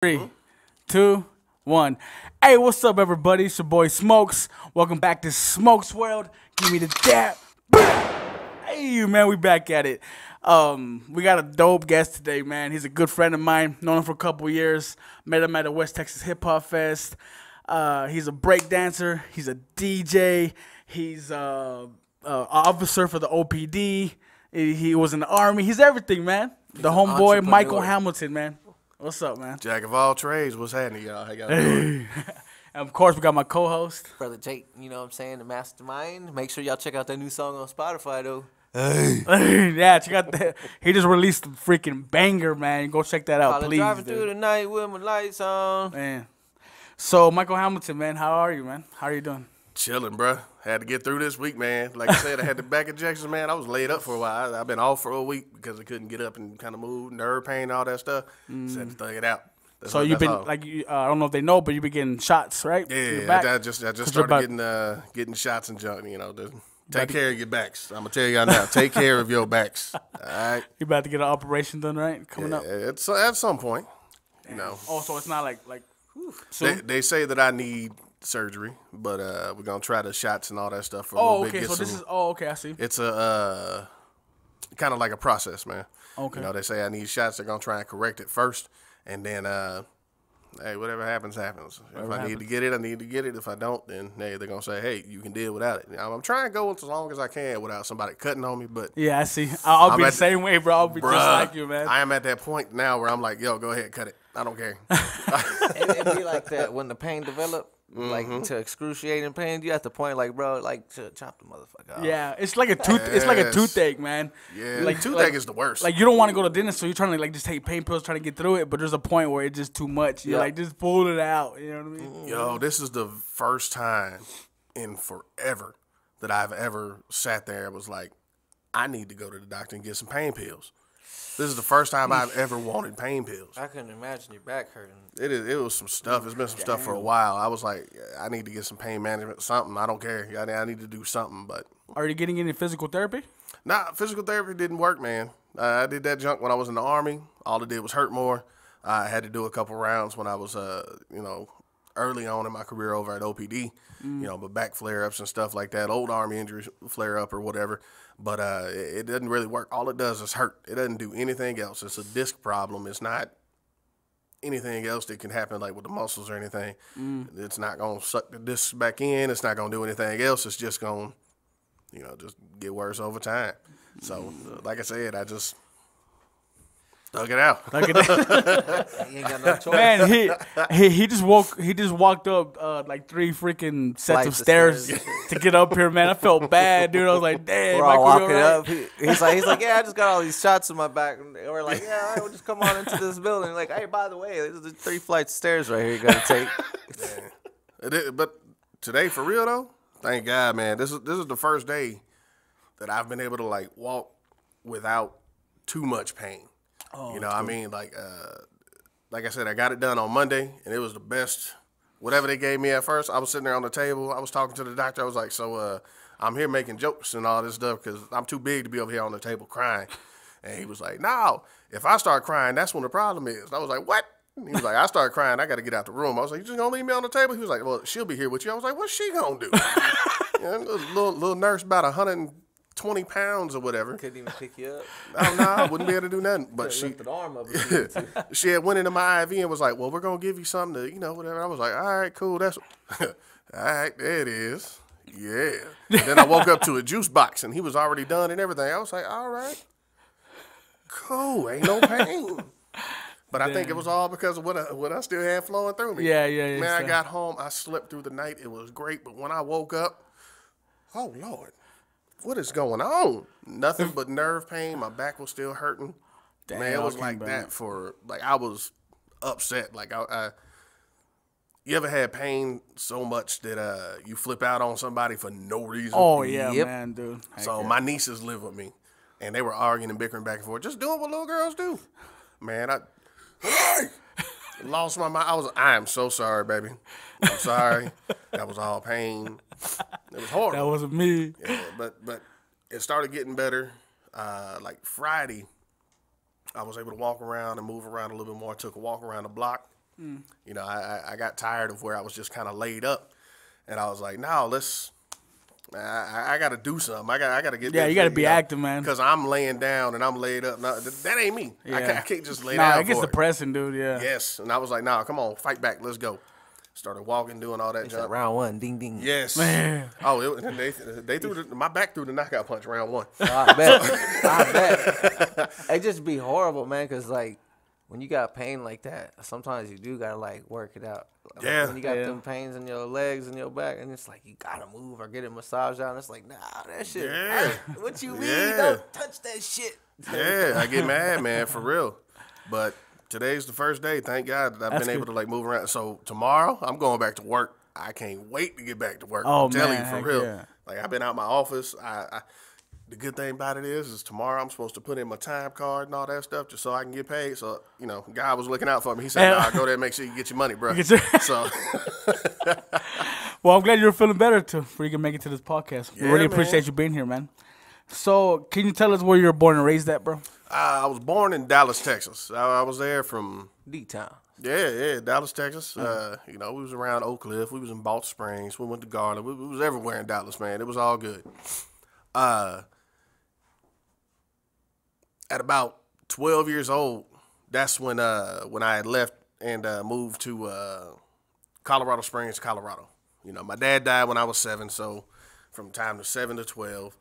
Three, two, one. Hey, what's up, everybody? It's your boy Smokes. Welcome back to Smokes World. Give me the dap. Hey, man, we back at it. We got a dope guest today, man. He's a good friend of mine. Known him for a couple years. Met him at a West Texas Hip Hop Fest. He's a break dancer. He's a DJ. He's an officer for the OPD. He was in the Army. He's everything, man. The homeboy, Michael Hamilton, man. What's up, man? Jack of all trades. What's happening, y'all? How y'all doing? And of course, we got my co-host. Brother Jake, you know what I'm saying, the mastermind. Make sure y'all check out that new song on Spotify, though. Yeah, check out that. He just released a freaking banger, man. Go check that out, please. Driving through the night with my lights on. Man. So, Michael Hamilton, man, how are you, man? How are you doing? Chilling, bro. Had to get through this week, man. Like I said, I had the back injections, man. I was laid up for a while. I've been off for a week because I couldn't get up and kind of move, nerve pain, all that stuff. Just had to thug it out. So you've been I don't know if they know, but you've been getting shots, right? Yeah, I just started getting shots and junk. You know, take care of your backs. I'm gonna tell y'all now. Take care of your backs. All right. You about to get an operation done, right? Coming up. It's at some point. You know. Oh, so it's not like. They say that I need surgery, but we're gonna try the shots and all that stuff for a little bit. So this is. Oh, okay. I see. It's a kind of like a process, man. Okay. You know, they say I need shots. They're gonna try and correct it first, and then hey, whatever happens, happens. If I need to get it, I need to get it. If I don't, then hey, they're gonna say, hey, you can deal without it. I'm trying to go as long as I can without somebody cutting on me, but yeah, I see. I'll be the same way, bro. I'll be just like you, man. I am at that point now where I'm like, yo, go ahead, cut it. I don't care. It'd be like that when the pain develop, like to excruciating pain. You at the point like, bro, like to chop the motherfucker off. Yeah, it's like a tooth. It's like a toothache, man. Yeah, like toothache is the worst. Like you don't want to go to the dentist, so you're trying to like just take pain pills, trying to get through it. But there's a point where it's just too much. You're like, just pull it out. You know what I mean? Yo, this is the first time in forever that I've ever sat there and was like, I need to go to the doctor and get some pain pills. This is the first time I've ever wanted pain pills. I couldn't imagine your back hurting. It was some stuff. It's been some stuff for a while. I was like, I need to get some pain management, something. I don't care. I need to do something. But are you getting any physical therapy? Nah, physical therapy didn't work, man. I did that junk when I was in the Army. All it did was hurt more. I had to do a couple rounds when I was, early on in my career over at OPD. But back flare-ups and stuff like that, old Army injury flare-up or whatever. But it doesn't really work. All it does is hurt. It doesn't do anything else. It's a disc problem. It's not anything else that can happen like with the muscles or anything. It's not going to suck the discs back in. It's not going to do anything else. It's just going to, just get worse over time. So, like I said, I just thug it out. He ain't got no choice. Man, he just walked up like 3 freaking sets of stairs to get up here, man. I felt bad, dude. I was like, damn. We're all walking up. He's like, yeah, I just got all these shots in my back. And we're like, yeah, all right, we'll just come on into this building. Like, hey, by the way, there's the 3 flights of stairs right here you got to take. But today, for real though, thank God, man. This is the first day that I've been able to like walk without too much pain. Oh, I mean, like I said, I got it done on Monday, and it was the best. Whatever they gave me at first, I was sitting there on the table. I was talking to the doctor. I was like, so I'm here making jokes and all this stuff because I'm too big to be over here on the table crying. And he was like, no, if I start crying, that's when the problem is. And I was like, what? And he was like, I started crying. I got to get out the room. I was like, you just going to leave me on the table? He was like, well, she'll be here with you. I was like, what's she going to do? Little nurse about 120 pounds or whatever. Couldn't even pick you up. Oh, no, I wouldn't be able to do nothing. But she had went into my IV and was like, well, we're going to give you something to, whatever. I was like, all right, cool. That's all right, there it is. Yeah. And then I woke up to a juice box, and he was already done and everything. I was like, all right, cool. Ain't no pain. But I think it was all because of what I still had flowing through me. Yeah. Man, I got home. I slept through the night. It was great. But when I woke up, oh, Lord. What is going on? Nothing but nerve pain. My back was still hurting. Damn, man, it was like that for, like, I was upset. Like, you ever had pain so much that you flip out on somebody for no reason? Oh, yeah, man, dude. So my nieces live with me, and they were arguing and bickering back and forth, just doing what little girls do. Man, I lost my mind. I am so sorry, baby. I'm sorry. That was all pain. It was horrible. That wasn't me. Yeah, but it started getting better. Like Friday, I was able to walk around and move around a little bit more. I took a walk around the block. You know, I got tired of where I was just kind of laid up, and I was like, no, I got to do something. I got to get. Yeah, you got to be active, man. Because I'm laying down and I'm laid up. No, that ain't me. Yeah. I can't just lay down. Nah, it gets for depressing, dude. Yeah. Yes, and I was like, nah, come on, fight back, let's go. Started walking, doing all that junk. Round one, ding ding. Yes. Man. Oh, they threw my back through the knockout punch round one. I bet. It just be horrible, man, because, like, when you got pain like that, sometimes you do got to, like, work it out. Like, Yeah. when you got them pains in your legs and your back, and it's like you got to move or get a massage out, and it's like, nah, that shit. Yeah. What you mean? Yeah. Don't touch that shit. Yeah, I get mad, man, for real. But today's the first day. Thank God that I've been able to, like, move around. So tomorrow, I'm going back to work. I can't wait to get back to work. Oh, I'm telling man, you, for heck real. yeah. Like, I've been out my office. The good thing about it is tomorrow I'm supposed to put in my time card and all that stuff just so I can get paid. So, you know, God was looking out for me. He said, nah, go there and make sure you get your money, bro. So, Well, I'm glad you're feeling better too, before you can make it to this podcast. We Yeah, really man. appreciate you being here, man. So, can you tell us where you were born and raised at, bro? I was born in Dallas, Texas. I was there from, D-Town. yeah, Dallas, Texas. You know, we was around Oak Cliff. We was in Balch Springs. We went to Garland. We was everywhere in Dallas, man. It was all good. At about 12 years old, that's when I had left and moved to Colorado Springs, Colorado. You know, my dad died when I was 7, so from time to 7 to 12,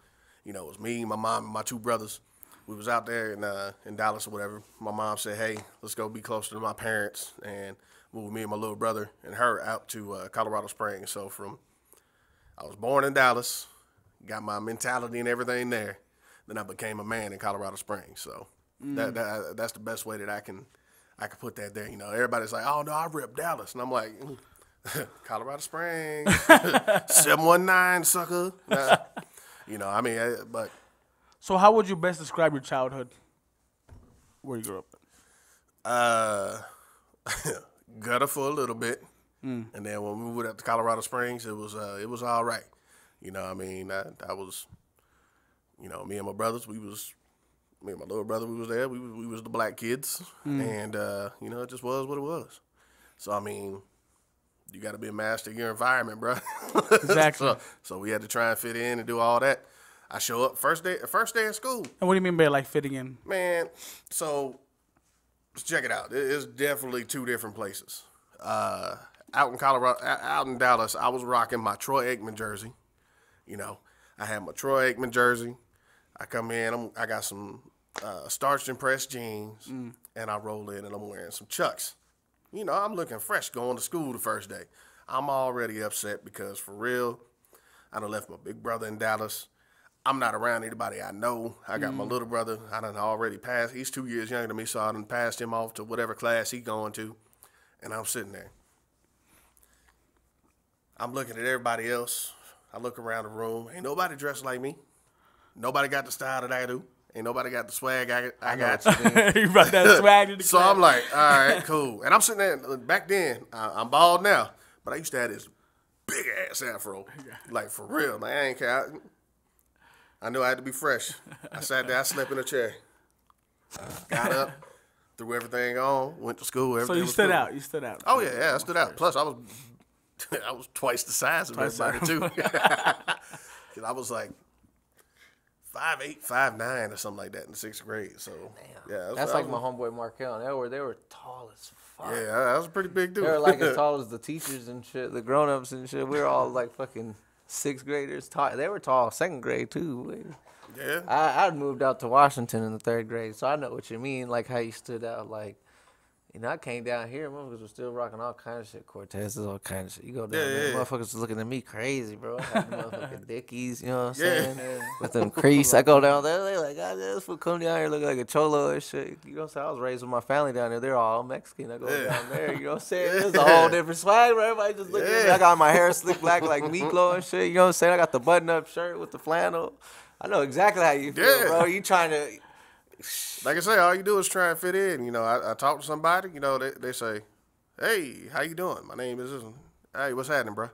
you know, it was me, my mom, and my 2 brothers. We was out there in Dallas or whatever. My mom said, hey, let's go be closer to my parents, and move me and my little brother and her out to Colorado Springs. So I was born in Dallas, got my mentality and everything there. Then I became a man in Colorado Springs. So that's the best way that I can put that there. You know, everybody's like, oh, no, I rep Dallas. And I'm like, Colorado Springs, 719, sucker. You know, I mean, but. So, how would you best describe your childhood? Where you grew up? Gutter for a little bit. And then when we moved up to Colorado Springs, it was all right. You know, I mean, I was, you know, me and my brothers, me and my little brother, we was there. We was the black kids. And, you know, it just was what it was. So, I mean, you got to be a master of your environment, bro. Exactly. so we had to try and fit in and do all that. I show up first day of school. And what do you mean by, like, fitting in? Man, so let's check it out. It's definitely 2 different places. Out in Colorado, out in Dallas, I was rocking my Troy Aikman jersey. You know, I had my Troy Aikman jersey. I come in, I got some starched and pressed jeans, and I roll in and I'm wearing some Chucks. You know, I'm looking fresh going to school the first day. I'm already upset because, for real, I done left my big brother in Dallas. I'm not around anybody I know. I got my little brother. I done already passed. He's 2 years younger than me, so I done passed him off to whatever class he going to. And I'm sitting there. I'm looking at everybody else. I look around the room. Ain't nobody dressed like me. Nobody got the style that I do. Ain't nobody got the swag I got. You brought that swag to the So class. I'm like, all right, cool. And I'm sitting there. Back then, I'm bald now, but I used to have this big ass afro, like for real. Like, I ain't care. I knew I had to be fresh. I sat there. I slept in a chair. Got up, threw everything on, went to school. So Everything you was stood cool. out. You stood out. Oh yeah, I stood out. Plus, I was twice the size of everybody too. 'Cause I was like 5'8", 5'9", or something like that in the 6th grade. So yeah, That's like my homeboy Markel. They were tall as fuck. Yeah, I was a pretty big dude. They were like as tall as the teachers and shit, the grown ups and shit. We were all like fucking 6th graders. They were tall 2nd grade too. Yeah. I'd moved out to Washington in the 3rd grade, so I know what you mean. Like how you stood out. Like, you know, I came down here, motherfuckers were still rocking all kinds of shit. Cortezes, all kinds of shit. You go down there, motherfuckers was looking at me crazy, bro. I had the motherfucking Dickies, you know what I'm saying? With them crease. I go down there, they like, God, this fool come down here looking like a cholo and shit. You know what I'm saying? I was raised with my family down there. They're all Mexican. I go down there, you know what I'm saying? It's a whole different swag, bro. Everybody just looking at me. I got my hair slicked back like Miklo and shit. You know what I'm saying? I got the button-up shirt with the flannel. I know exactly how you feel, bro. You trying to... Like I say, all you do is try and fit in. You know, I talk to somebody, you know, they say, hey, how you doing? My name is this. Hey, what's happening, bro?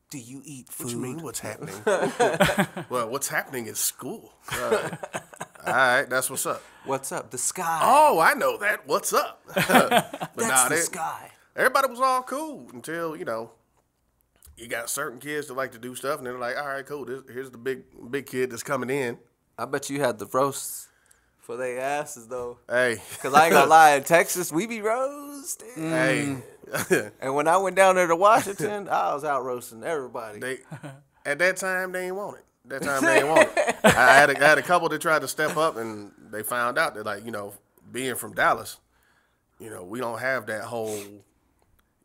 Do you eat food? What you mean, what's happening? Well, what's happening is school. All right, that's what's up. What's up? The sky. Oh, I know that. What's up? But That's the sky. Everybody was all cool until, you know, you got certain kids that like to do stuff, and they're like, all right, cool. Here's the big kid that's coming in. I bet you had the roasts for their asses, though. Hey. Because I ain't going to lie, in Texas, we be roasted. Hey. And when I went down there to Washington, I was out roasting everybody. At that time, they ain't want it. That time, they ain't want it. I had a couple that tried to step up, and they found out that, like, you know, being from Dallas, you know, we don't have that whole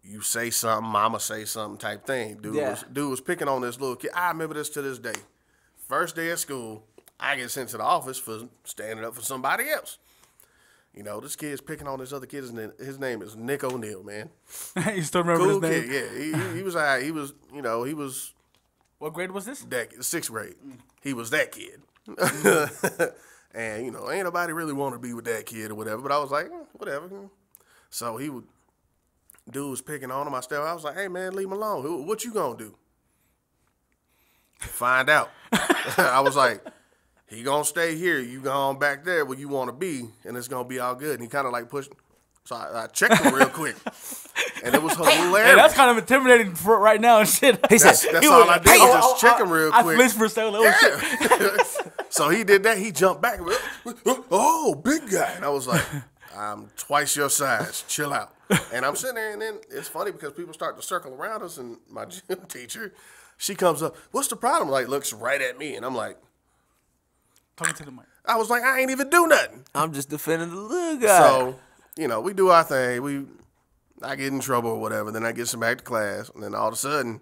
you say something, mama say something type thing. Dude was picking on this little kid. I remember this to this day. First day of school, I get sent to the office for standing up for somebody else. You know, this kid's picking on this other kid. His name is Nick O'Neal, man. You still remember Cool his name? kid, yeah. He was all right. He was. What grade was this? Sixth grade. He was that kid. And, you know, ain't nobody really want to be with that kid or whatever. But I was like, whatever. So dude was picking on him. I was like, hey, man, leave him alone. What you going to do? Find out. I was like, he going to stay here. You go on back there where you want to be, and it's going to be all good. And he kind of like pushed. So I checked him real quick. And it was hilarious. Hey, that's kind of intimidating for right now and shit. He said, that's all I did was just check him real quick. I flinched for a second. Shit. So he did that. He jumped back. Oh, big guy. And I was like, I'm twice your size. Chill out. And I'm sitting there, and then it's funny because people start to circle around us, and my gym teacher, she comes up, what's the problem? Like, looks right at me, and I'm like, Talking to the mic. I was like, I ain't even do nothing. I'm just defending the little guy. So, you know, we do our thing. I get in trouble or whatever. Then I get some back to class. And then all of a sudden,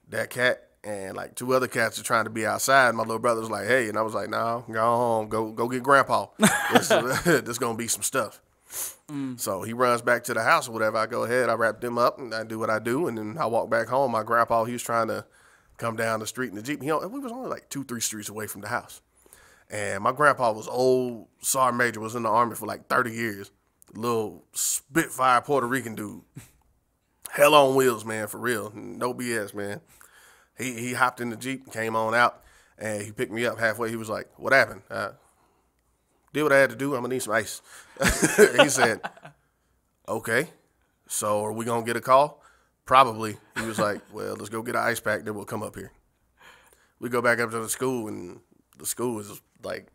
that cat and like two other cats are trying to be outside. My little brother was like, hey. And I was like, no, go home. Go get grandpa. There's going to be some stuff. So he runs back to the house or whatever. I go ahead. I wrap them up and I do what I do. And then I walk back home. My grandpa, he was trying to come down the street in the Jeep. We was only like 2-3 streets away from the house. And my grandpa was old, Sergeant Major, was in the Army for like 30 years. Little Spitfire Puerto Rican dude. Hell on wheels, man, for real. No BS, man. He hopped in the Jeep, came on out, and he picked me up halfway. He was like, what happened? Did what I had to do. I'm going to need some ice. He said, okay, so are we going to get a call? Probably. He was like, well, let's go get an ice pack, then we'll come up here. We go back up to the school, and the school is like,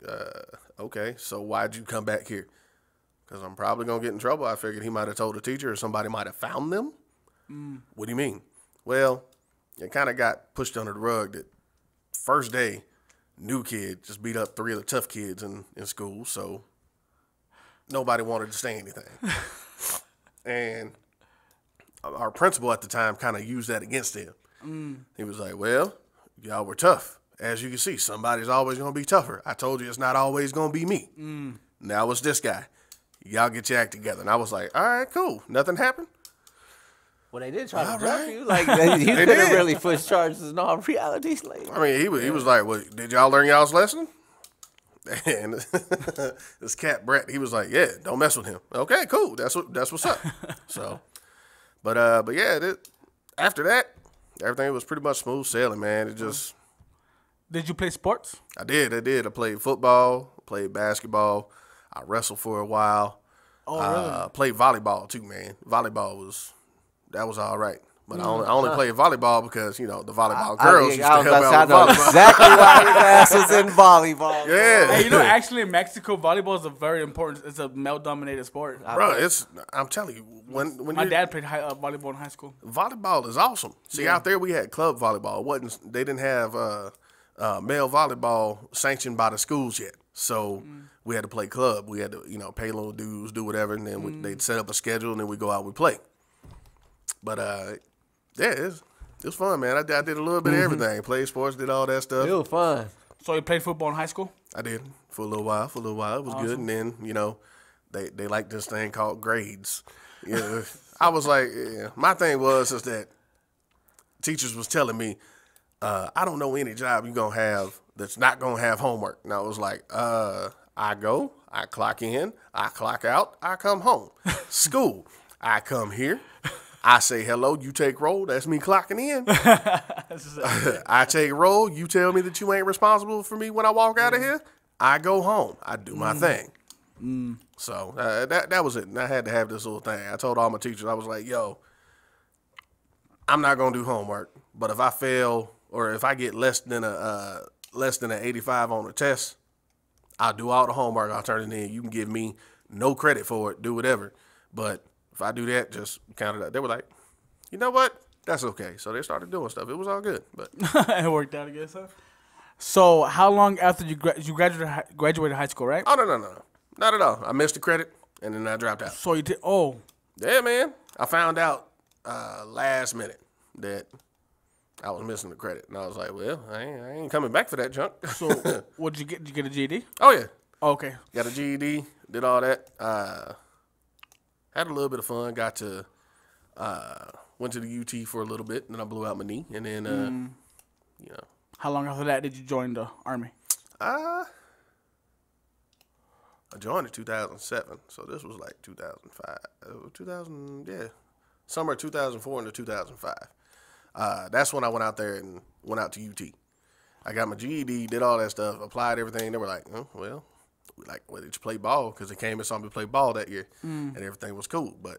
okay, so why'd you come back here? Because I'm probably going to get in trouble. I figured he might have told the teacher or somebody might have found them. What do you mean? Well, it kind of got pushed under the rug that first day, new kid just beat up 3 of the tough kids in school, so nobody wanted to say anything. And our principal at the time kind of used that against him. He was like, well, y'all were tough. As you can see, somebody's always going to be tougher. I told you it's not always going to be me. Now it's this guy. Y'all get your act together. And I was like, all right, cool. Nothing happened? Well, they did try to drop you. Like, you couldn't really push charges in all reality. Like, I mean, he was like, well, did y'all learn y'all's lesson? And this cat, Brett, he was like, yeah, don't mess with him. Okay, cool. That's what's up. So, but yeah, after that, everything was pretty much smooth sailing, man. It just... Did you play sports? I did. I played football, played basketball. I wrestled for a while. Oh, really? Played volleyball too, man. Volleyball was all right. But I only played volleyball because, you know, the volleyball girls used to help out with volleyball. Exactly why your ass was in volleyball. Yeah. Hey, you know, actually in Mexico, volleyball is it's a male-dominated sport. Bro, I'm telling you, when my dad played volleyball in high school. Volleyball is awesome. See, out there we had club volleyball. They didn't have male volleyball sanctioned by the schools yet. So we had to play club. We had to, you know, pay little dues, do whatever, and then they'd set up a schedule, and then we go out and play. But, yeah, it was fun, man. I did a little bit of everything. Played sports, did all that stuff. It was fun. So you played football in high school? I did for a little while. It was good. And then, you know, they like this thing called grades. Yeah. I was like, yeah. My thing was that teachers was telling me, I don't know any job you're going to have that's not going to have homework. And I was like, I go, I clock in, I clock out, I come home. School, I come here, I say hello, you take roll, that's me clocking in. I take roll, you tell me that you ain't responsible for me when I walk out of here, I go home. I do my thing. So that was it. And I had to have this little thing. I told all my teachers, I was like, yo, I'm not going to do homework. But if I fail or if I get less than an 85 on the test, I'll do all the homework. I'll turn it in. You can give me no credit for it. Do whatever. But if I do that, just count it out. They were like, you know what? That's okay. So they started doing stuff. It was all good. But it worked out, I guess, huh? So how long after you graduated high school, right? oh, no. Not at all. I missed the credit, and then I dropped out. So you did. Oh, Yeah, man. I found out last minute that I was missing the credit. And I was like, well, I ain't coming back for that junk. so what did you get? Did you get a GED? Oh, yeah. Oh, okay. Got a GED, did all that. Had a little bit of fun. Got to, went to the UT for a little bit, and then I blew out my knee. And then, you know. How long after that did you join the Army? I joined in 2007, so this was like 2005. 2000, yeah. Summer 2004 into 2005. That's when I went out there and went out to UT. I got my GED, did all that stuff, applied everything. They were like, oh, well, did you play ball? Because they came and saw me play ball that year, and everything was cool. But,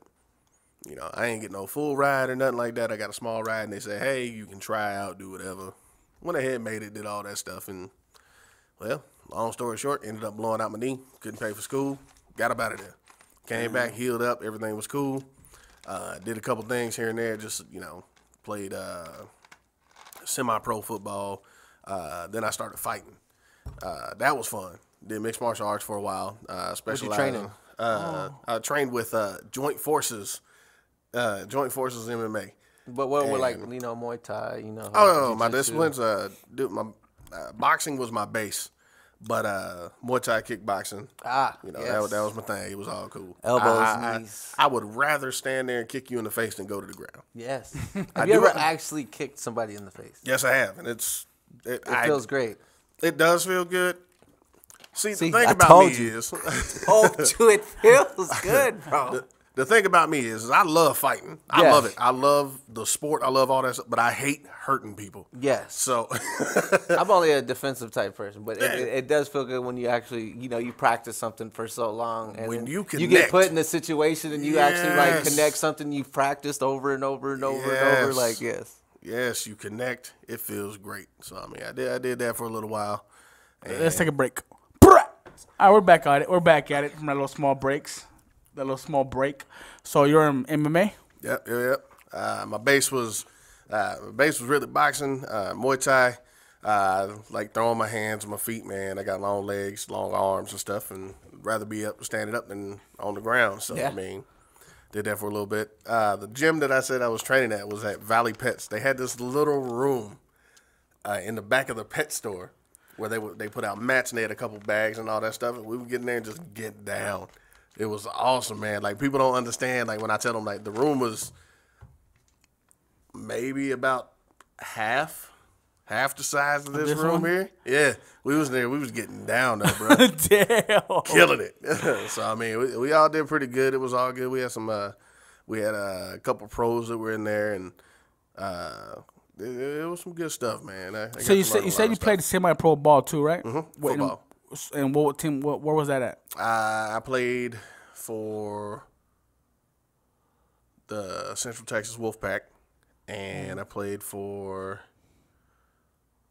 you know, I ain't get no full ride or nothing like that. I got a small ride, and they said, hey, you can try out, do whatever. Went ahead, made it, did all that stuff, and, well, long story short, ended up blowing out my knee. Couldn't pay for school. Got up out of there. Came back, healed up. Everything was cool. Did a couple things here and there. Just, you know, played semi-pro football. Then I started fighting. That was fun. Did mixed martial arts for a while. Specialized. training? I trained with Joint Forces MMA. But what were like, you know, Muay Thai, you know? Oh, no, my jiu-jitsu? disciplines, my boxing was my base. But Muay Thai kickboxing, you know, yes. that was my thing. It was all cool. Elbows, knees. I would rather stand there and kick you in the face than go to the ground. Yes. I Have you do ever it. actually kicked somebody in the face? Yes, I have, and it Feels great. It does feel good. See, the See, thing I about told me you. is, Oh, dude, it feels good, bro. the thing about me is I love fighting. I Yeah. love it. I love the sport. I love all that stuff, but I hate hurting people. Yes. So, I'm only a defensive type person, but it does feel good when you actually, you know, you practice something for so long. And When then you get connect. put in a situation and you actually, like, Yes. connect something you've practiced over and over and over and over. Yes. Like, yes. yes, you connect. It feels great. So, I mean, I did that for a little while. And Let's take a break. All right, we're back at it. We're back at it from that little small breaks. That little small break. So you're in MMA? Yep. My base was really boxing, Muay Thai, like throwing my hands and my feet, man. I got long legs, long arms and stuff, and rather be up standing up than on the ground. So, Yeah. I mean, did that for a little bit. The gym that I said I was training at was at Valley Pets. They had this little room in the back of the pet store where they put out mats and they had a couple bags and all that stuff, and we would get in there and just get down. It was awesome, man. Like, people don't understand, like, when I tell them, like, the room was maybe about half the size of this room one? here. Yeah, we was there. We was getting down there, bro. Damn. Killing it. So, I mean, we all did pretty good. It was all good. We had a couple pros that were in there, and it was some good stuff, man. I So got you to learn a said lot you of played semi-pro ball too, right? stuff. Football. And what team? Where was that at? I played for the Central Texas Wolfpack, and I played for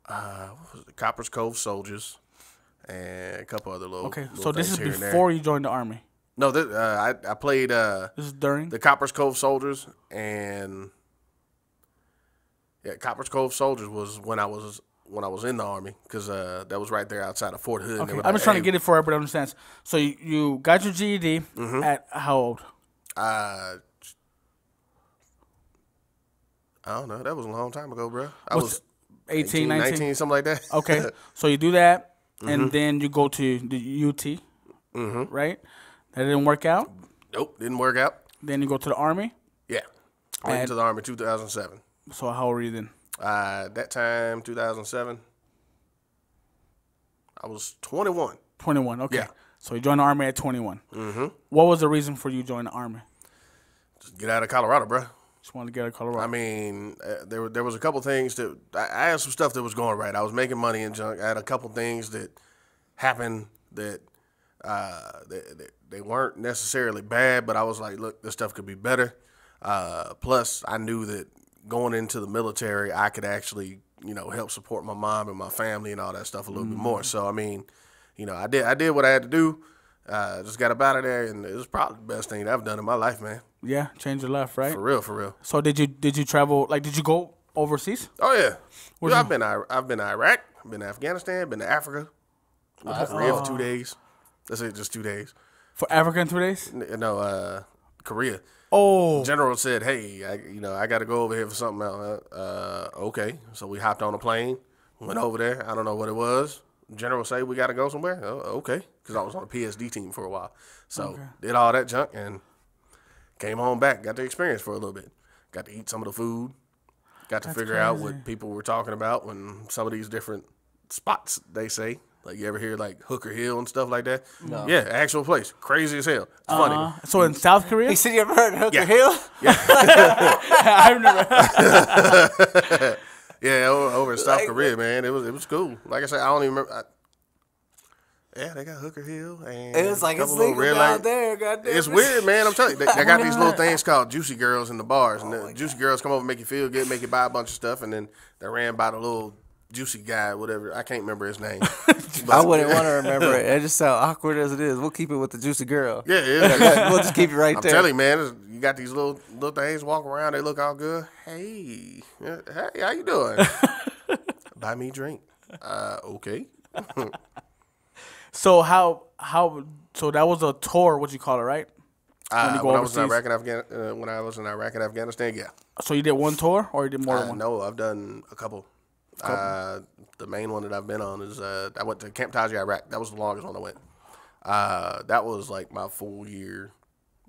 what was it, Coppers Cove Soldiers, and a couple other little. Okay, little so this things is here and there. before you joined the Army. No, I played This is during. the Coppers Cove Soldiers, and Coppers Cove Soldiers was when I was in the Army, because that was right there outside of Fort Hood. Okay, I'm just trying to get it for everybody to understand. So you got your GED at how old? I don't know. That was a long time ago, bro. I was 18, 19? something like that. Okay, so you do that, and then you go to the UT, right? That didn't work out. Nope, didn't work out. Then you go to the Army. Yeah. Went And- into the Army 2007. So how old were you then? That time, 2007, I was 21. 21. Okay. Yeah. So you joined the Army at 21. Mm-hmm. What was the reason for you joining the Army? Just get out of Colorado, bro. Just wanted to get out of Colorado. I mean, there was a couple things that I had some stuff that was going right. I was making money and junk. I had a couple things that happened that they weren't necessarily bad, but I was like, look, this stuff could be better. Plus, I knew that going into the military, I could actually, help support my mom and my family and all that stuff a little bit more. So, I mean, I did what I had to do. Just got up out of there, and it was probably the best thing that I've done in my life, man. Yeah, change your life, right? For real. So did you travel? Like, did you go overseas? Oh yeah. I've been to Iraq, been to Afghanistan, been to Africa. Went to Korea for 2 days. That's it, just 2 days. For Africa in 2 days? No, Korea. Oh. General said, hey, I got to go over here for something else. Okay. So we hopped on a plane, went over there. I don't know what it was. General say we got to go somewhere. Oh, okay. Because I was on a PSD team for a while. So did all that junk and came home back. Got the experience for a little bit. Got to eat some of the food. Got to figure out what people were talking about when some of these different spots they say. Like, you ever hear, like, Hooker Hill and stuff like that? No. Yeah, actual place. Crazy as hell. It's funny. So in South Korea? He said you ever heard of Hooker Hill? Yeah. I've never. Yeah, over in South Korea, man. It was cool. Like I said, I don't even remember. They got Hooker Hill. And it was like, it's legal down there. Goddamn. It's weird, man. I'm telling you. They got these little things called Juicy Girls in the bars. And the Juicy Girls come over and make you feel good, make you buy a bunch of stuff. And then they ran by the little Juicy guy, whatever. I can't remember his name. I wouldn't want to remember it. It just sounds awkward as it is. We'll keep it with the Juicy Girl. Yeah. We'll just keep it right there. I'm telling you, man. You got these little things walking around. They look all good. Hey, how you doing? Buy me a drink. Okay. So so that was a tour, what you call it, right? When I was in Iraq and Afghanistan, yeah. So you did one tour, or you did more than one? No, I've done a couple. The main one that I've been on is I went to Camp Taji, Iraq. That was the longest one I went. That was like my full year,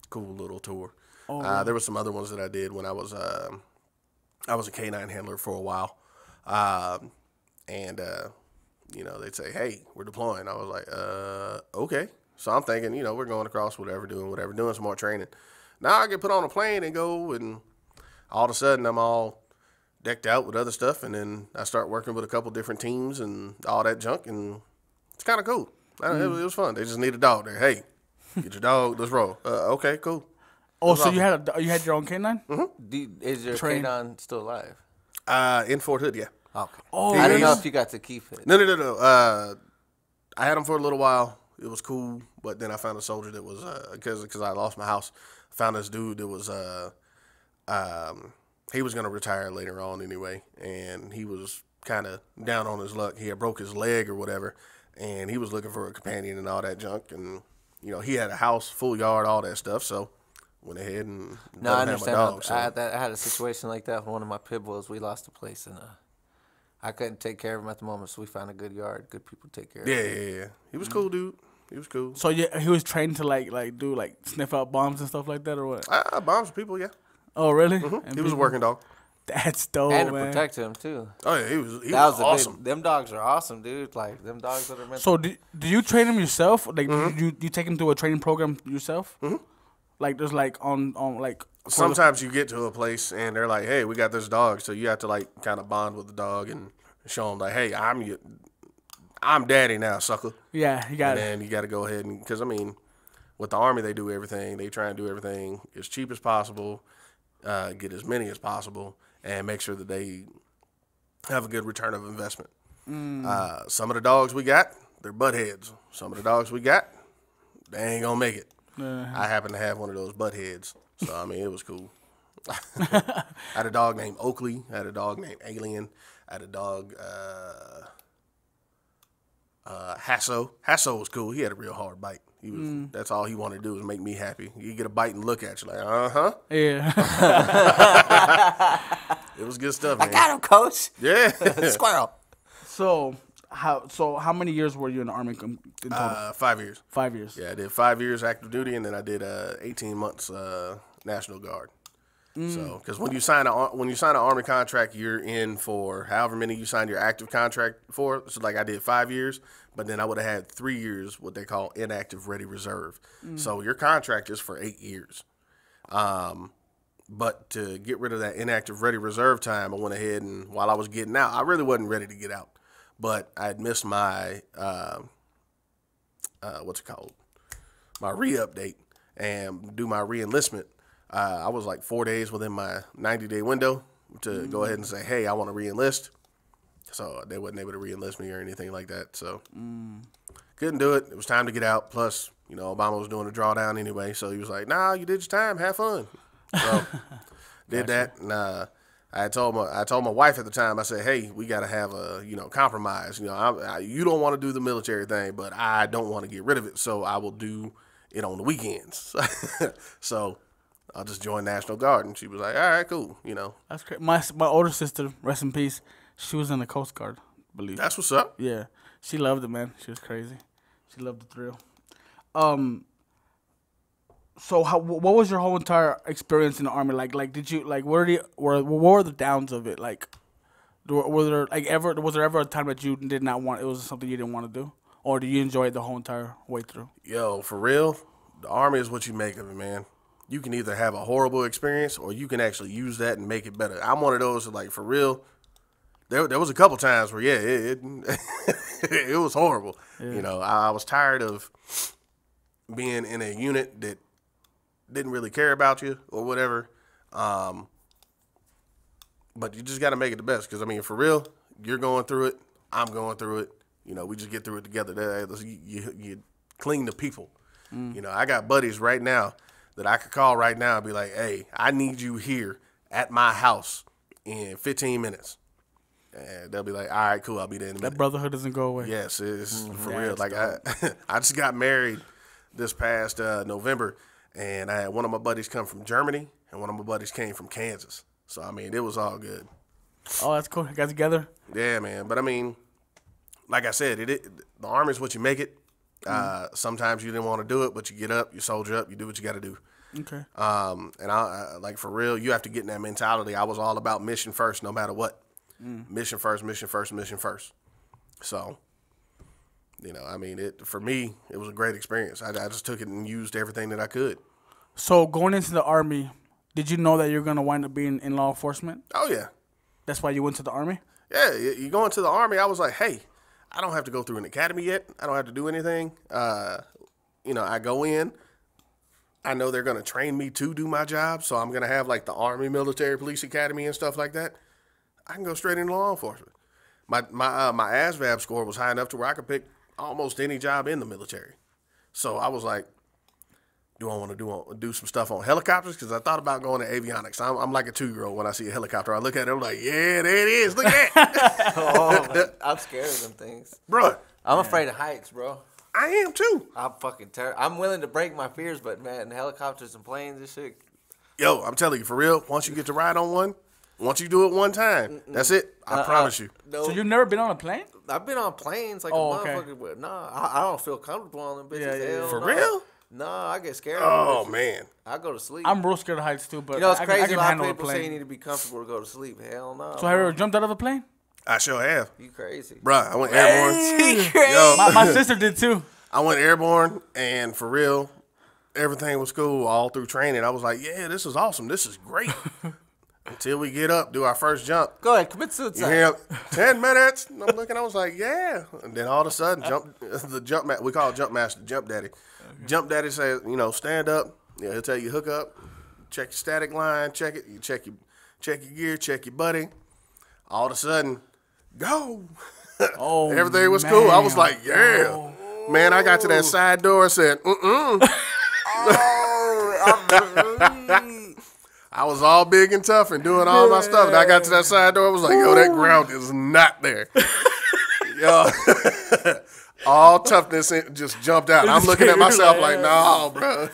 cool little tour. Oh, there were some other ones that I did when I was a K9 handler for a while, and they'd say, "Hey, we're deploying." I was like, "Okay." So I'm thinking, we're going across, doing some more training. Now I get put on a plane and go, and all of a sudden I'm all decked out with other stuff, and then I start working with a couple different teams and all that junk, and it's kind of cool. It was fun. They just need a dog there. Hey, get your dog. Let's roll. Okay, cool. Oh, so you had your own K9? Mm-hmm. Is your K9 still alive? In Fort Hood, yeah. Okay. Oh, I don't know if you got to keep it. No. I had him for a little while. It was cool, but then I found a soldier that was because I lost my house. I found this dude that was he was gonna retire later on anyway, and he was kind of down on his luck. He had broke his leg or whatever, and he was looking for a companion and all that junk. And he had a house, full yard, all that stuff. So went ahead and I understand. Dog, so. I had a situation like that with one of my pit bulls. We lost a place, and I couldn't take care of him at the moment, so we found a good yard, good people to take care of him. Yeah. He was cool, dude. He was cool. So yeah, he was trained to like do sniff out bombs and stuff like that, or what? Bombs people, yeah. Oh really? Mm-hmm. He was a working dog. That's dope, and to man. protect him too. Oh yeah, he was awesome. Them dogs are awesome, dude. Like them dogs that are meant. So do you train him yourself? Like you take him through a training program yourself? Mm-hmm. Like there's like on like. Sometimes you get to a place and they're like, "Hey, we got this dog," so you have to like kind of bond with the dog and show him like, "Hey, I'm daddy now, sucker." Yeah, you got it. And you got to go ahead and because with the Army they do everything. They try and do everything as cheap as possible, get as many as possible, and make sure that they have a good return of investment. Some of the dogs we got, they're butt heads. Some of the dogs we got, they ain't gonna make it. I happen to have one of those butt heads, so it was cool. I had a dog named Oakley. I had a dog named Alien. I had a dog, Hasso. Hasso was cool. He had a real hard bite. He was. That's all he wanted to do was make me happy. You get a bite and look at you like, Yeah. It was good stuff, man. I got him, coach. Yeah. Squirrel. So how many years were you in the Army in total? 5 years. 5 years. Yeah, I did 5 years active duty, and then I did 18 months National Guard. So, because when you sign an Army contract, you're in for however many you signed your active contract for. So, like I did 5 years, but then I would have had 3 years what they call inactive ready reserve. So your contract is for 8 years. But to get rid of that inactive ready reserve time, I went ahead and while I was getting out, I really wasn't ready to get out, but I had missed my what's it called? My re-update and do my re-enlistment. I was like 4 days within my 90-day window to go ahead and say, hey, I want to re-enlist. So they wasn't able to re-enlist me or anything like that. So couldn't do it. It was time to get out. Plus, Obama was doing a drawdown anyway. So he was like, nah, you did your time. Have fun. So did that. And I told my wife at the time, I said, hey, we got to have a, compromise. You don't want to do the military thing, but I don't want to get rid of it. So I will do it on the weekends. So I'll just join National Guard. And she was like, all right, cool. That's crazy. My older sister, rest in peace, she was in the Coast Guard, I believe. That's what's up. Yeah. She loved it, man. She was crazy. She loved the thrill. So what was your whole entire experience in the Army like? Like, did you what were the downs of it? Like, was there ever a time that you did not want? It was something you didn't want to do, or do you enjoy it the whole entire way through? Yo, for real, the Army is what you make of it, man. You can either have a horrible experience or you can actually use that and make it better. I'm one of those that, like, for real. There was a couple times where it it was horrible. Yeah. I was tired of being in a unit that didn't really care about you or whatever. But you just got to make it the best. Because, I mean, for real, you're going through it. I'm going through it. We just get through it together. You cling to people. I got buddies right now that I could call right now and be like, hey, I need you here at my house in 15 minutes. And they'll be like, all right, cool, I'll be there in a minute. That brotherhood doesn't go away. Yes, it's for real. Like, I just got married this past November. And I had one of my buddies come from Germany, and one of my buddies came from Kansas. So, I mean, it was all good. Oh, that's cool. You guys together? Yeah, man. But, I mean, like I said, the Army is what you make it. Sometimes you didn't want to do it, but you get up, you soldier up, you do what you got to do. Okay. And I like, for real, you have to get in that mentality. I was all about mission first, no matter what. Mission first, mission first, mission first. So, I mean, for me, it was a great experience. I just took it and used everything that I could. So, going into the Army, did you know that you're going to wind up being in law enforcement? Oh, yeah. That's why you went to the Army? Yeah, you go into the Army, I was like, hey, I don't have to go through an academy yet. I don't have to do anything. I go in. I know they're going to train me to do my job, so I'm going to have, like, the Army Military Police Academy and stuff like that. I can go straight into law enforcement. My ASVAB score was high enough to where I could pick almost any job in the military. So I was like, do I want to do some stuff on helicopters? Because I thought about going to avionics. I'm like a 2-year-old when I see a helicopter. I look at it, I'm like, yeah, there it is. Look at that. Oh, man. I'm scared of them things. Bro. I'm afraid of heights, bro. I am too. I'm fucking terrified. I'm willing to break my fears, but, man, helicopters and planes and shit. Yo, I'm telling you, for real, once you get to ride on one, once you do it one time, that's it. I promise you. No. So you've never been on a plane? I've been on planes like okay. a motherfucker, but I don't feel comfortable on them bitches. Yeah. Hell For no. real? No, I get scared. Oh, of man. I go to sleep. I'm real scared of heights too, but it's I crazy. can A lot handle of a people say you plane. need to be comfortable to go to sleep. Hell no. So have you ever jumped out of a plane? I sure have. You crazy. Bruh, I went airborne. Yo, My sister did too. I went airborne, and for real, everything was cool all through training. I was like, yeah, this is awesome. This is great. Until we get up, do our first jump. Go ahead, commit suicide. You hear 10 minutes? And I'm looking, I was like, yeah. And then all of a sudden, we call it jump master, jump daddy. Okay. Jump daddy says, stand up. Yeah, he'll tell you hook up, check your static line, check it. You check your gear, check your buddy. All of a sudden, go. Oh, everything was cool. I was like, yeah. Oh. Man, I got to that side door and said, I was all big and tough and doing all my stuff. And I got to that side door. I was like, yo, that ground is not there. Yo, all toughness just jumped out. I'm looking at myself like, no, bro.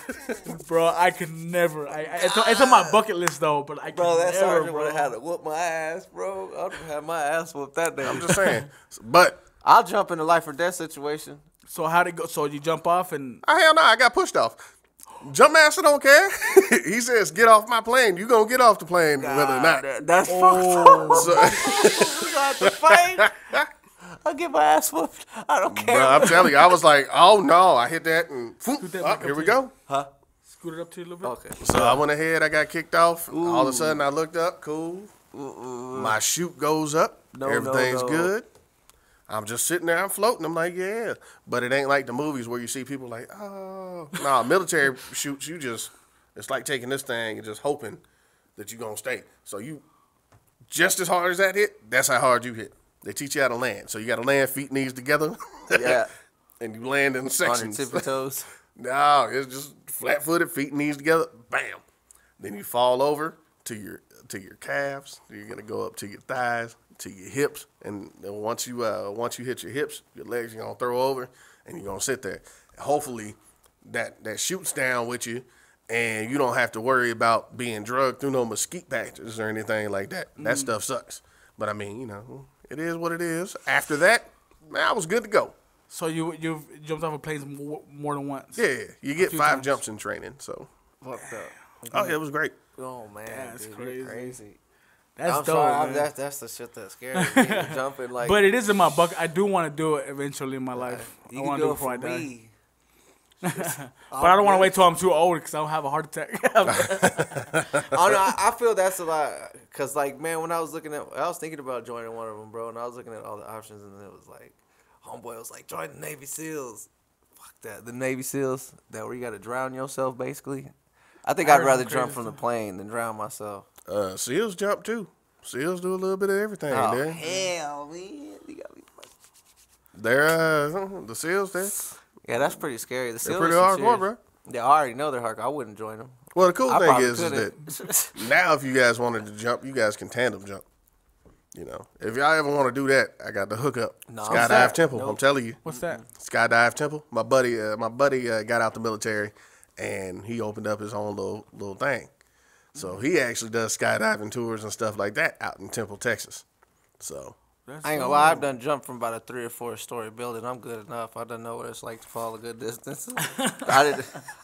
Bro, I could never. It's on my bucket list, though, but I could bro, that never, sergeant bro. would have had to whoop my ass, bro. I would have had my ass whooped that day. I'm just saying. But I'll jump in a life or death situation. So how'd it go? So you jump off and... Hell no, I got pushed off. Jump master don't care. He says, get off my plane. You gonna get off the plane whether or not. That's fucked up. So, You got to fight. I'll get my ass whooped. I don't care. Bro, I'm telling you, I was like, oh no. I hit that and here we go. Huh? Scoot it up to you a little bit? Okay. So I went ahead, I got kicked off. Ooh. All of a sudden I looked up, cool. My chute goes up. Everything's good. I'm just sitting there, I'm floating. I'm like, yeah. But it ain't like the movies where you see people like, oh. Nah, military shoots, it's like taking this thing and just hoping that you're going to stay. So you, just as hard as that hit, that's how hard you hit. They teach you how to land. So you got to land feet, knees together. Yeah. And you land in sections. On your tippy toes. No, it's just flat-footed, feet and knees together, bam. Then you fall over to your calves. You're gonna go up to your thighs, to your hips, and then once you hit your hips, your legs are gonna throw over, and you're gonna sit there. Hopefully, that shoots down with you, and you don't have to worry about being drugged through no mosquito patches or anything like that. That stuff sucks. But I mean, it is what it is. After that, man, I was good to go. So you've jumped off of planes more than once? Yeah, you get 5 times. jumps in training. So, Fucked up. oh yeah, it was great. Oh man, That's dude, crazy. you're crazy. That's I'm dope, sorry, man. that's the shit that scares me. Jumping like, But it is in my bucket. I do want to do it eventually in my life. I you can want to do do it it before I for die. me. But I don't want to wait till I'm too old because I'll have a heart attack. Oh no, I feel that's a lot. Cause like, man, when I was thinking about joining one of them, bro, and I was looking at all the options, and it was like, homeboy was like, join the Navy SEALs. Fuck that, the Navy SEALs, that where you got to drown yourself, basically. I think I'd heard rather some jump crazy from the stuff. plane than drown myself. SEALs jump too. SEALs do a little bit of everything. Oh There, hell, man, you got me. they're the SEALs. Yeah, that's pretty scary. The They're SEALs pretty are some hardcore, serious- bro. Yeah, I already know they're hardcore. I wouldn't join them. Well, the cool I thing probably is couldn't. that now, if you guys wanted to jump, you guys can tandem jump. If y'all ever want to do that, I got the hookup. No, Skydive that? Temple. Nope. I'm telling you, What's that? Skydive Temple. My buddy got out the military, and he opened up his own little thing. So he actually does skydiving tours and stuff like that out in Temple, Texas. So I ain't gonna lie, I've done jumped from about a 3 or 4 story building. I'm good enough. I don't know what it's like to fall a good distance. I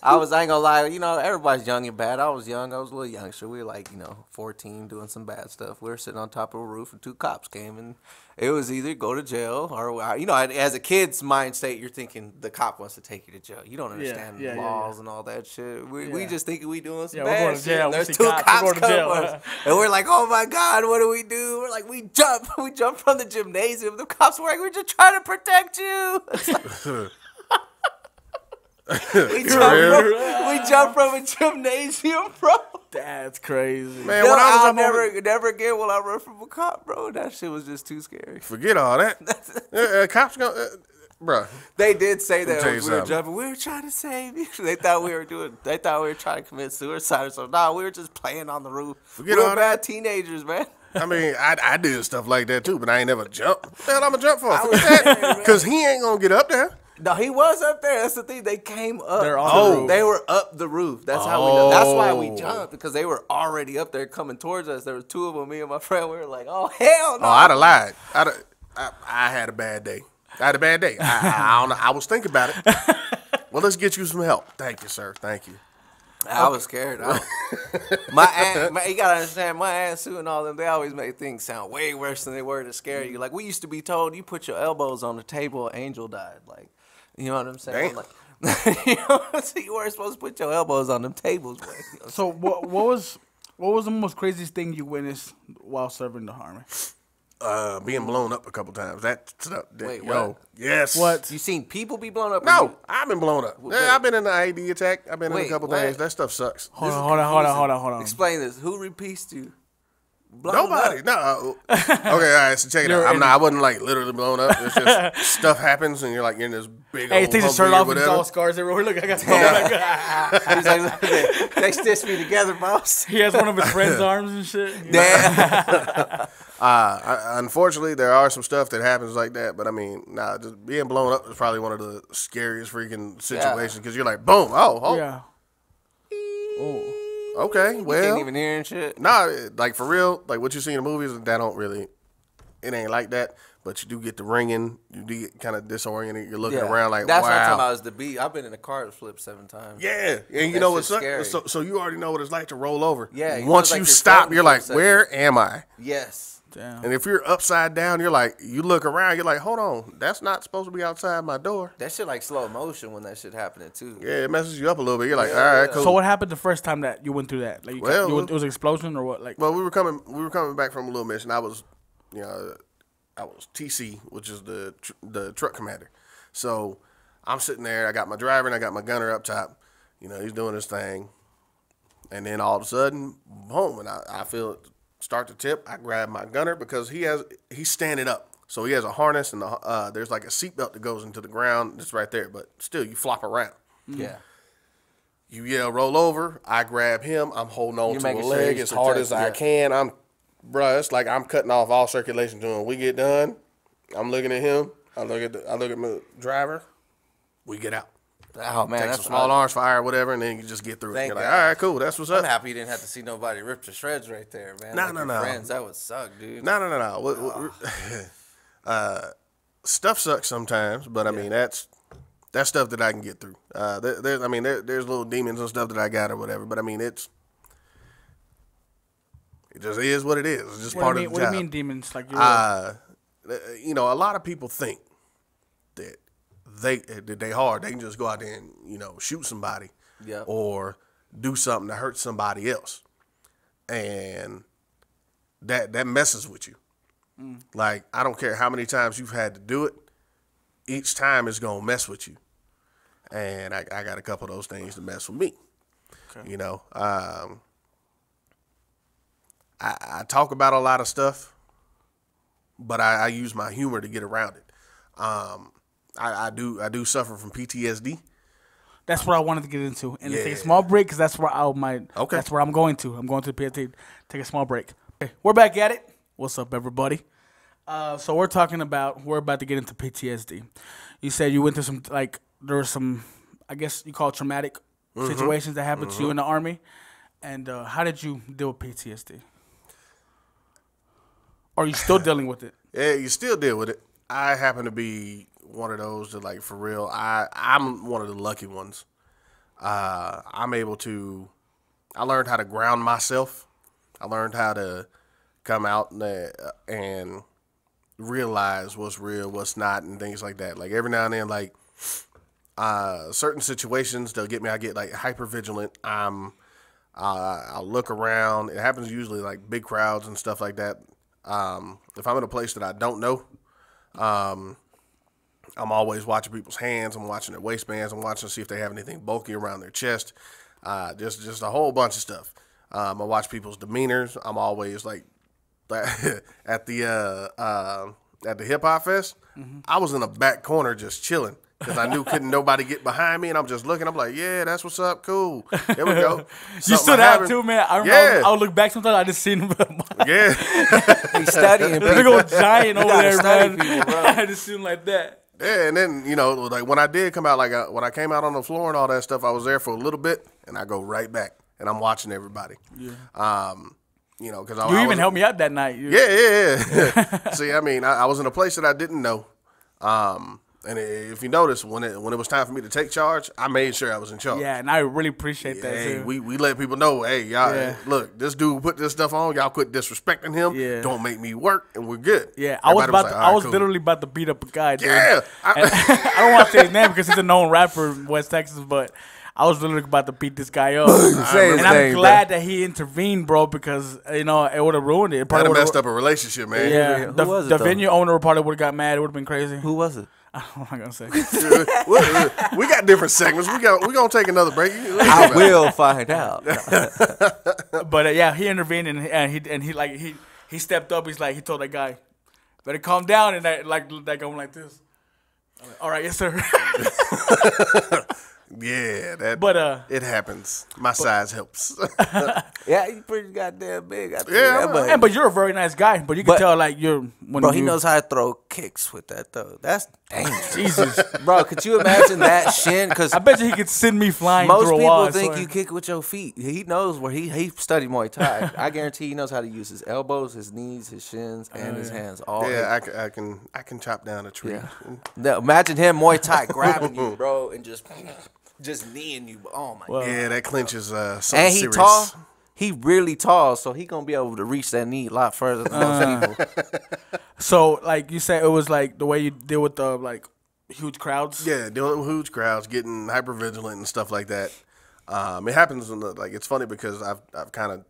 ain't gonna lie, everybody's young and bad. I was young, I was a little youngster. We were like, 14 doing some bad stuff. We were sitting on top of a roof and 2 cops came and it was either go to jail or, as a kid's mind state, you're thinking the cop wants to take you to jail. You don't understand yeah, laws and all that shit. We Yeah. just thinking we doing some Yeah, we're bad going to shit. jail. And We there's see 2 cops, cops we're going to coming jail. for us. And we're like, oh my God, what do we do? We're like, we jump from the gymnasium. The cops were like, we're just trying to protect you. we jump from a gymnasium, bro. That's crazy. man, when I was I'll up on never again will I run from a cop, bro. That shit was just too scary. forget all that. Cops gonna, bro. They did say that tell when you we were something. jumping. We were trying to save you. They thought we were trying to commit suicide or something. Nah, we were just playing on the roof. Forget we all were bad teenagers, man. I mean, I did stuff like that too, but I ain't never jumped. What the hell I'm gonna jump for? Forget that. Because he ain't gonna get up there. No, he was up there. That's the thing. They came up. They're on the roof. They were up the roof. That's how we know. That's why we jumped, because they were already up there coming towards us. There was 2 of them, me and my friend. We were like, oh, hell no. Oh, I'd have lied. I had a bad day. I don't know. I was thinking about it. Well, let's get you some help. Thank you, sir. Thank you. I was scared. My aunt, you gotta understand, my aunt Sue and all them, they always make things sound way worse than they were to scare you. Like, we used to be told, you put your elbows on the table, angel died. Like, you know what I'm saying? Damn. Like, so you weren't supposed to put your elbows on them tables, boy. So what was the most craziest thing you witnessed while serving the army? Being blown up a couple times. That stuff. Wait, yo, what? yes. What? You seen people be blown up? or No, you- I've been blown up. Wait. Yeah, I've been in the IED attack. I've been in a Wait, couple what? things. That stuff sucks. Hold This is on. confusing. Explain this. Who repeats you? Blown Nobody. up? No. Okay, all right. So check it You're out. in- I wasn't like literally blown up. It's just stuff happens, and you're like in this big. Hey, old takes his Humvee shirt or off and he's whatever. all scars everywhere. Look, I got He's like, they stitched me together, boss. He has one of his friend's arms and shit. Damn. Unfortunately, there are some stuff that happens like that, but I mean, just being blown up is probably one of the scariest freaking situations because you're like, boom, oh, Yeah. Oh. okay, You well, can't even hear and shit. like for real, like what you see in the movies, that don't really, it ain't like that, but you do get the ringing, you do get kind of disoriented, you're looking around like, That's what I'm talking wow. about is the beat. I've been in a car that flipped 7 times. Yeah, and you That know what's shit's scary. so you already know what it's like to roll over. Yeah, you know once it's like you you're stop, floating you're for a like, second. where am I? Yes. Damn. And if you're upside down, you're like, you look around, you're like, hold on, that's not supposed to be outside my door. That shit like slow motion when that shit happening too. Yeah, it messes you up a little bit. You're like, Yeah, all right, yeah. cool. So what happened the first time that you went through that? Like, Well, it was an explosion or what? Like, Well, we were coming back from a little mission. I was TC, which is the truck commander. So I'm sitting there. I got my driver and I got my gunner up top. You know, he's doing his thing. And then all of a sudden, boom, and I feel it start to tip. I grab my gunner because he's standing up. So he has a harness and there's like a seatbelt that goes into the ground. It's right there, but still you flop around. Yeah. You yell, roll over. I grab him. I'm holding on to a leg as hard as I can. It's like I'm cutting off all circulation to him. We get done. I'm looking at him. I look at my driver. We get out. Oh man, Take that's some small arms fire, whatever, and then you just get through it. You're like, all right, cool. That's what's up. I'm happy you didn't have to see nobody rip to shreds right there, man. No. Friends, that would suck, dude. No. Stuff sucks sometimes, but I mean that's stuff that I can get through. There's little demons and stuff that I got or whatever, but I mean it just is what it is. It's just part of the job. What do you mean demons? Like you know, a lot of people think that they hard. They can just go out there and, you know, shoot somebody or do something to hurt somebody else, and that messes with you. Like, I don't care how many times you've had to do it. Each time it's gonna mess with you, and I got a couple of those things to mess with me. Okay. You know, I talk about a lot of stuff, but I use my humor to get around it. I do suffer from PTSD. That's what I wanted to get into, and to take a small break because that's where That's where I'm going to. I'm going to the PTSD. Take a small break. Okay, we're back at it. What's up, everybody? So we're about to get into PTSD. You said you went through there were some, I guess you call it traumatic situations that happened to you in the Army. And how did you deal with PTSD? Or are you still dealing with it? Yeah, you still deal with it. I happen to be one of those that, like, for real, I'm one of the lucky ones. I'm able to, I learned how to ground myself. I learned how to come out and realize what's real, what's not, and things like that. Like, every now and then, like, certain situations, they'll get me. I get, like, hyper vigilant. I'll look around. It happens usually, like, big crowds and stuff like that. If I'm in a place that I don't know, I'm always watching people's hands. I'm watching their waistbands. I'm watching to see if they have anything bulky around their chest. Just a whole bunch of stuff. I watch people's demeanors. I'm always, like, at the hip hop fest, I was in the back corner just chilling because I knew couldn't nobody get behind me, and I'm just looking. I'm like, yeah, that's what's up, cool. There we go. You stood out too, man. I remember I would look back sometimes. I just seen him. Yeah, he's studying. Big old giant over there, man. People, bro. I just seen him like that. Yeah, and then, you know, like when I did come out, like when I came out on the floor and all that stuff, I was there for a little bit, and I go right back, and I'm watching everybody. Yeah. You know, because you even helped me out that night. Yeah. See, I mean, I was in a place that I didn't know, and if you notice, when it was time for me to take charge, I made sure I was in charge. Yeah, and I really appreciate that. Hey, too. we let people know, hey, y'all, look, this dude put this stuff on. Y'all quit disrespecting him. Yeah. Don't make me work, and we're good. Yeah, I was literally about to beat up a guy. Dude. Yeah, I don't want to say his name because he's a known rapper in West Texas, but I was literally about to beat this guy up. And I'm glad that he intervened, bro, because, you know, it would have ruined it. It probably messed up a relationship, man. Yeah. The venue owner probably would have got mad. It would have been crazy. Who was it? I'm not going to say. We got different segments. We're going to take another break. I will find out. But, yeah, he intervened, and he stepped up. He's like, he told that guy, better calm down. And that guy went like this. I'm like, all right, yes, sir. Yeah, but it happens. My size helps. Yeah, he's pretty goddamn big. But you're a very nice guy. But you can tell, like, he knows how to throw kicks with that, though. That's dangerous. Jesus. Bro, could you imagine that shin? Because I bet you he could send me flying most through a wall. people think you kick with your feet. He knows where he studied Muay Thai. I guarantee he knows how to use his elbows, his knees, his shins, and his hands. All I can chop down a tree. Yeah. Now, imagine him Muay Thai grabbing you, bro, and just kneeing you. Oh my god. Yeah, that clinches something and he serious. Tall. He really tall, so he gonna be able to reach that knee a lot further than most people. So, like you said, it was like the way you deal with the like huge crowds. Yeah, dealing with huge crowds, getting hypervigilant and stuff like that. It happens it's funny because I've kind of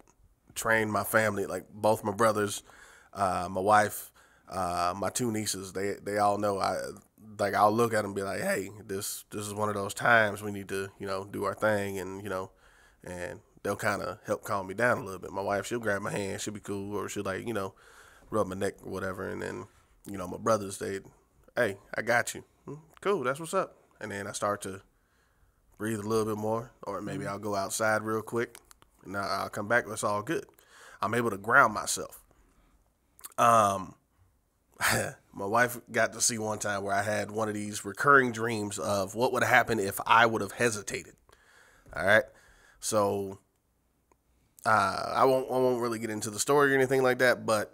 trained my family, like both my brothers, my wife, my two nieces, they all know. I'll look at them and be like, hey, this is one of those times we need to, do our thing, and and they'll kind of help calm me down a little bit. My wife, she'll grab my hand, she'll be cool, or she'll rub my neck or whatever, and then my brothers, hey, I got you, cool, that's what's up, and then I start to breathe a little bit more, or maybe I'll go outside real quick, and I'll come back. It's all good. I'm able to ground myself. My wife got to see one time where I had one of these recurring dreams of what would happen if I would have hesitated. All right. So I won't really get into the story or anything like that, but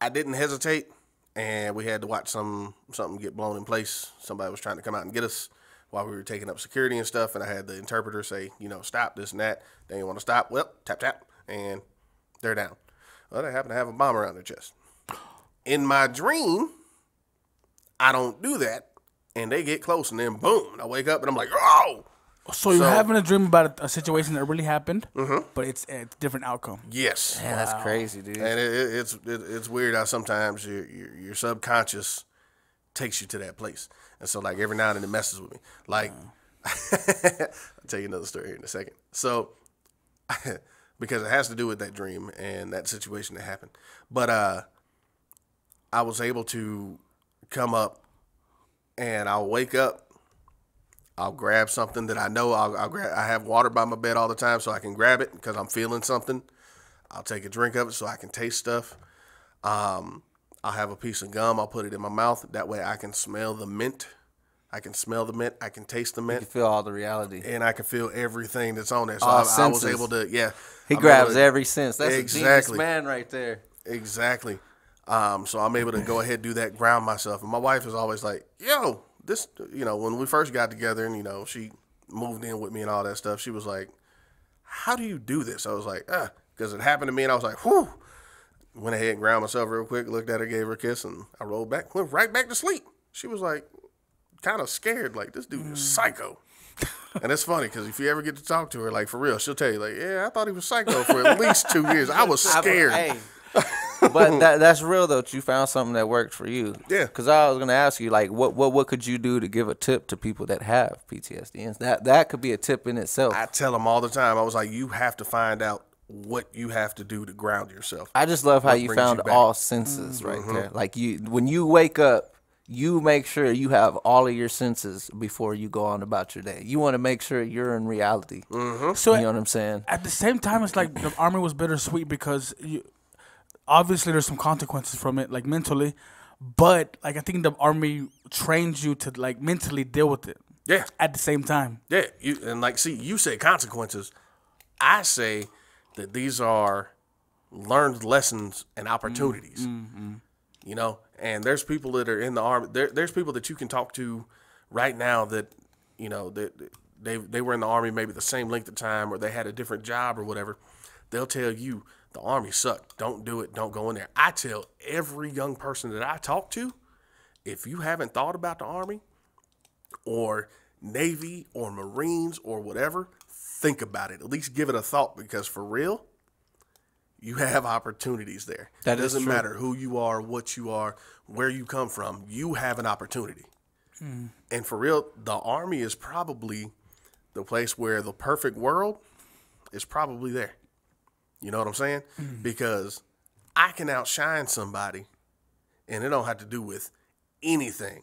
I didn't hesitate, and we had to watch something get blown in place. Somebody was trying to come out and get us while we were taking up security and stuff, and I had the interpreter say, stop, this and that. They didn't want to stop. Well, tap, tap, and they're down. Well, they happen to have a bomb around their chest. In my dream, I don't do that, and they get close, and then boom, I wake up, and I'm like, oh! So you're having a dream about a situation that really happened, but it's a different outcome. Yes. Man, that's crazy, dude. And it's weird how sometimes your subconscious takes you to that place. And so, like, every now and then it messes with me. Like, I'll tell you another story here in a second. So, because it has to do with that dream and that situation that happened. But I was able to come up, and I'll wake up. I'll grab something that I know. I'll grab. I have water by my bed all the time, so I can grab it because I'm feeling something. I'll take a drink of it so I can taste stuff. I'll have a piece of gum. I'll put it in my mouth. That way I can smell the mint. I can smell the mint. I can taste the mint. You can feel all the reality. And I can feel everything that's on there. So I was able to, yeah. He grabs every sense. That's exactly. a genius man right there. Exactly. So I'm able to go ahead and do that, ground myself. And my wife is always like, yo, this, when we first got together and, she moved in with me and all that stuff, she was like, how do you do this? I was like, because it happened to me, and I was like, whew. Went ahead and ground myself real quick, looked at her, gave her a kiss, and I rolled back, went right back to sleep. She was like, kind of scared, like, this dude is psycho. And it's funny, because if you ever get to talk to her, like, for real, she'll tell you, like, yeah, I thought he was psycho for at least 2 years. I was scared. But that's real, though. You found something that worked for you. Yeah. Because I was going to ask you, like, what could you do to give a tip to people that have PTSD? And that could be a tip in itself. I tell them all the time. I was like, you have to find out what you have to do to ground yourself. I just love how you found all senses right there. Like, when you wake up, you make sure you have all of your senses before you go on about your day. You want to make sure you're in reality. So you know what I'm saying? At the same time, it's like the Army was bittersweet because obviously there's some consequences from it, like mentally, but like I think the Army trains you to like mentally deal with it. Yeah. At the same time. Yeah. You say consequences. I say that these are learned lessons and opportunities. And there's people that are in the Army. There's people that you can talk to right now that, that they were in the Army maybe the same length of time, or they had a different job or whatever. They'll tell you the Army sucked. Don't do it. Don't go in there. I tell every young person that I talk to, if you haven't thought about the Army or Navy or Marines or whatever, think about it. At least give it a thought, because for real, you have opportunities there. It doesn't matter who you are, what you are, where you come from. You have an opportunity. And for real, the Army is probably the place where the perfect world is probably there. You know what I'm saying? Because I can outshine somebody, and it don't have to do with anything.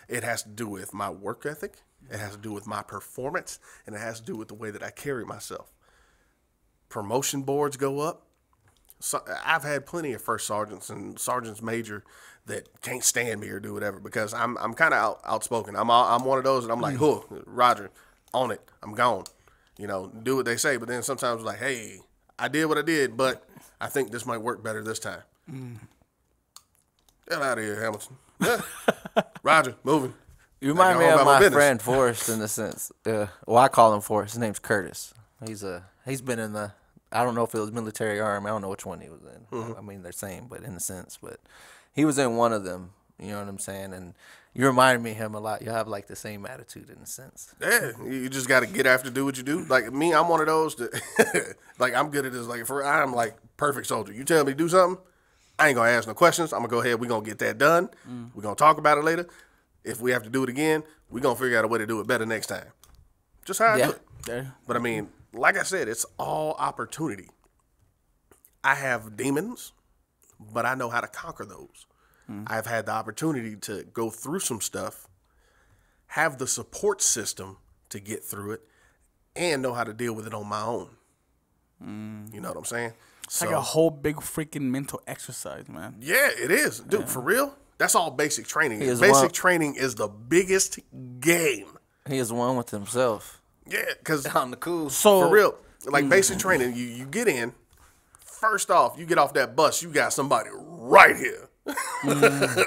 It has to do with my work ethic. It has to do with my performance, and it has to do with the way that I carry myself. Promotion boards go up. So I've had plenty of first sergeants and sergeants major that can't stand me or do whatever, because I'm kind of outspoken. I'm one of those that I'm like, oh, Roger, on it, I'm gone. Do what they say. But then sometimes it's like, hey, I did what I did, but I think this might work better this time. Get out of here, Hamilton. Yeah. Roger, moving. You remind me of my friend Forrest in a sense. Well, I call him Forrest. His name's Curtis. He's been in the, I don't know if it was military army. I don't know which one he was in. I mean, they're same, but in a sense. But he was in one of them. You know what I'm saying? And you remind me of him a lot. You have like the same attitude in a sense. Yeah, you just got to get after, do what you do. Like me, I'm one of those that, like, I'm good at this. Like, I'm like perfect soldier. You tell me to do something, I ain't gonna ask no questions. I'm gonna go ahead. We're gonna get that done. We're gonna talk about it later. If we have to do it again, we're gonna figure out a way to do it better next time. Just how I do it. Yeah. But I mean, like I said, it's all opportunity. I have demons, but I know how to conquer those. I've had the opportunity to go through some stuff, have the support system to get through it, and know how to deal with it on my own. You know what I'm saying? It's like a whole big freaking mental exercise, man. Yeah, it is. Dude, for real? That's all basic training. Training is the biggest game. He is one with himself. Yeah, because On the cool. So for real, like basic training, you get in, first off, you get off that bus, you got somebody right here.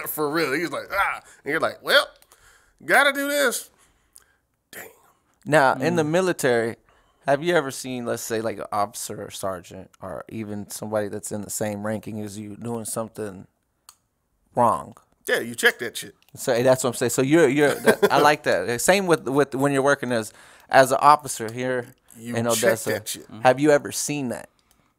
For real. He's like, and you're like, well, gotta do this. Damn. Now, in the military, have you ever seen, let's say, like an officer or sergeant, or even somebody that's in the same ranking as you doing something wrong? Yeah, you check that shit. So that's what I'm saying. So I like that. Same with when you're working as an officer here You in check Odessa. that shit. Have you ever seen that?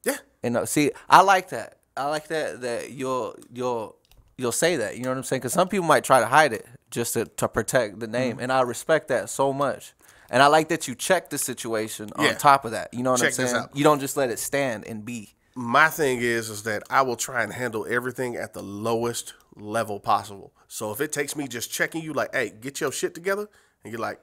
Yeah. See, I like that. I like that you'll say that. You know what I'm saying? Because some people might try to hide it just to protect the name, and I respect that so much. And I like that you check the situation on top of that. You know what I'm Check this saying? out. You don't just let it stand and be. My thing is that I will try and handle everything at the lowest level possible. So if it takes me just checking you like, hey, get your shit together, and you're like,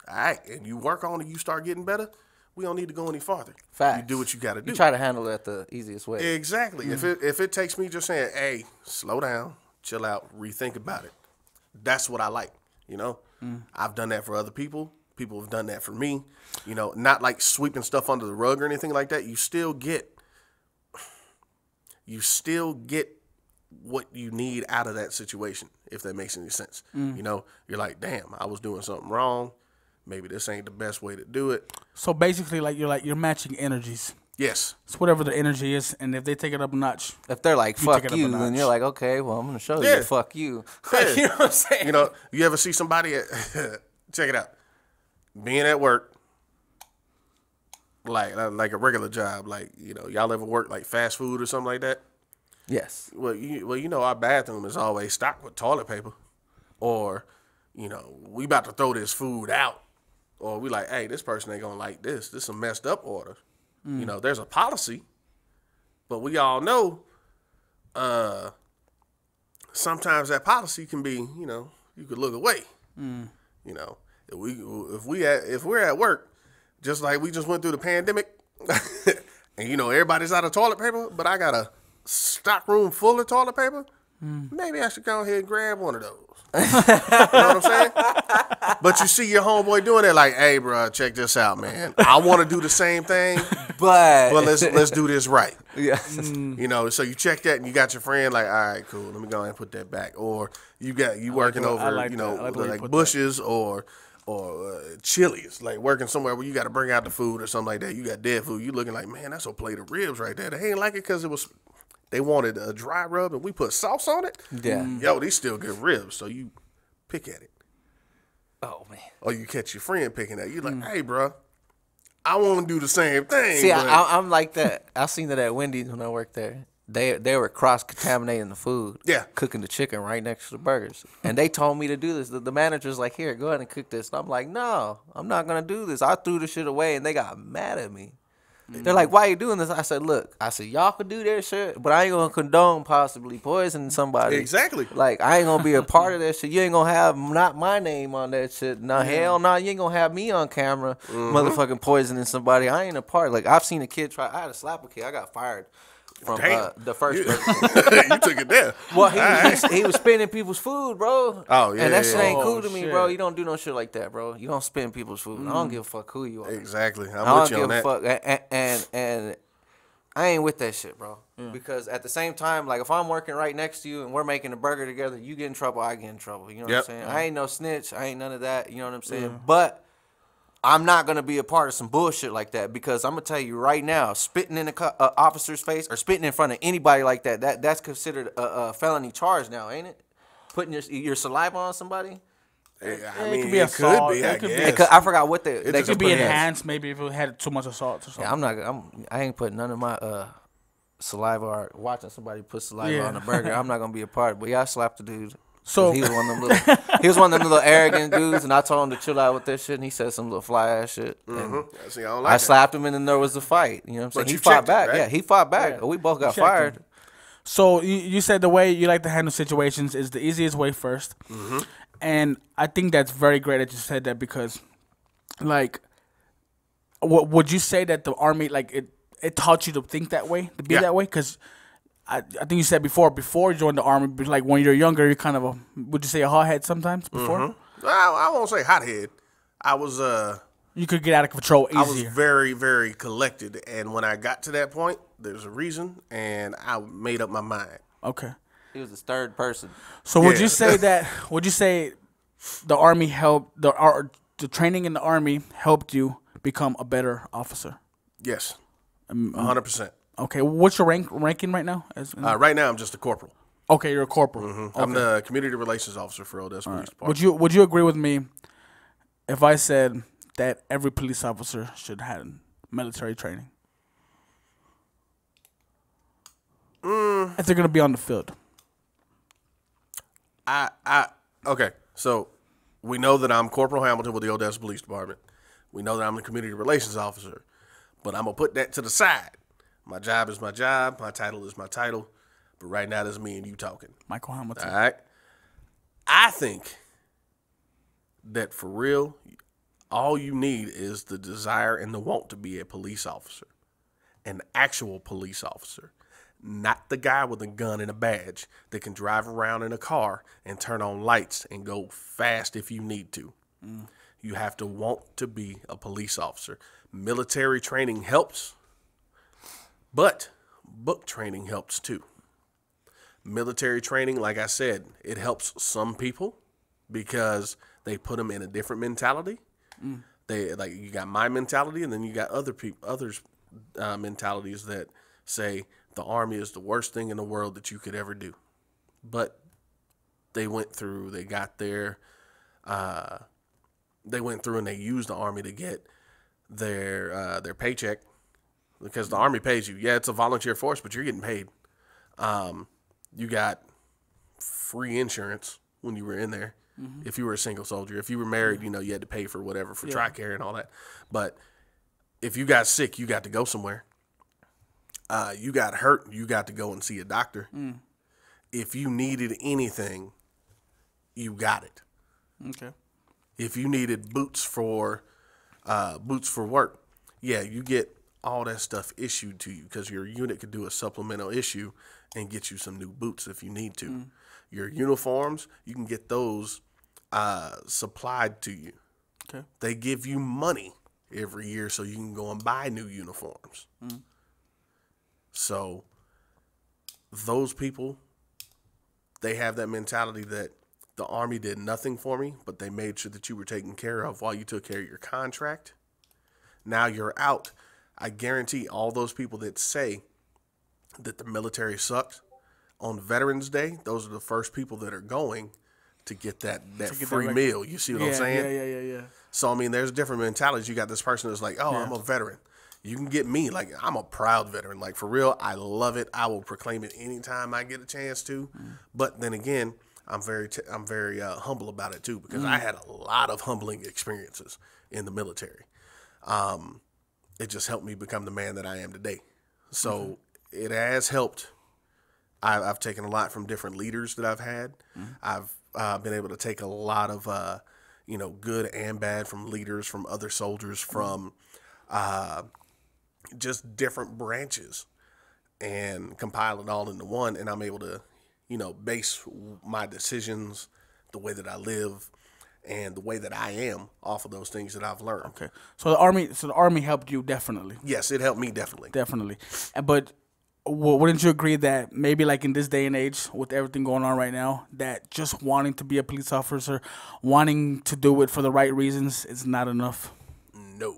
all right, and you work on it, you start getting better, we don't need to go any farther. Facts. You do what you got to do. You try to handle it the easiest way. Exactly. If it takes me just saying, hey, slow down, chill out, rethink about it, that's what I like. You know, I've done that for other people. People have done that for me. You know, not like sweeping stuff under the rug or anything like that. You still get what you need out of that situation, if that makes any sense. You know, you're like, damn, I was doing something wrong. Maybe this ain't the best way to do it. So basically, you're matching energies. Yes. It's whatever the energy is, and if they take it up a notch, If they're like, fuck take it up you, a then notch. you're like, okay, well, I'm going to show Yeah. you fuck you. Yeah. You know what I'm saying? You know, you ever see somebody check it out, being at work, like a regular job, like, you know, y'all ever work like fast food or something like that? Yes. Well, you know, our bathroom is always stocked with toilet paper, or, you know, we about to throw this food out, or we like, hey, this person ain't gonna like this. This is a messed up order. You know, there's a policy, but we all know, sometimes that policy can be, you know, you could look away. You know, if we're at work, just like we just went through the pandemic, and you know everybody's out of toilet paper, but I got a stock room full of toilet paper. Maybe I should go ahead and grab one of those. You know what I'm saying? But you see your homeboy doing it, like, hey, bro, check this out, man. I want to do the same thing, but let's do this right. yeah. You know, so you check that and you got your friend like, all right, cool, let me go ahead and put that back. Or you working over, you know, like Bushes or Chili's, like working somewhere where you got to bring out the food or something like that. You got dead food. You looking like, man, that's a plate of ribs right there. They ain't like it because they wanted a dry rub and we put sauce on it. Yeah. Yo, these still good ribs. So you pick at it. Oh, man. Or you catch your friend picking at it. You're like, hey, bro, I want to do the same thing. See, but I'm like that. I seen that at Wendy's when I worked there. They were cross-contaminating the food. Yeah. Cooking the chicken right next to the burgers. And they told me to do this. The manager's like, here, go ahead and cook this. And I'm like, no, I'm not going to do this. I threw the shit away, and they got mad at me. They're like, why you doing this? I said, look, y'all could do that shit, but I ain't going to condone possibly poisoning somebody. Exactly. Like, I ain't going to be a part of that shit. You ain't going to have not my name on that shit. No, hell no. You ain't going to have me on camera motherfucking poisoning somebody. I ain't a part. Like, I've seen a kid try. I had to slap a kid. I got fired from the first person. You took it there. Well, he was spending people's food, bro. Oh, yeah, and that yeah, shit yeah. ain't cool to me, bro. shit. You don't do no shit like that, bro. You don't spend people's food. I don't give a fuck who you are. Exactly. I I'm don't with you give on a that. fuck. And I ain't with that shit, bro. Because at the same time, like, if I'm working right next to you and we're making a burger together, you get in trouble, I get in trouble. You know what I'm saying? I ain't no snitch. I ain't none of that. You know what I'm saying? But I'm not going to be a part of some bullshit like that, because I'm going to tell you right now, spitting in an officer's face or spitting in front of anybody like that's considered a felony charge now, ain't it? Putting your saliva on somebody? I mean, could be it assault. could be, I It could be- guess. I forgot what they it could be put in. enhanced maybe if it had too much assault or something. Yeah, I ain't putting none of my saliva or watching somebody put saliva Yeah. on a burger. I'm not gonna be a part. But yeah, I slapped the dude. So He was one of them little. He was one of them little arrogant dudes, and I told him to chill out with that shit. And he said some little fly ass shit. And See, I don't like I that. slapped him, and then there was a fight. You know what I'm saying? But He you fought checked it, back. right? Yeah, he fought back. Yeah. We both got checked fired. him. So you said the way you like to handle situations is the easiest way 1st, and I think that's very great that you said that because, like, what would you say that the Army like it taught you to think that way, to be Yeah. that way? Because I think you said before you joined the Army, but like when you're younger, you're kind of a would you say a hothead sometimes before? I won't say hothead. I was You could get out of control I was easier. very, very collected, and when I got to that point, there's a reason, and I made up my mind. Okay. He was the third person. So would Yeah. you say that? Would you say the Army helped the training in the Army helped you become a better officer? Yes, 100%. Okay, what's your ranking right now? Right now, I'm just a corporal. Okay, you're a corporal. I'm the community relations officer for Odessa Police Department. Would you agree with me if I said that every police officer should have military training? If they're gonna be on the field. Okay, so we know that I'm Corporal Hamilton with the Odessa Police Department. We know that I'm the community relations officer, but I'm gonna put that to the side. My job is my job. My title is my title. But right now, that's me and you talking. Michael Hamilton. All right. I think that for real, all you need is the desire and the want to be a police officer, an actual police officer, not the guy with a gun and a badge that can drive around in a car and turn on lights and go fast if you need to. You have to want to be a police officer. Military training helps, but book training helps too. Military training, like I said, it helps some people because they put them in a different mentality. They like you got my mentality, and then you got others mentalities that say the Army is the worst thing in the world that you could ever do. But they went through, they got there, they went through and they used the Army to get their paycheck because the Army pays you. Yeah, it's a volunteer force, but you're getting paid. You got free insurance when you were in there. If you were a single soldier, if you were married, you had to pay for whatever for TRICARE and all that. But if you got sick, you got to go somewhere. You got hurt, you got to go and see a doctor. If you needed anything, you got it. Okay. If you needed boots for work, yeah, you get all that stuff issued to you because your unit could do a supplemental issue and get you some new boots if you need to. Your uniforms, you can get those supplied to you. Okay. They give you money every year so you can go and buy new uniforms. So those people, they have that mentality that the Army did nothing for me, but they made sure that you were taken care of while you took care of your contract. Now you're out. I guarantee all those people that say that the military sucks, on Veterans Day, those are the first people that are going to get that free meal. You see what I'm saying? Yeah. So, I mean, there's different mentalities. You got this person that's like, oh, I'm a veteran. You can get me. Like, I'm a proud veteran. Like, for real, I love it. I will proclaim it anytime I get a chance to. But then again, I'm very humble about it, too, because I had a lot of humbling experiences in the military. It just helped me become the man that I am today. So it has helped. I've taken a lot from different leaders that I've had. I've been able to take a lot of, good and bad from leaders, from other soldiers, from just different branches, and compile it all into one. And I'm able to, base my decisions, the way that I live, and the way that I am off of those things that I've learned. Okay. So the Army helped you definitely. Yes, it helped me definitely. Definitely. But wouldn't you agree that maybe like in this day and age with everything going on right now, that just wanting to be a police officer, wanting to do it for the right reasons is not enough? No.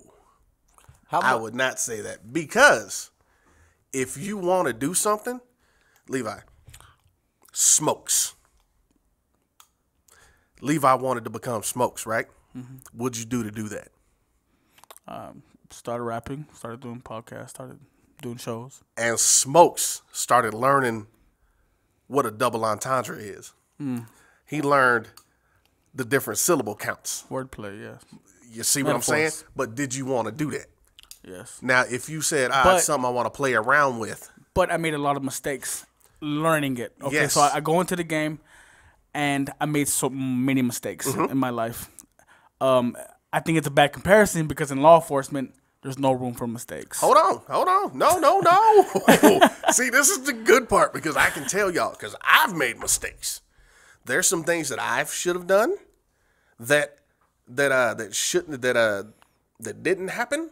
I would not say that, because if you want to do something, Levi, Smokes. Levi wanted to become Smokes, right? What'd you do to do that? Started rapping, started doing podcasts, started Doing shows. And Smokes started learning what a double entendre is. He learned the different syllable counts. Wordplay, yes. You see what I'm saying? Metaphors. But did you want to do that? Yes. Now, if you said, But- it's something I want to play around with. But I made a lot of mistakes learning it. Okay, Yes. so I go into the game, and I made so many mistakes in my life. I think it's a bad comparison because in law enforcement, there's no room for mistakes. Hold on. No. See, this is the good part because I can tell y'all because I've made mistakes. There's some things that I should have done that didn't happen,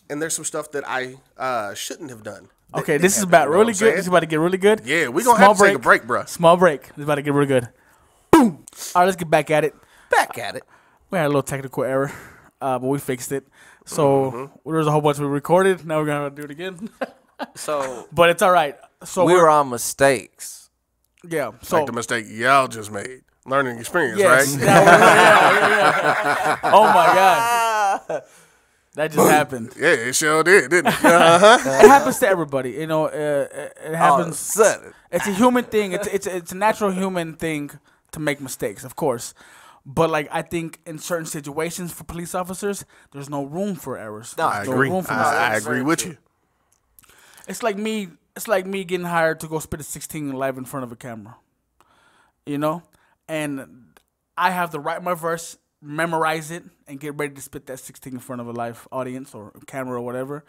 and there's some stuff that I shouldn't have done. that Okay, did this is happen, about you know really what I'm good. saying? This is about to get really good. Yeah, we gonna have to take a break, bro. Small break. This is about to get really good. Boom. All right, let's get back at it. Back at it. We had a little technical error, but we fixed it. So there was a whole bunch we recorded. Now we're gonna do it again. So But it's all right. So we were on mistakes. yeah. So Like the mistake y'all just made. Learning experience, yes. right? Yeah. Oh my god, that just happened. Yeah, it sure did, didn't it? It happens to everybody. You know, it happens. Sudden. It's a human thing. It's a natural human thing to make mistakes, of course. But like I think in certain situations for police officers, there's no room for errors. No, I There's no agree. room for I mistakes. agree with you. It's like me. It's like me getting hired to go spit a 16 live in front of a camera. You know, and I have to write my verse, memorize it, and get ready to spit that 16 in front of a live audience or camera or whatever.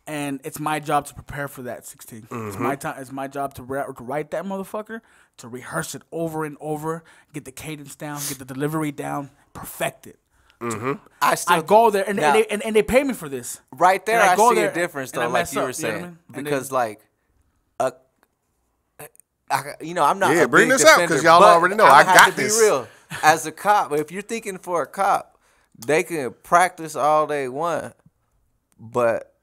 And it's my job to prepare for that 16. It's my time. It's my job to write that motherfucker, to rehearse it over and over, get the cadence down, get the delivery down, perfect it. I still I go there and, Now- and they pay me for this. Right there, And I go see there a difference and I though, like mess you up, were you know what I saying, mean? And because then- like, I'm not. Yeah, a bring big this out, defender, 'cause y'all but already know, I'ma I have got to this. Be real. As a cop, if you're thinking for a cop, they can practice all they want, but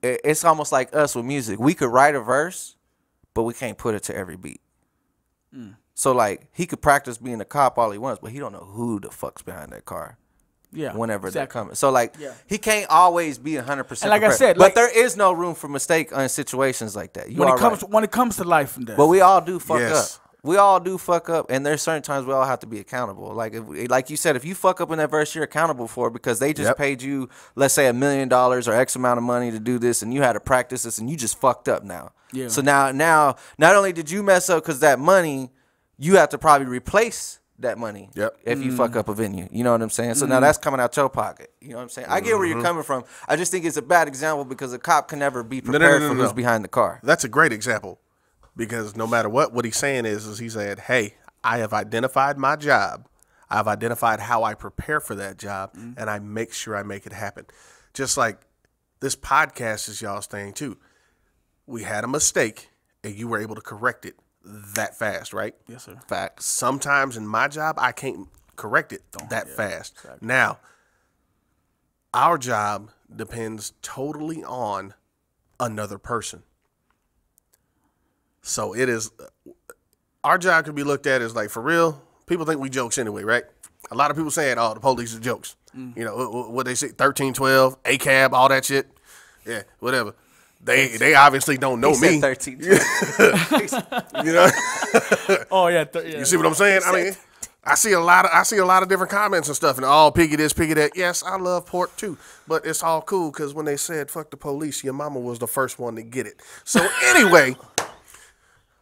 it's almost like us with music. We could write a verse, but we can't put it to every beat. So like, he could practice being a cop all he wants, but he don't know who the fuck's behind that car. Yeah, Whenever they're exactly. coming, so like Yeah. he can't always be 100%. And like I prepared. said, but like- there is no room for mistake in situations like that. You When are it comes right. when it comes to life and death. But we all do fuck Yes. up. We all do fuck up, and there's certain times we all have to be accountable. Like like you said, if you fuck up in that verse, you're accountable for it because they just Yep. paid you, let's say, $1 million or X amount of money to do this, and you had to practice this, and you just fucked up now. Yeah. So now, not only did you mess up because that money, you have to probably replace that money. Yep. If you fuck up a venue, you know what I'm saying. So now that's coming out your pocket. You know what I'm saying. I get where you're coming from. I just think it's a bad example because a cop can never be prepared for who's behind the car. That's a great example because no matter what he's saying is he said, hey, I have identified my job. I've identified how I prepare for that job, and I make sure I make it happen. Just like this podcast is y'all's thing, too. We had a mistake, and you were able to correct it that fast, right? yes, sir. Facts. Sometimes in my job, I can't correct it that fast. Exactly. Now, our job depends totally on another person. So it is, our job can be looked at as like, for real, people think we jokes anyway, right? A lot of people saying, oh, the police are jokes. You know, what they say, 13, 12, ACAB, all that shit. Yeah, whatever. They obviously don't know He me. said 13. You know? Oh yeah, You see what I'm saying? I mean, I see a lot of different comments and stuff, and all piggy this, piggy that. Yes, I love pork too, but it's all cool because when they said "fuck the police," your mama was the first one to get it. So anyway,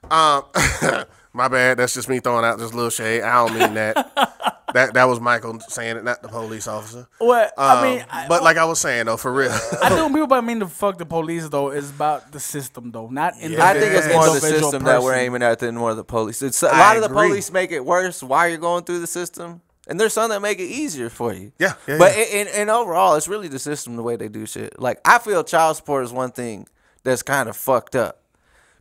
my bad. That's just me throwing out this little shade. I don't mean that. That was Michael saying it, not the police officer. Well, I mean, But like I was saying though, for real, I think when people about mean to fuck the police though, it's about the system though, not I think it's more the individual system that we're person. aiming at than more the police. It's a lot of the agree. police make it worse while you're going through the system, and there's some that make it easier for you. Yeah, But yeah. in overall, it's really the system, the way they do shit. Like I feel child support is one thing that's kind of fucked up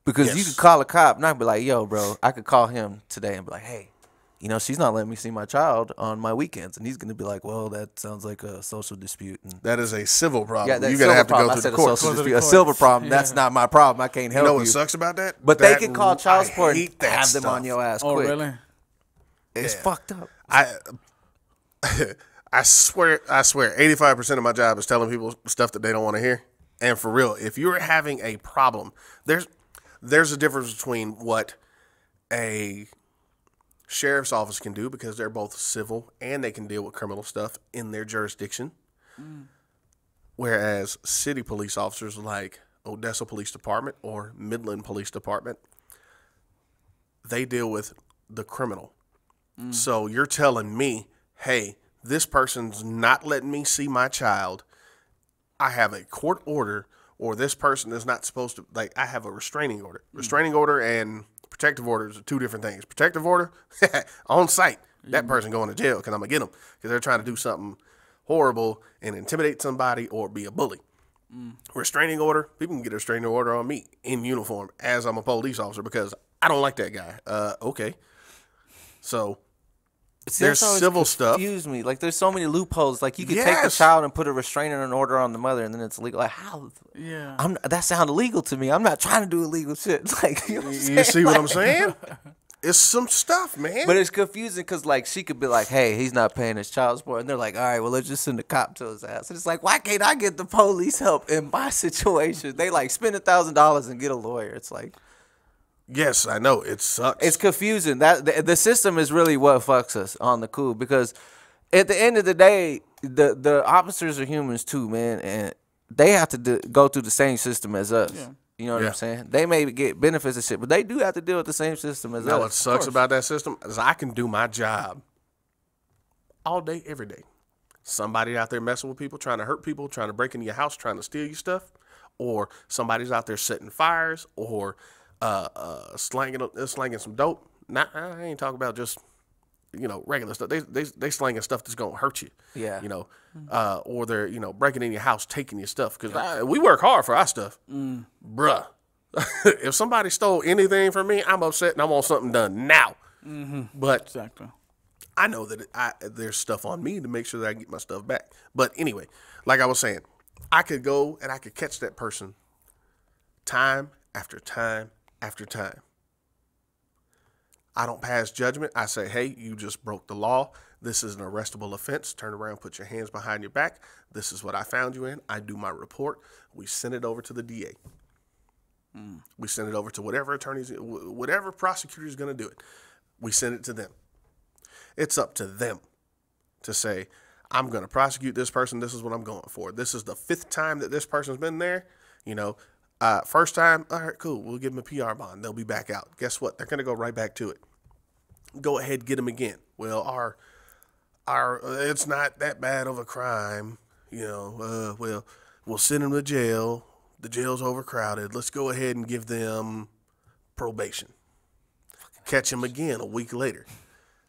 because you Yes. could call a cop and I'd be like, "Yo, bro," I could call him today and be like, "Hey, you know, she's not letting me see my child on my weekends," and he's gonna be like, "Well, that sounds like a social dispute." And that is a civil problem. yeah, that's You're gonna have to problem. go I to said the a courts. social Go to the dispute, a courts. silver problem. That's not my problem. I can't You help know you. what sucks about that? But they That- can call child support I and hate that have them stuff. on your ass Oh quick. really? It's fucked up. I swear 85% of my job is telling people stuff that they don't want to hear. And for real, if you're having a problem, there's a difference between what a sheriff's office can do, because they're both civil and they can deal with criminal stuff in their jurisdiction. Whereas city police officers like Odessa Police Department or Midland Police Department, they deal with the criminal. So you're telling me, hey, this person's not letting me see my child. I have a court order, or this person is not supposed to, like, I have a restraining order. Restraining order and protective orders are two different things. Protective order, on site, that person going to jail because I'm going to get them because they're trying to do something horrible and intimidate somebody or be a bully. Restraining order, people can get a restraining order on me in uniform as I'm a police officer because I don't like that guy. Okay. So there's civil stuff. Excuse me. Like, there's so many loopholes. Like, you could take the child and put a restraining order on the mother, and then it's illegal. Like, how? Yeah. That sounds illegal to me. I'm not trying to do illegal shit. Like, you know what I'm saying? You see what I'm saying? It's some stuff, man. But it's confusing because, like, she could be like, hey, he's not paying his child support. And they're like, all right, well, let's just send a cop to his ass. And it's like, why can't I get the police help in my situation? They, like, spend $1,000 and get a lawyer. It's like. Yes, I know. It sucks. It's confusing. That the system is really what fucks us on the cool, because at the end of the day, the officers are humans too, man, and they have to go through the same system as us. Yeah. You know what I'm saying? They may get benefits and shit, but they do have to deal with the same system as us. What sucks about that system is I can do my job all day, every day. Somebody out there messing with people, trying to hurt people, trying to break into your house, trying to steal your stuff, or somebody's out there setting fires, or slanging some dope. I ain't talking about just, regular stuff. They slanging stuff that's gonna hurt you. Yeah. Or they're breaking in your house, taking your stuff, because we work hard for our stuff, bruh. If somebody stole anything from me, I'm upset and I want something done now. But Exactly. I know that there's stuff on me to make sure that I get my stuff back. But anyway, like I was saying, I could go and I could catch that person time after time after time. I don't pass judgment. I say, hey, you just broke the law. This is an arrestable offense. Turn around, put your hands behind your back. This is what I found you in. I do my report. We send it over to the DA. We send it over to whatever prosecutor is going to do it. We send it to them. It's up to them to say, I'm going to prosecute this person. This is what I'm going for. This is the 5th time that this person's been there. First time, all right, cool. We'll give them a PR bond. They'll be back out. Guess what? They're going to go right back to it. Go ahead, get them again. Well, our it's not that bad of a crime. We'll send them to jail. The jail's overcrowded. Let's go ahead and give them probation. Catch them again a week later.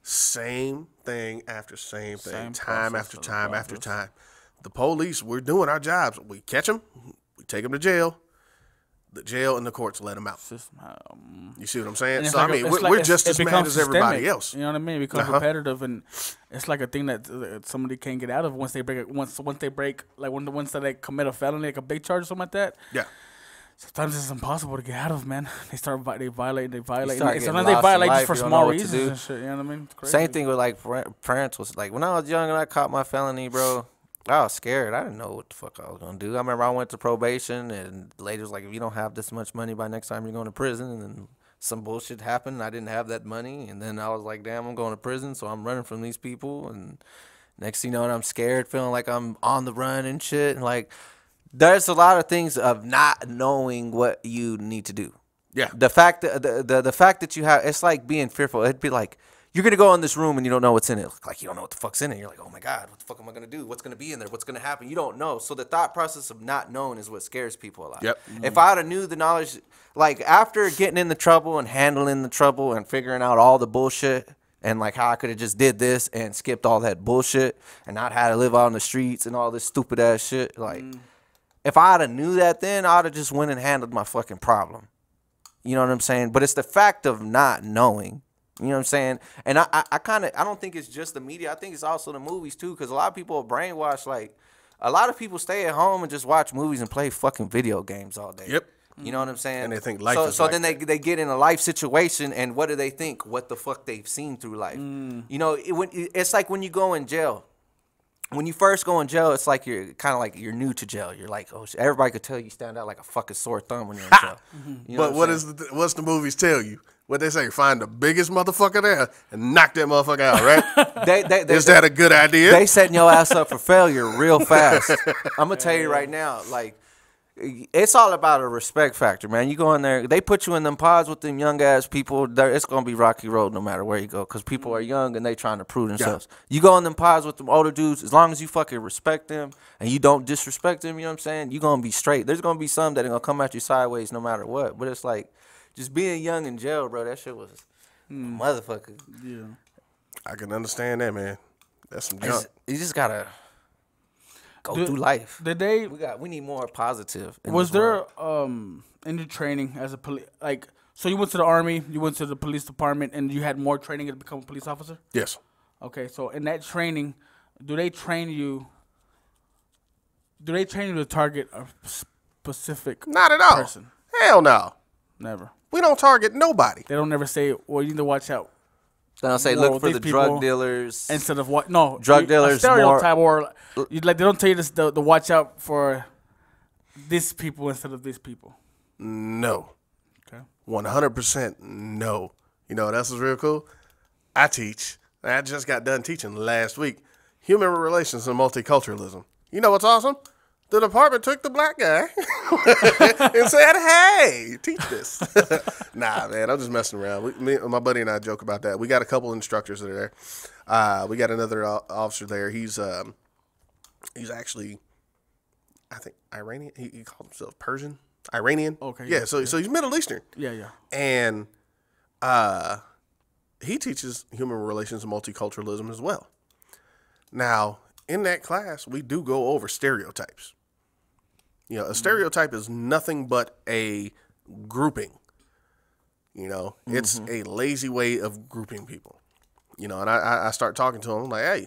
Same thing after same thing. Time after time after time. The police, we're doing our jobs. We catch them. We take them to jail. The jail and the courts let them out. You see what I'm saying? So, we're just as mad as everybody else. You know what I mean? It becomes repetitive, and it's like a thing that somebody can't get out of once they break it. Once they break, like once they commit a felony, like a big charge or something like that. Yeah. Sometimes it's impossible to get out of, man. They violate. Sometimes they violate just for small reasons and shit. You know what I mean? It's crazy. Same thing with, like, parents was like, when I was young and I caught my felony, bro, I was scared. I didn't know what the fuck I was going to do. I remember I went to probation, and the lady was like, if you don't have this much money by next time, you're going to prison. And then some bullshit happened, and I didn't have that money. And then I was like, damn, I'm going to prison, so I'm running from these people. And next thing you know, I'm scared, feeling like I'm on the run and shit. And, like, there's a lot of things of not knowing what you need to do. Yeah. The fact that the fact that you have, it's like being fearful. It'd be like, you're going to go in this room and you don't know what's in it. Like, you don't know what the fuck's in it. You're like, oh my God, what the fuck am I going to do? What's going to be in there? What's going to happen? You don't know. So the thought process of not knowing is what scares people a lot. Yep. If I would have knew the knowledge, like, after getting in the trouble and handling the trouble and figuring out all the bullshit and, like, how I could have just did this and skipped all that bullshit and not had to live out on the streets and all this stupid ass shit, like, if I would have knew that then, I would have just went and handled my fucking problem. You know what I'm saying? But it's the fact of not knowing. You know what I'm saying? And I don't think it's just the media. I think it's also the movies too, because a lot of people are brainwashed. Like, a lot of people stay at home and just watch movies and play fucking video games all day. Yep. You know what I'm saying? And they think life is so like then they get in a life situation, and what do they think? What the fuck they've seen through life? It's like when you go in jail. when you first go in jail, it's like you're kind of like you're new to jail. You're like, oh, everybody could tell you stand out like a fucking sore thumb when you're in jail. You know But what's the movies tell you? What they say? Find the biggest motherfucker there and knock that motherfucker out, right? Is that a good idea? They setting your ass up for failure real fast. I'm gonna tell you right now, like. It's all about a respect factor, man. You go in there, they put you in them pods with them young ass people. It's gonna be rocky road no matter where you go, because people are young and they trying to prove themselves. Yeah. You go in them pods with them older dudes, as long as you fucking respect them and you don't disrespect them, you know what I'm saying? You gonna be straight. There's gonna be some that are gonna come at you sideways no matter what. But it's like just being young in jail, bro. That shit was motherfucker. Yeah, I can understand that, man. That's some junk. You just gotta. Go through life. Did they? We need more positive. Was there any training as a police? Like, so you went to the army, you went to the police department, and you had more training to become a police officer? Yes. Okay, so in that training, do they train you? Do they train you to target a specific? Not at all. Person? Hell no. Never. We don't target nobody. They don't ever say, "Well, you need to watch out." They don't say look for the drug dealers instead of what? No, drug dealers. Stereotype or like they don't tell you this, the watch out for these people instead of these people. No. Okay. 100% no. You know that's what's real cool. I teach. I just got done teaching last week. Human relations and multiculturalism. You know what's awesome? The department took the black guy and said, "Hey, teach this." Nah, man, I'm just messing around. My buddy and I joke about that. We got a couple instructors that are there. We got another officer there. He's actually, I think, Iranian. He called himself Persian, Iranian. Okay. Yeah. So he's Middle Eastern. Yeah. And he teaches human relations and multiculturalism as well. Now, in that class, we do go over stereotypes. You know, a stereotype is nothing but a grouping. You know, it's a lazy way of grouping people. You know, and I start talking to them, I'm like, hey,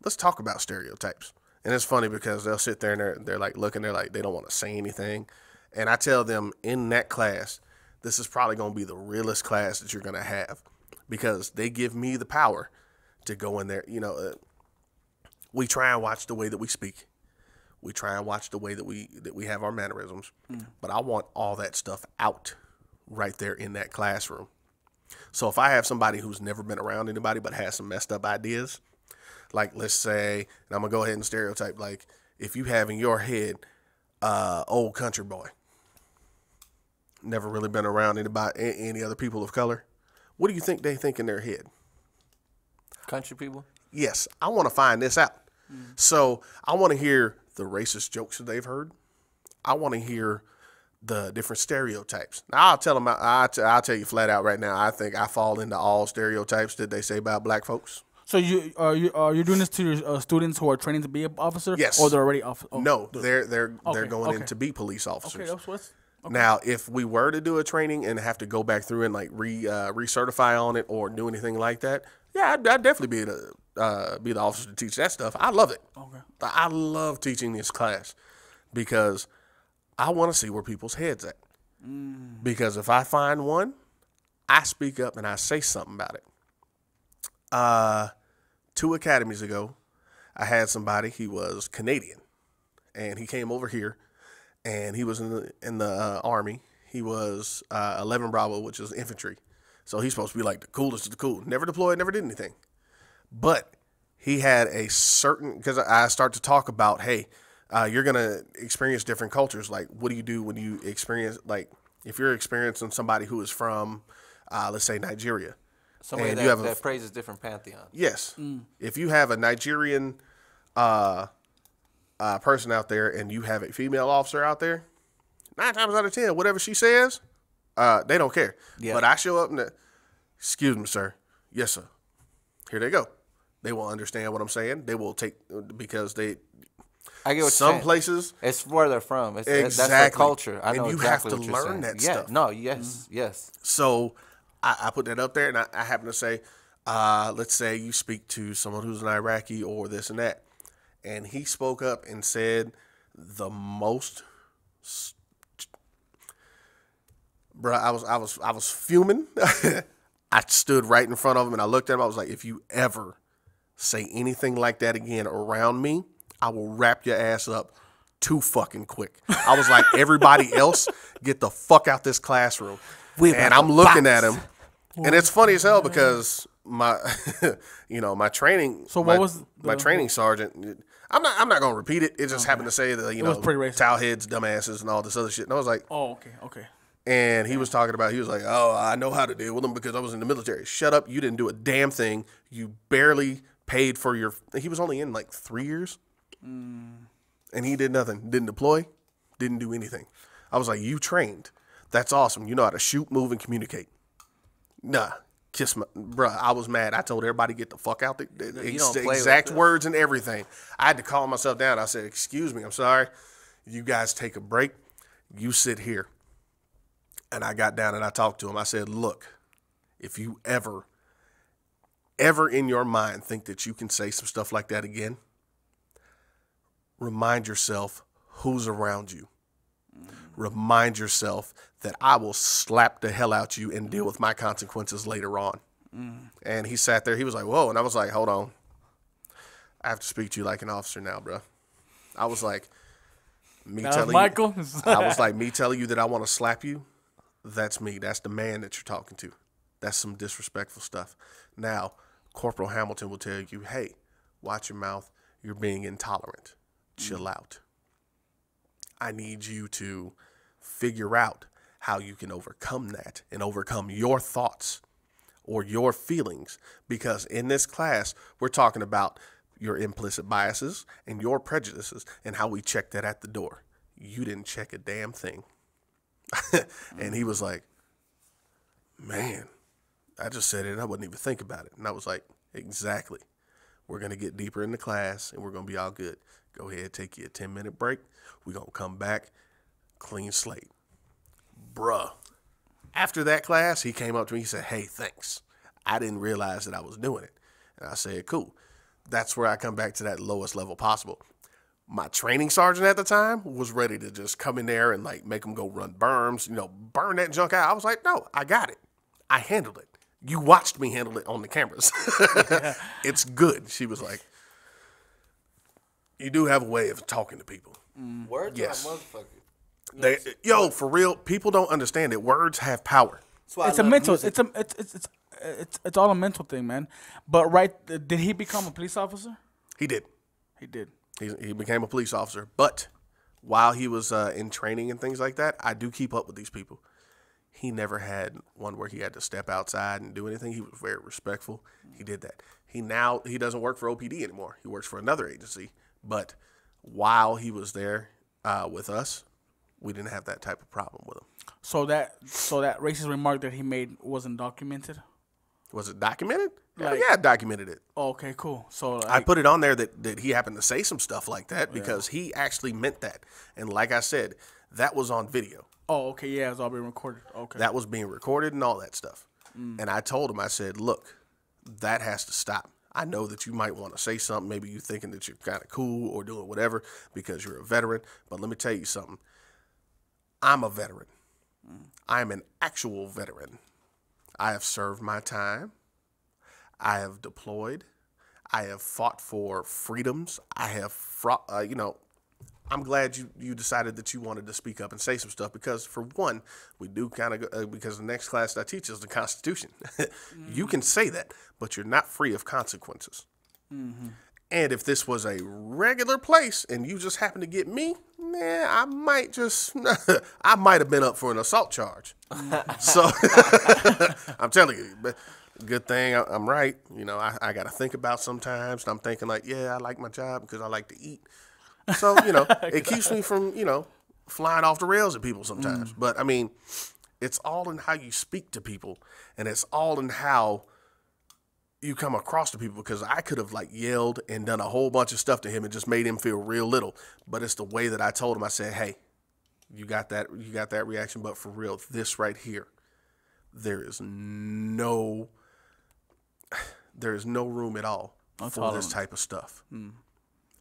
let's talk about stereotypes. And it's funny because they'll sit there and they're like looking, they're like, they don't want to say anything. And I tell them in that class, this is probably going to be the realest class that you're going to have because they give me the power to go in there. You know, we try and watch the way that we speak. We try and watch the way that we have our mannerisms. But I want all that stuff out right there in that classroom. So if I have somebody who's never been around anybody but has some messed up ideas, like let's say, and I'm going to go ahead and stereotype, like if you have in your head old country boy, never really been around any other people of color, what do you think they think in their head? Country people? Yes, I want to find this out. So I want to hear the racist jokes that they've heard. I want to hear the different stereotypes. Now, I'll tell them. I'll tell you flat out right now. I think I fall into all stereotypes that they say about black folks. So you're doing this to your students who are training to be an officer? Yes. Or they're already officers? Oh, no, they're going in to be police officers. Okay. Now, if we were to do a training and have to go back through and like recertify on it or do anything like that, yeah, I'd definitely be the officer to teach that stuff. I love it. Okay. I love teaching this class because I want to see where people's heads at. Because if I find one, I speak up and I say something about it. 2 academies ago, I had somebody. He was Canadian, and he came over here, and he was in the Army. He was 11 Bravo, which is infantry. So he's supposed to be like the coolest of the cool. Never deployed, never did anything. But he had a certain, because I start to talk about, hey, you're going to experience different cultures. Like, what do you do when you experience, like, if you're experiencing somebody who is from, let's say, Nigeria. Somebody that praises different pantheons. Yes. If you have a Nigerian person out there and you have a female officer out there, 9 times out of 10, whatever she says, they don't care. Yeah. But I show up and, excuse me, sir. Yes, sir. Here they go. They will understand what I'm saying. They will take, because they, I get what some you're places. It's where they're from. It's, exactly. That's their culture. I know and you exactly have what to you're learn saying. that stuff. No, yes. So I put that up there, and I happen to say, let's say you speak to someone who's an Iraqi or this and that, and he spoke up and said the most, bro. I was fuming. I stood right in front of him and I looked at him. I was like, if you ever say anything like that again around me, I will wrap your ass up too fucking quick. I was like, everybody else, get the fuck out this classroom. And I'm looking at him. And it's funny as hell because my, my training. So what was my training sergeant? I'm not gonna repeat it. It just happened to say that was pretty racist. towel heads, dumbasses, and all this other shit. And I was like, oh, okay. And he was talking about, he was like, oh, I know how to deal with them because I was in the military. Shut up. You didn't do a damn thing. You barely paid for your, he was only in like 3 years. And he did nothing. Didn't deploy. Didn't do anything. I was like, you trained. That's awesome. You know how to shoot, move, and communicate. Nah. Kiss my, bruh, I was mad. I told everybody get the fuck out. The exact words and everything. I had to calm myself down. I said, excuse me, I'm sorry. You guys take a break. You sit here. And I got down and I talked to him. I said, look, if you ever in your mind think that you can say some stuff like that again, remind yourself who's around you. Remind yourself that I will slap the hell out you and deal with my consequences later on. And he sat there. He was like, whoa. And I was like, hold on. I have to speak to you like an officer now, bro. I was like, me telling you that I want to slap you. That's me. That's the man that you're talking to. That's some disrespectful stuff. Now, Corporal Hamilton will tell you, hey, watch your mouth. You're being intolerant. Chill out. I need you to figure out how you can overcome that and overcome your thoughts or your feelings. Because in this class, we're talking about your implicit biases and your prejudices and how we check that at the door. You didn't check a damn thing. And he was like, man, I just said it and I wouldn't even think about it. And I was like, exactly. We're going to get deeper in the class and we're going to be all good. Go ahead, take you a 10-minute break. We're going to come back, clean slate. Bruh. After that class, he came up to me. He said, hey, thanks. I didn't realize that I was doing it. And I said, cool. That's where I come back to that lowest level possible. My training sergeant at the time was ready to just come in there and like make them go run berms, burn that junk out. I was like, no, I got it. I handled it. You watched me handle it on the cameras. It's good. She was like, you do have a way of talking to people. Words yes. are a motherfucker. For real, people don't understand it. Words have power. It's a mental. It's all a mental thing, man. But did he become a police officer? He did. He did. He became a police officer, but while he was in training and things like that, I do keep up with these people. He never had one where he had to step outside and do anything. He was very respectful. He did that. He doesn't work for OPD anymore. He works for another agency. But while he was there with us, we didn't have that type of problem with him. So that racist remark that he made wasn't documented? Was it documented? Yeah, I documented it. Oh, okay, cool. So I put it on there that he happened to say some stuff like that because he actually meant that. And like I said, that was on video. Oh, okay, yeah, it was all being recorded. Okay. That was being recorded and all that stuff. And I told him, I said, look, that has to stop. I know that you might want to say something. Maybe you're thinking that you're kind of cool or doing whatever because you're a veteran. But let me tell you something. I'm a veteran. I'm an actual veteran. I have served my time. I have deployed. I have fought for freedoms. I have, I'm glad you decided that you wanted to speak up and say some stuff because, for one, we do kind of, because the next class that I teach is the Constitution. You can say that, but you're not free of consequences. Mm-hmm. And if this was a regular place and you just happened to get me, I might have been up for an assault charge. So I'm telling you, but good thing I'm right. I got to think about sometimes. And I'm thinking like, yeah, I like my job because I like to eat. So, it keeps me from, flying off the rails at people sometimes. But I mean, it's all in how you speak to people and it's all in how you come across to people because I could have yelled and done a whole bunch of stuff to him and just made him feel real little. But it's the way that I told him. I said, hey, you got that reaction. But for real, this right here, there is no room at all for this type of stuff.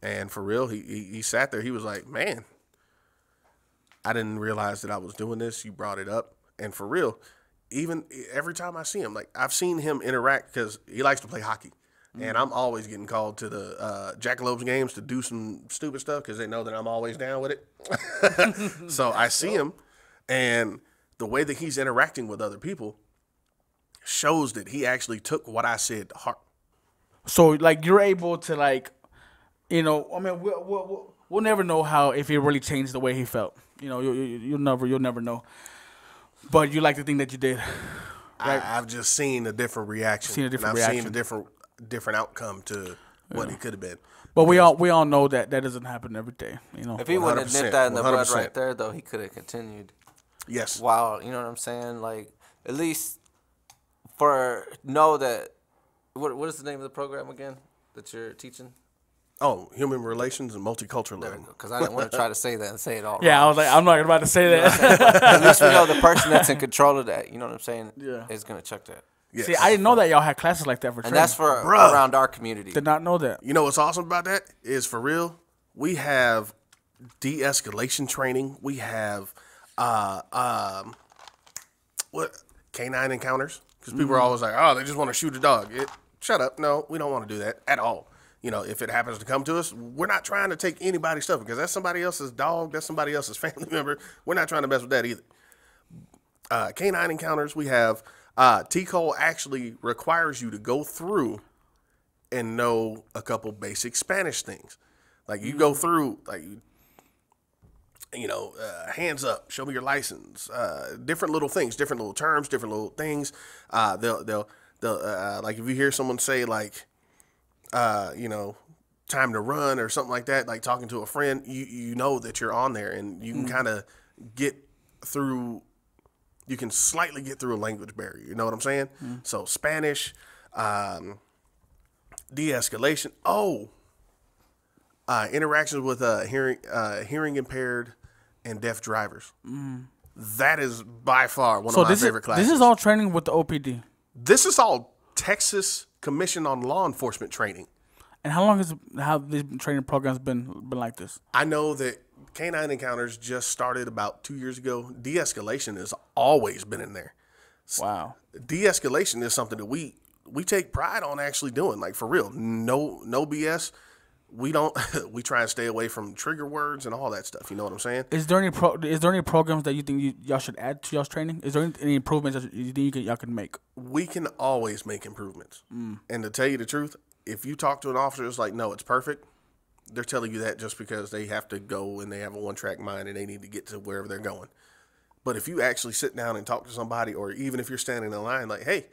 And for real, he sat there. He was like, man, I didn't realize that I was doing this. You brought it up. And for real, even every time I see him, I've seen him interact because he likes to play hockey. And I'm always getting called to the Jackalopes games to do some stupid stuff because they know that I'm always down with it. So I see him, and the way that he's interacting with other people shows that he actually took what I said to heart. So like you're able to like, you know, I mean, we'll never know how if he really changed the way he felt. You know, you'll never know. But you like to think that you did. Right? I've just seen a different reaction. I've seen a different outcome to what he could have been. But we all know that doesn't happen every day. You know, if he wouldn't have nipped that in the bud 100%. right there, though, he could have continued. Yes. Wow, you know what I'm saying? Like, at least know that. What is the name of the program again that you're teaching? Oh, human relations and multiculturalism. Because I didn't want to try to say that and say it all yeah, wrong. I was like, I'm not about to say that. At least we know the person that's in control of that, you know what I'm saying, is going to check that. Yes. See, I didn't know that y'all had classes like that for And training. that's for around our community. Did not know that. You know what's awesome about that is, for real, we have de-escalation training. We have canine encounters, because people are always like, oh, they just want to shoot a dog. Shut up. No, we don't want to do that at all. You know, if it happens to come to us, we're not trying to take anybody's stuff, because that's somebody else's dog, that's somebody else's family member. We're not trying to mess with that either. Canine encounters, we have TCOL actually requires you to go through and know a couple basic Spanish things. Like you go through, like, you know, hands up, show me your license, different little things, different little terms, different little things. They'll like if you hear someone say like, you know, time to run or something like that, like talking to a friend, you know that you're on there, and you can kind of get through. You can slightly get through a language barrier. You know what I'm saying? So Spanish, de-escalation. Interactions with hearing impaired and deaf drivers. That is by far one of my favorite classes. This is all training with the OPD. This is all Texas Commission on Law Enforcement training. And how long have these training programs been like this? I know that Canine Encounters just started about 2 years ago. De-escalation has always been in there. Wow. De-escalation is something that we take pride on actually doing. Like, for real. No BS. We don't. We try and stay away from trigger words and all that stuff. You know what I'm saying? Is there any programs that you think y'all should add to y'all's training? Is there any improvements that you think y'all can make? We can always make improvements. And to tell you the truth, if you talk to an officer that's like, no, it's perfect, they're telling you that just because they have to go and they have a one-track mind and they need to get to wherever they're going. But if you actually sit down and talk to somebody, or even if you're standing in line, like, hey,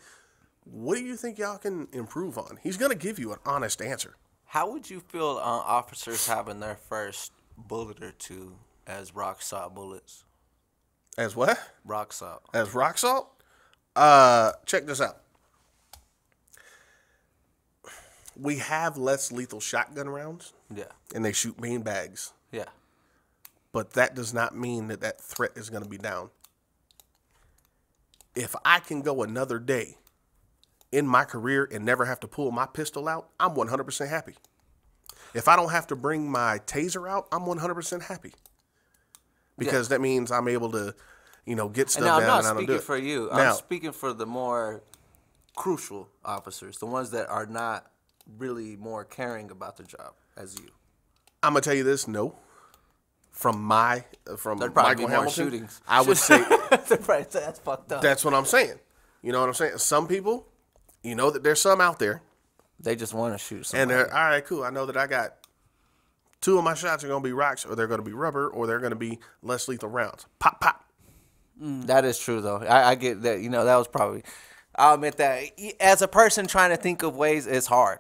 what do you think y'all can improve on? He's going to give you an honest answer. How would you feel officers having their first bullet or two as rock salt bullets? As what? Rock salt. As rock salt? Check this out. We have less lethal shotgun rounds. Yeah. And they shoot bean bags. Yeah. But that does not mean that threat is going to be down. If I can go another day in my career and never have to pull my pistol out, I'm 100% happy. If I don't have to bring my taser out, I'm 100% happy. Because that means I'm able to, you know, get stuff down and I don't do it. I'm not speaking for you. I'm speaking for the more crucial officers, the ones that are not really more caring about the job as you. I'm going to tell you this, no. From There'd probably Michael be Hamilton, more shootings. I would say that's fucked up. That's what I'm saying. You know what I'm saying? Some people, you know that there's some out there. They just want to shoot somebody. And they're, all right, cool. I know that I got 2 of my shots are going to be rocks, or they're going to be rubber, or they're going to be less lethal rounds. Pop, pop. That is true, though. I get that. You know, that was probably, I'll admit that. As a person trying to think of ways, it's hard.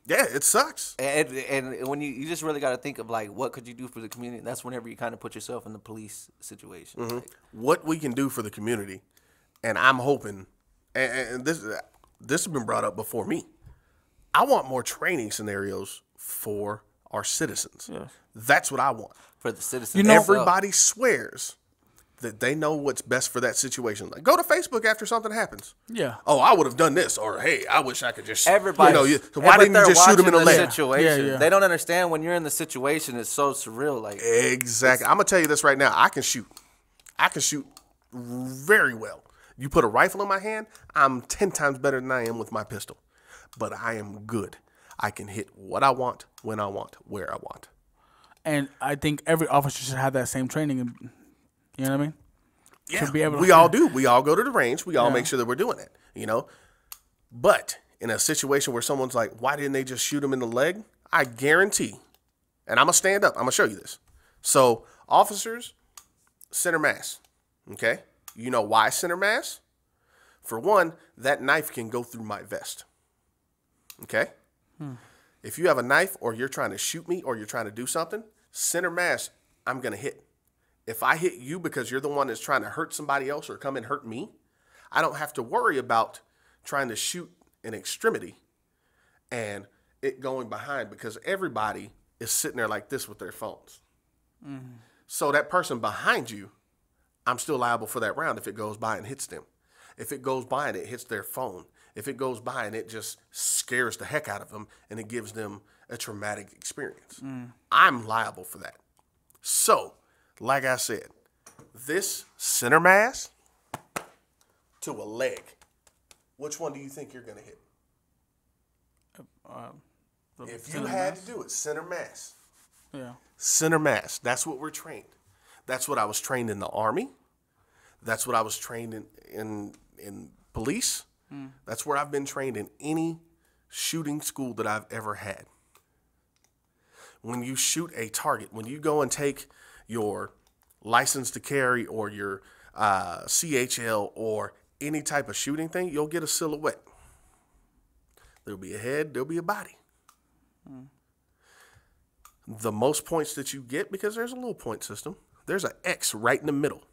Yeah, it sucks. And when you just really got to think of, like, what could you do for the community? And that's whenever you kind of put yourself in the police situation. Mm-hmm. Like, what we can do for the community, and I'm hoping, and this has been brought up before me, I want more training scenarios for our citizens. Yeah. That's what I want. for the citizens. You know, Everybody swears that they know what's best for that situation. Like, go to Facebook after something happens. Yeah. Oh, I would have done this, or hey, I wish I could just. Everybody, why didn't you just shoot him in the leg? Situation. Yeah. They don't understand when you're in the situation. It's so surreal. Like Exactly. I'm gonna tell you this right now. I can shoot very well. You put a rifle in my hand, I'm 10 times better than I am with my pistol. But I am good. I can hit what I want, when I want, where I want. And I think every officer should have that same training. You know what I mean? Yeah, we all do. We all go to the range. We all make sure that we're doing it, you know. But in a situation where someone's like, why didn't they just shoot him in the leg? I guarantee, and I'm going to stand up. I'm going to show you this. So officers, center mass, okay? You know why center mass? For one, that knife can go through my vest, okay? If you have a knife or you're trying to shoot me or you're trying to do something, center mass, I'm going to hit. If I hit you because you're the one that's trying to hurt somebody else or come and hurt me, I don't have to worry about trying to shoot an extremity and it going behind because everybody is sitting there like this with their phones. So that person behind you, I'm still liable for that round if it goes by and hits them. If it goes by and it hits their phone. If it goes by and it just scares the heck out of them and it gives them a traumatic experience. I'm liable for that. So, like I said, this center mass to a leg, which one do you think you're going to hit? If you had to do it, center mass. Yeah. Center mass. That's what we're trained. That's what I was trained in the Army. That's what I was trained in police. That's where I've been trained in any shooting school that I've ever had. When you shoot a target, when you go and take your license to carry or your CHL or any type of shooting thing, you'll get a silhouette. There'll be a head, there'll be a body. The most points that you get, because there's a little point system, there's an X right in the middle.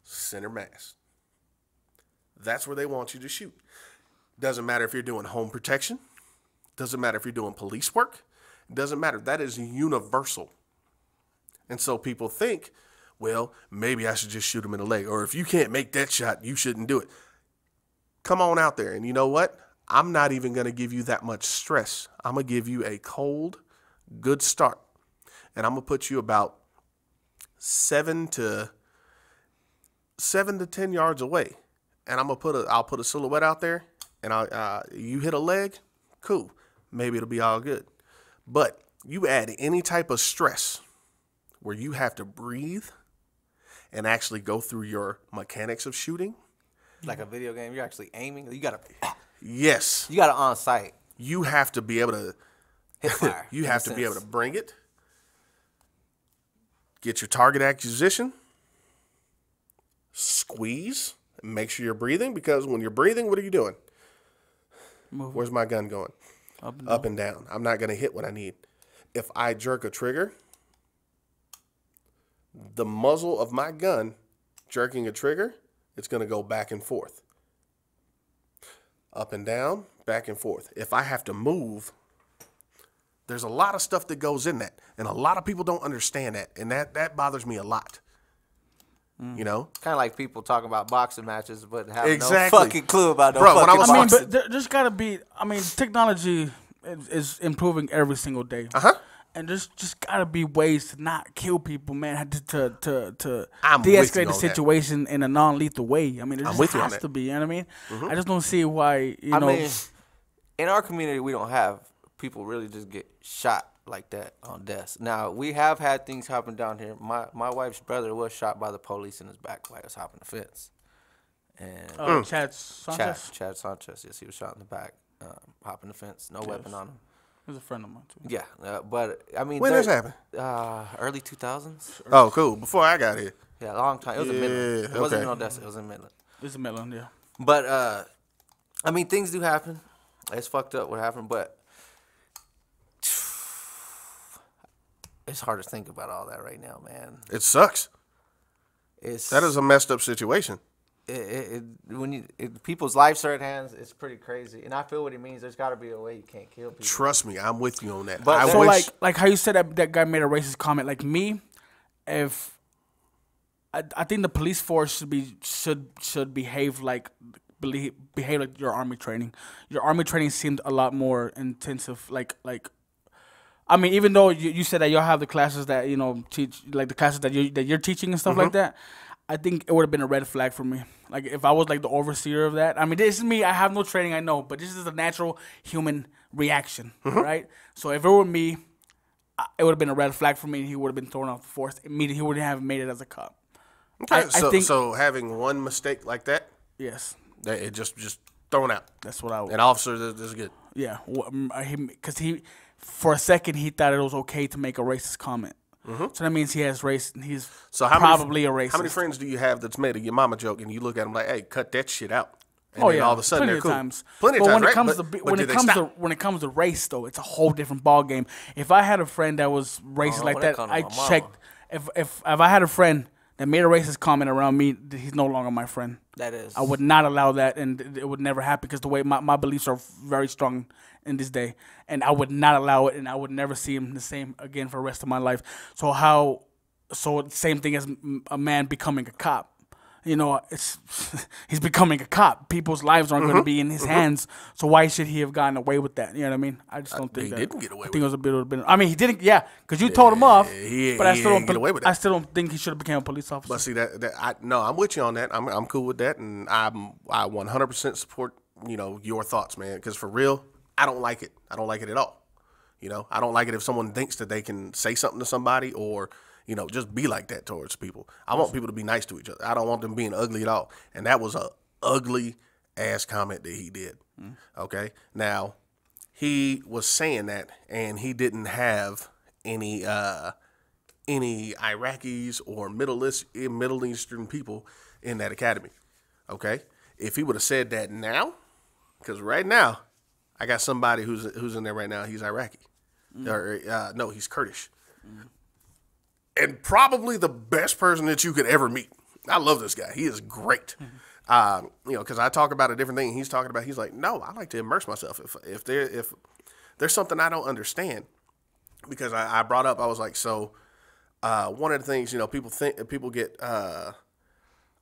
Center mass. That's where they want you to shoot. Doesn't matter if you're doing home protection. Doesn't matter if you're doing police work. Doesn't matter. That is universal. And so people think, well, maybe I should just shoot him in the leg. Or if you can't make that shot, you shouldn't do it. Come on out there. And you know what? I'm not even going to give you that much stress. I'm going to give you a cold, good start. And I'm going to put you about 7 to 10 yards away. And I'll put a silhouette out there, and you hit a leg, cool. Maybe it'll be all good. But you add any type of stress where you have to breathe and actually go through your mechanics of shooting. Like a video game, you're actually aiming. You gotta on sight. You have to be able to Hit fire. You have to be able to bring it, get your target acquisition, squeeze. Make sure you're breathing, because when you're breathing, what are you doing? Moving. Where's my gun going? Up and down. I'm not going to hit what I need. If I jerk a trigger, the muzzle of my gun jerking a trigger, it's going to go back and forth. Up and down, back and forth. If I have to move, there's a lot of stuff that goes in that. And a lot of people don't understand that. And that bothers me a lot. You know, kind of like people talking about boxing matches, but have exactly. no fucking clue about no Bro, fucking boxing. I mean, but there's got to be. I mean, technology is improving every single day. And there's just got to be ways to not kill people, man. To de-escalate the situation in a non-lethal way. I mean, there just has to be. You know what I mean? I just don't see why. I mean, in our community, we don't have people really just get shot like that on desk. Now, we have had things happen down here. My wife's brother was shot by the police in his back while he was hopping the fence. And Chad Sanchez? Chad Sanchez, yes, he was shot in the back, hopping the fence, no weapon on him. He was a friend of mine, too. Yeah, but, I mean... When this happened? Early 2000s. Oh, cool. Before I got here. Yeah, a long time. It was in Midland. It wasn't in Odessa. It was in Midland. It was in Midland, yeah. But, I mean, things do happen. It's fucked up what happened, but... It's hard to think about all that right now, man. It sucks. That is a messed up situation. When people's lives are at hands, it's pretty crazy. And I feel what he means. There's got to be a way you can't kill people. Trust me, I'm with you on that. But so like how you said that guy made a racist comment. Like me, if I think the police force should behave like your army training. Your army training seemed a lot more intensive. Like. I mean, even though you said that y'all have the classes that teach, like the classes that you're teaching and stuff like that, I think it would have been a red flag for me. Like if I was like the overseer of that. I mean, this is me. I have no training. I know, but this is a natural human reaction, right? So if it were me, it would have been a red flag for me. And he would have been thrown off the force immediately. He wouldn't have made it as a cop. Okay, I think so having one mistake like that, yes, it just thrown out. that's what I would. An officer, this is good. Yeah, because he for a second he thought it was okay to make a racist comment. So that means he has race. He's probably a racist. How many friends do you have that's made a your mama joke and you look at them like, "Hey, cut that shit out"? And Oh then yeah, all of a sudden plenty they're of cool. times. Plenty of but times, when right? it comes But when do it they comes stop? to when it comes to race, though, it's a whole different ball game. If I had a friend that was racist like when it that, come to I my mama. checked. If I had a friend that made a racist comment around me, he's no longer my friend. That is. I would not allow that, and it would never happen because the way my beliefs are very strong in this day, and I would not allow it, and I would never see him the same again for the rest of my life. So same thing as a man becoming a cop. You know, he's becoming a cop. People's lives aren't going to be in his hands. So why should he have gotten away with that? You know what I mean? I just don't think he that. didn't get away I with think it was a bit of a. I mean, he didn't. Yeah, because you told him off. But I he still didn't don't. get away with that. I still don't think he should have become a police officer. But see I'm with you on that. I'm cool with that, and I 100% support your thoughts, man. Because for real, I don't like it. I don't like it at all. I don't like it if someone thinks that they can say something to somebody or just be like that towards people. I want people to be nice to each other. I don't want them being ugly at all. And that was a ugly ass comment that he did. Okay, now he was saying that, and he didn't have any Iraqis or Middle Eastern people in that academy. Okay, if he would have said that now, because right now I got somebody who's in there right now. He's Iraqi, or no, he's Kurdish, and probably the best person that you could ever meet. I love this guy. He is great. Because I talk about a different thing. He's talking about. He's like, no, I like to immerse myself. If there's something I don't understand, because I brought up, I was like, so one of the things people get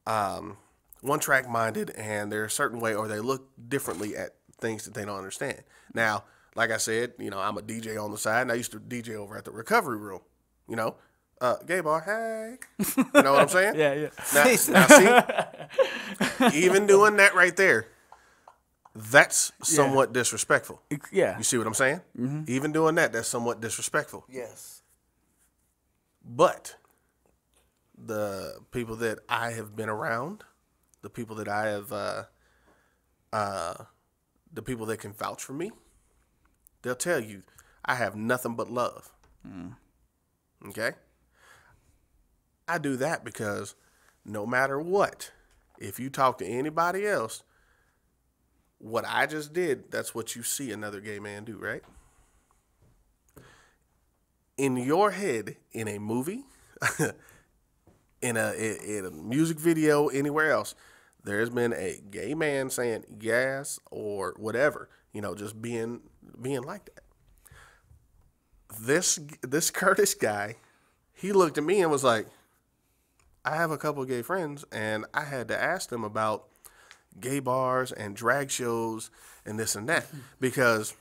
one track minded, and they're a certain way, or they look differently at things that they don't understand. Now, like I said, I'm a DJ on the side, and I used to DJ over at the Recovery Room. Gay bar, hey. You know what I'm saying? Yeah. Now see, even doing that right there, that's somewhat disrespectful. Yeah. You see what I'm saying? Mm-hmm. Even doing that's somewhat disrespectful. Yes. But the people that I have been around, the people that I have, the people that can vouch for me, they'll tell you I have nothing but love. Okay? I do that because no matter what, if you talk to anybody else, what I just did, that's what you see another gay man do, right? In your head, in a movie, in a music video, anywhere else, there's been a gay man saying yes or whatever, just being like that. This Kurdish guy, he looked at me and was like, I have a couple of gay friends, and I had to ask them about gay bars and drag shows and this and that, because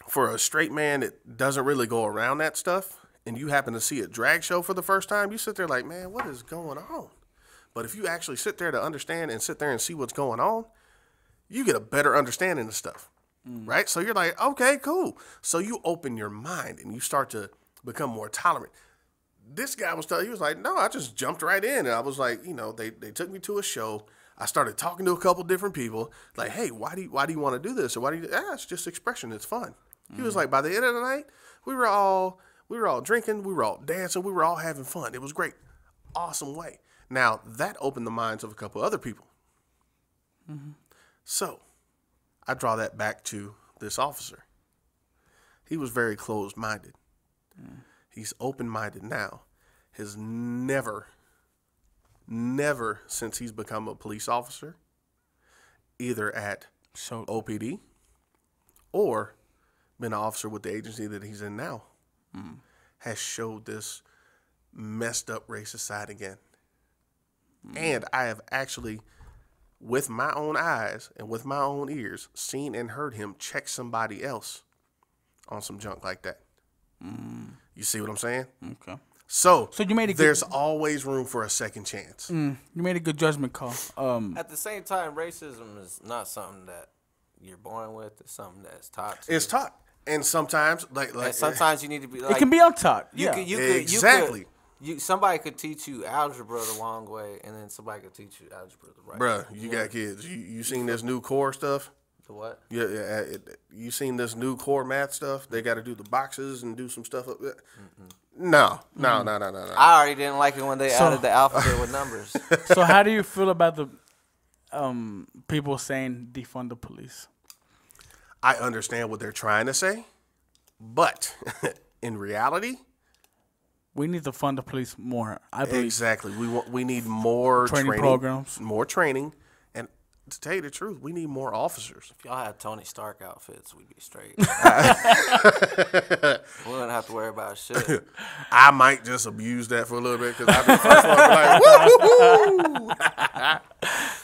for a straight man that doesn't really go around that stuff, and you happen to see a drag show for the first time, you sit there like, man, what is going on? But if you actually sit there to understand and sit there and see what's going on, you get a better understanding of stuff, right? So you're like, okay, cool. So you open your mind and you start to become more tolerant. This guy he was like, no, I just jumped right in. And I was like, they took me to a show. I started talking to a couple different people. Like, hey, why do you want to do this? Or it's just expression. It's fun. He was like, by the end of the night, we were all drinking. We were all dancing. We were all having fun. It was great. Awesome way. Now, that opened the minds of a couple other people. Mm-hmm. So, I draw that back to this officer. He was very closed-minded. He's open-minded now. Has never since he's become a police officer, either at OPD or been an officer with the agency that he's in now, has showed this messed up racist side again. And I have actually, with my own eyes and with my own ears, seen and heard him check somebody else on some junk like that. You see what I'm saying? Okay. So you made a there's always room for a second chance. You made a good judgment call. At the same time, racism is not something that you're born with. It's something that's taught to It's taught, and sometimes and sometimes you need to be like it can be untaught. you Yeah. could Exactly. somebody could teach you algebra the wrong way, and then somebody could teach you algebra the right way. Bruh, you got kids. You seen this new core stuff? The what? Yeah. You seen this new core math stuff? They got to do the boxes and do some stuff up there. No. I already didn't like it when they added the alphabet with numbers. So how do you feel about the people saying defund the police? I understand what they're trying to say, but in reality, We need to fund the police more. I believe. exactly. We need more Training programs. more training, and to tell you the truth, we need more officers. If y'all had Tony Stark outfits, we'd be straight. We wouldn't have to worry about shit. I might just abuse that for a little bit because I've been the first one to be like, woo-hoo-hoo.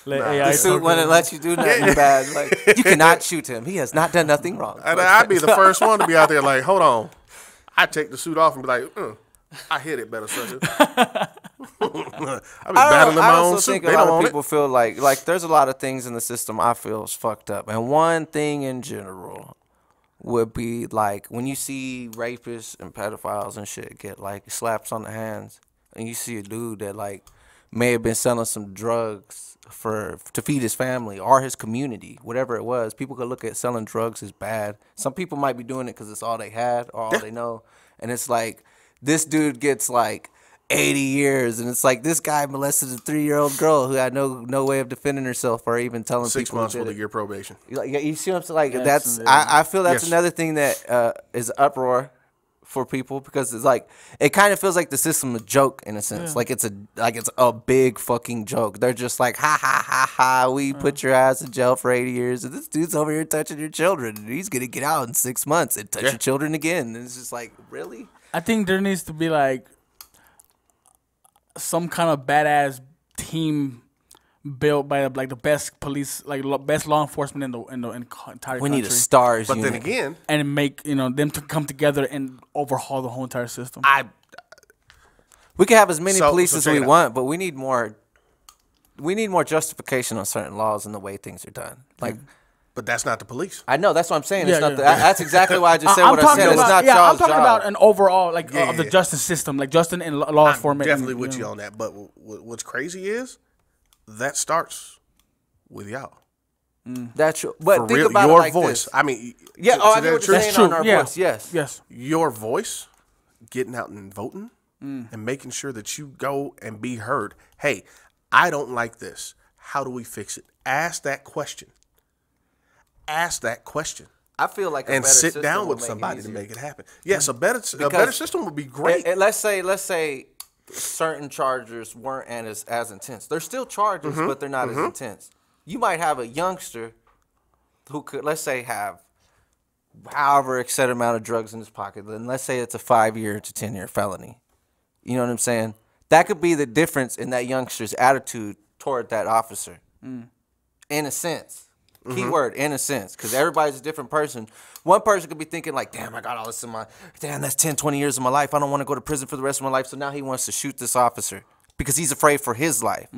Let AI The suit talk when it to- lets you do nothing bad. Like, you cannot shoot him. He has not done nothing wrong. And I'd be the first one to be out there like, hold on. I take the suit off and be like, I hit it better, sucker. I be battling my own suit. think They a lot don't of want people it. feel like there's a lot of things in the system I feel is fucked up. And one thing in general would be like when you see rapists and pedophiles and shit get like slaps on the hands, and you see a dude that like may have been selling some drugs to feed his family or his community, whatever it was. People could look at selling drugs as bad. Some people might be doing it because it's all they had or all they know, and it's like this dude gets like 80 years, and it's like this guy molested a 3-year-old girl who had no way of defending herself or even telling 6 people. months who with did a it. year probation. Like, you see what I'm saying? Like Yes, I feel that's Yes. another thing that is uproar for people because it's like it kind of feels like the system is a joke in a sense. Like it's a big fucking joke. They're just like ha ha ha ha. We put your ass in jail for 80 years, and this dude's over here touching your children, and he's gonna get out in 6 months and touch your children again. And it's just like really. I think there needs to be like some kind of badass team built by like the best police, like best law enforcement in the entire We country. need a stars But unit. then again, And make them to come together and overhaul the whole entire system. We can have as many So- police so as check we it out. want, but we need more. We need more justification on certain laws and the way things are done. Like but that's not the police. I know that's what I'm saying. Yeah, it's not. yeah. That's exactly why I just said I'm what I talking said. It's about, not yeah, I'm y'all's talking job. about an overall like of the Yeah. justice system, like justice and law I'm enforcement. definitely with you on that. But what's crazy is that starts with y'all. That's true. But For think real, about your it like voice. this. I mean, Yeah. to Oh, I tell get the what truth, you're That's saying true. on our Yeah. voice. Yes. Yes. your voice, getting out and voting, and making sure that you go and be heard. Hey, I don't like this. How do we fix it? Ask that question. Ask that question. I feel like a And better sit system down would with make it somebody to easier. make it happen. Yes, a better Because- system would be great. And let's say certain charges weren't as intense. They're still charges, but they're not as intense. You might have a youngster who could, let's say, have however set amount of drugs in his pocket. Then let's say it's a 5-year to 10-year felony. You know what I'm saying? That could be the difference in that youngster's attitude toward that officer. In a sense. Keyword, in a sense. Because everybody's a different person. One person could be thinking like, damn, I got all this in my... Damn, that's 10, 20 years of my life. I don't want to go to prison for the rest of my life. So now he wants to shoot this officer because he's afraid for his life.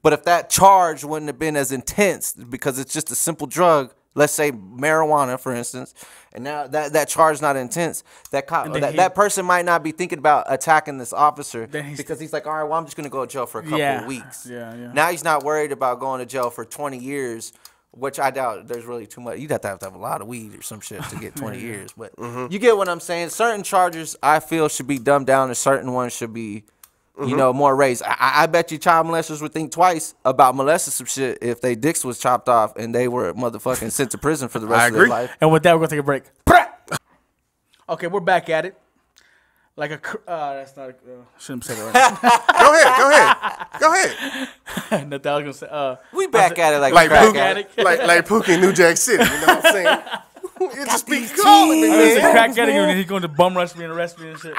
But if that charge wouldn't have been as intense because it's just a simple drug, let's say marijuana, for instance, and now that charge not intense, that person might not be thinking about attacking this officer because he's like, all right, well, I'm just going to go to jail for a couple of weeks. Yeah. Now he's not worried about going to jail for 20 years, which I doubt there's really too much. You'd have to have a lot of weed or some shit to get 20 years. But you get what I'm saying. Certain charges I feel should be dumbed down and certain ones should be, more raised. I bet you child molesters would think twice about molesting some shit if their dicks was chopped off and they were motherfucking sent to prison for the rest of their life. And with that, we're gonna take a break. Okay, we're back at it. Like that's not. Shouldn't say that right. Go ahead. Nothing I was gonna say. We back at it like Like crack Pookie, addict. like Pookie in New Jack City. You know what I'm saying? It just be these calling me, I was a man. crack addict and he's going to bum rush me and arrest me and shit.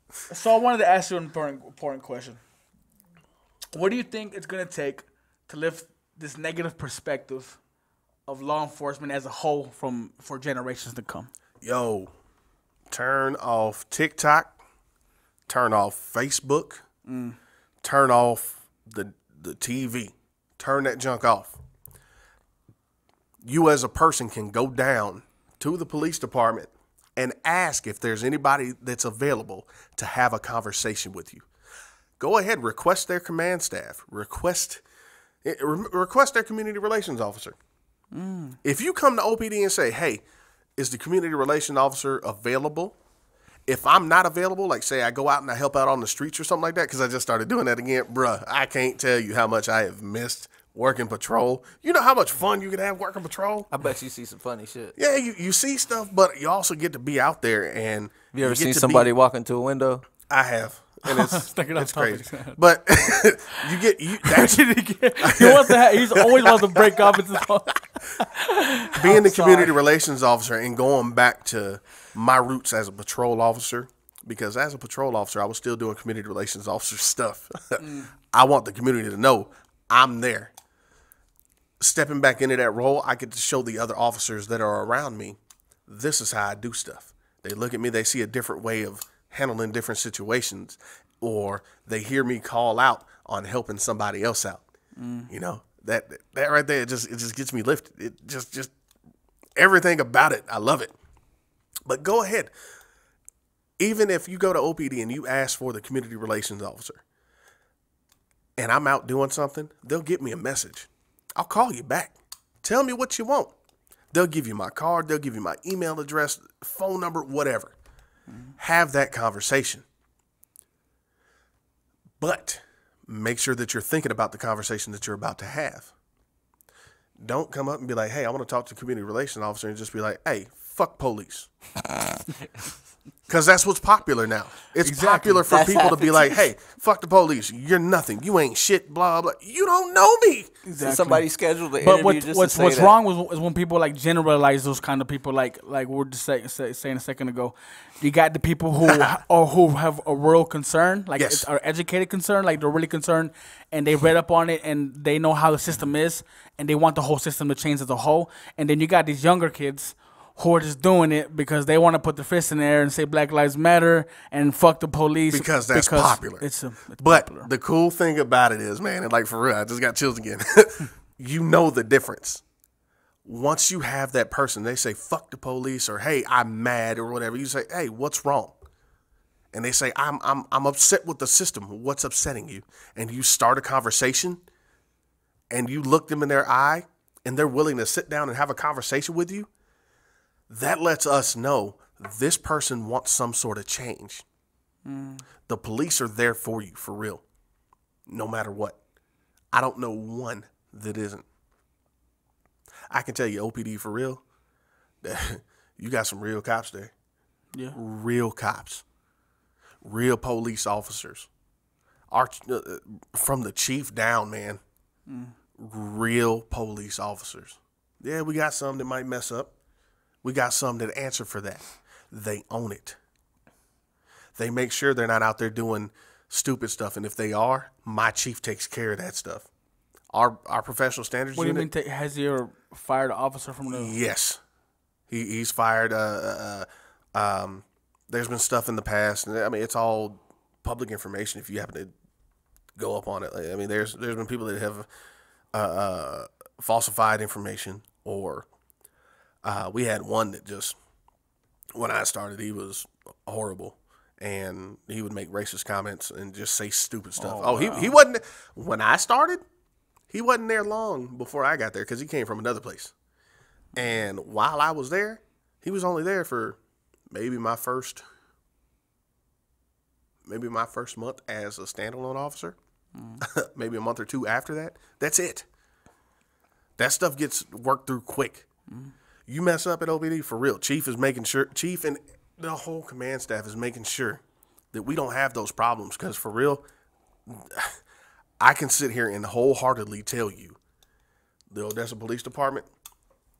So I wanted to ask you an important question. What do you think it's going to take to lift this negative perspective of law enforcement as a whole for generations to come? Yo, turn off TikTok. turn off Facebook, turn off the TV, turn that junk off. You as a person can go down to the police department and ask if there's anybody that's available to have a conversation with you. Go ahead, request their command staff, request their community relations officer. If you come to OPD and say, hey, is the community relations officer available? If I'm not available, like say I go out and I help out on the streets or something like that, because I just started doing that again, bruh, I can't tell you how much I have missed working patrol. You know how much fun you can have working patrol? I bet you see some funny shit. Yeah, you see stuff, but you also get to be out there and You ever seen somebody walk into a window? I have. And it's crazy. topic. But He's always wants to break up. Being the community relations officer and going back to my roots as a patrol officer, because as a patrol officer, I was still doing community relations officer stuff. I want the community to know I'm there. Stepping back into that role, I get to show the other officers that are around me, this is how I do stuff. They look at me, they see a different way of handling different situations, or they hear me call out on helping somebody else out. You know, that right there, it just gets me lifted. It just everything about it, I love it. But go ahead. Even if you go to OPD and you ask for the community relations officer and I'm out doing something, they'll get me a message. I'll call you back. Tell me what you want. They'll give you my card. They'll give you my email address, phone number, whatever. Have that conversation. But make sure that you're thinking about the conversation that you're about to have. Don't come up and be like, hey, I want to talk to the community relations officer, and just be like, hey, fuck police. Because that's what's popular now. It's popular for people to be like, hey, fuck the police. You're nothing. You ain't shit, blah, blah. You don't know me. Exactly. Somebody scheduled the but interview just to say what's that. wrong is when people like generalize those kind of people, like we were just saying a second ago. You got the people who who have a real concern, like Yes. are educated concern, like they're really concerned, and they read up on it and they know how the system is, and they want the whole system to change as a whole. And then you got these younger kids who are just doing it because they want to put their fist in the air and say Black Lives Matter and fuck the police. Because that's popular. It's but popular. the cool thing about it is, man, and like for real, I just got chills again. You know the difference. Once you have that person, they say, fuck the police, or hey, I'm mad, or whatever. You say, hey, what's wrong? And they say, I'm upset with the system. What's upsetting you? And you start a conversation and you look them in their eye and they're willing to sit down and have a conversation with you. That lets us know this person wants some sort of change. The police are there for you, for real, no matter what. I don't know one that isn't. I can tell you, OPD for real, you got some real cops there. Yeah. Real cops. Real police officers. From the chief down, man. Real police officers. Yeah, we got some that might mess up. We got some that answer for that. They own it. They make sure they're not out there doing stupid stuff. And if they are, my chief takes care of that stuff. Our professional standards What do you unit. mean? Has he ever fired an officer from the? Yes. He's fired. There's been stuff in the past. And I mean, it's all public information if you happen to go up on it. I mean, there's been people that have falsified information, or we had one that just, when I started, he was horrible. And he would make racist comments and just say stupid stuff. Oh, wow. He wasn't, when I started, he wasn't there long before I got there because he came from another place. And while I was there, he was only there for maybe my first month as a standalone officer. Maybe a month or two after that. That's it. That stuff gets worked through quick. You mess up at OPD, for real. Chief is making sure, Chief and the whole command staff is making sure that we don't have those problems, because for real, I can sit here and wholeheartedly tell you the Odessa Police Department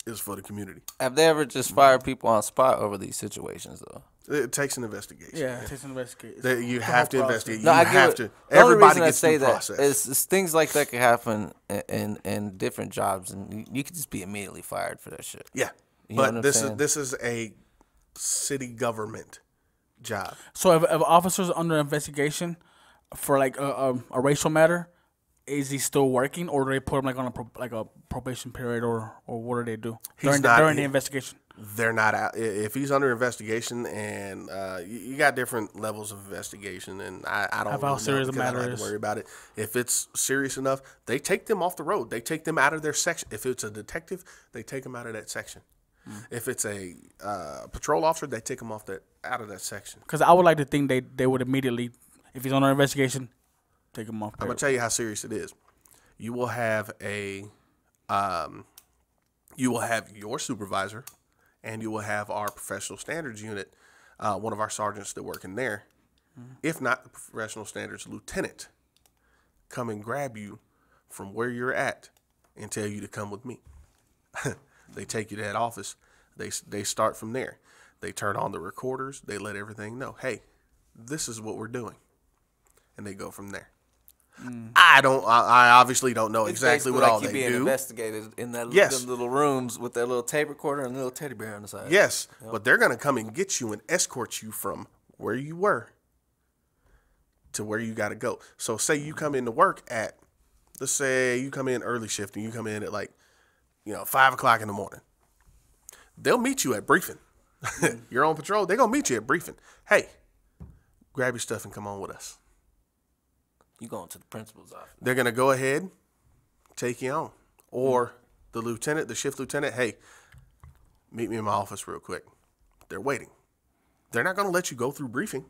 is for the community. Have they ever just fired people on spot over these situations, though? It takes an investigation. Yeah, it takes an investigation. You have to investigate. No, you I have get it. to. The only Everybody reason I gets say through that process. is things like that can happen in different jobs, and you could just be immediately fired for that shit. Yeah, You know what but I'm this saying? is a city government job. So if officers under investigation for like a racial matter, is he still working, or do they put him like on a probation period, or what do they do during the investigation? They're not out. If he's under investigation, and you got different levels of investigation, and I don't know how serious the matter is. Worry about it. If it's serious enough, they take them off the road. They take them out of their section. If it's a detective, they take them out of that section. If it's a patrol officer, they take him out of that section. Because I would like to think they would immediately, if he's under investigation, take him off. I'm gonna tell you how serious it is. You will have your supervisor, and you will have our professional standards unit, one of our sergeants that work in there, if not the professional standards lieutenant, come and grab you from where you're at and tell you to come with me. They take you to that office. They start from there. They turn on the recorders. They let everything know. Hey, this is what we're doing, and they go from there. I obviously don't know exactly what all they do. Being investigated in that them little rooms with that little tape recorder and a little teddy bear on the side. Yes, but they're gonna come and get you and escort you from where you were to where you got to go. So say you come into work at, let's say you come in early shift and you come in at 5 o'clock in the morning. They'll meet you at briefing. You're on patrol. They're gonna meet you at briefing. Hey, grab your stuff and come on with us. You going to the principal's office. They're going to go ahead, take you on. Or the shift lieutenant, hey, meet me in my office real quick. They're waiting. They're not going to let you go through briefing.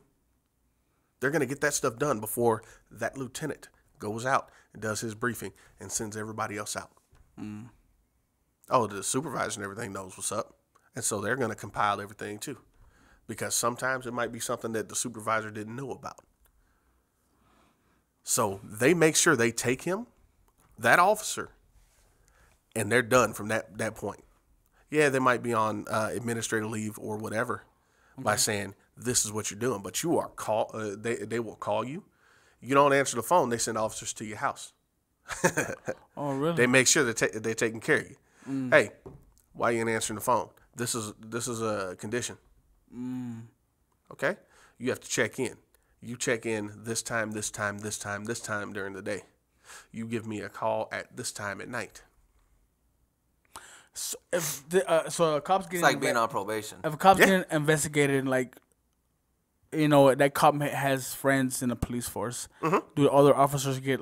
They're going to get that stuff done before that lieutenant goes out and does his briefing and sends everybody else out. Oh, the supervisor and everything knows what's up. And so they're going to compile everything too. Because sometimes it might be something that the supervisor didn't know about. So they make sure they take him, that officer, and they're done from that point. Yeah, they might be on administrative leave or whatever by saying, this is what you're doing. But you are they will call you. You don't answer the phone, they send officers to your house. Oh, really? They make sure that they're taking care of you. Hey, why you ain't answering the phone? This is a condition. Okay? You have to check in. You check in this time during the day. You give me a call at this time at night. So if a cop's getting, it's like being on probation. If a cop's getting investigated, that cop has friends in the police force, do other officers get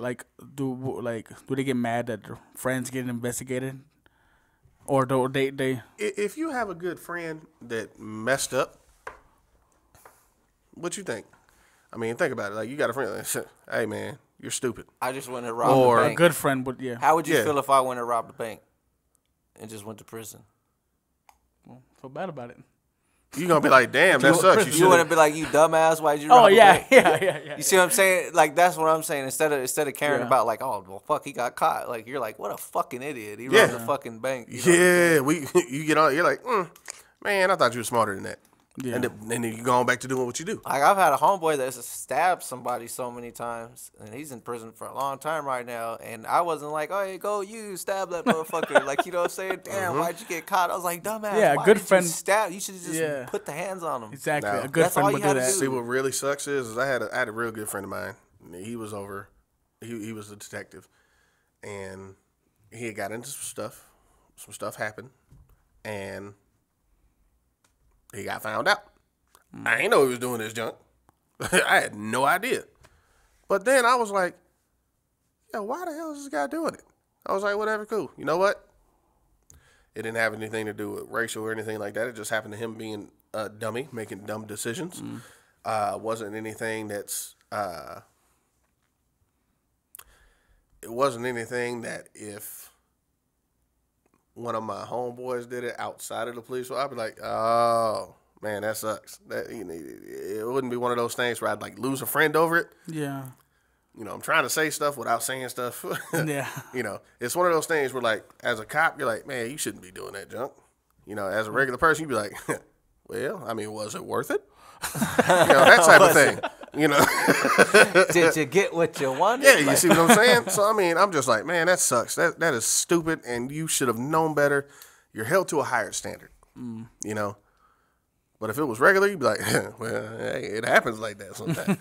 do they get mad that their friends getting investigated, or do they? If you have a good friend that messed up, what you think? I mean, think about it. You got a friend that, hey, man, you're stupid. I just went and robbed a bank. A good friend would, yeah. How would you feel if I went and robbed a bank and just went to prison? Well, feel bad about it. You're going to be like, damn, that sucks. You wouldn't be like, you dumbass, why'd you rob a bank? Yeah. You see what I'm saying? That's what I'm saying. Instead of caring about, fuck, he got caught. You're like, what a fucking idiot. He robbed a fucking bank. You get on, you're like, man, I thought you were smarter than that. Yeah. And then you go on back to doing what you do. I've had a homeboy that's stabbed somebody so many times, and he's in prison for a long time right now. And I wasn't like, oh, hey, go you stab that motherfucker. You know what I'm saying? Damn, why'd you get caught? I was like, dumbass. Yeah, a good friend. You should have just put the hands on him. Exactly. A good friend would do that. See, what really sucks is I had a real good friend of mine. He was he was a detective, and he had got into some stuff. Some stuff happened, and he got found out. I ain't know he was doing this junk. I had no idea. But then I was like, why the hell is this guy doing it? I was like, whatever, cool. You know what? It didn't have anything to do with racial or anything like that. It just happened to him being a dummy, making dumb decisions. Wasn't anything that's... it wasn't anything that if one of my homeboys did it outside of the police, I'd be like, oh, man, that sucks. That it wouldn't be one of those things where I'd lose a friend over it. Yeah. I'm trying to say stuff without saying stuff. Yeah. It's one of those things where as a cop, you're like, man, you shouldn't be doing that junk. As a regular person, you'd be like, well, I mean, was it worth it? That type of thing. Did you get what you wanted? Yeah, you see what I'm saying? So, I mean, I'm just like, man, that sucks. That is stupid, and you should have known better. You're held to a higher standard, But if it was regular, you'd be like, well, hey, it happens like that sometimes,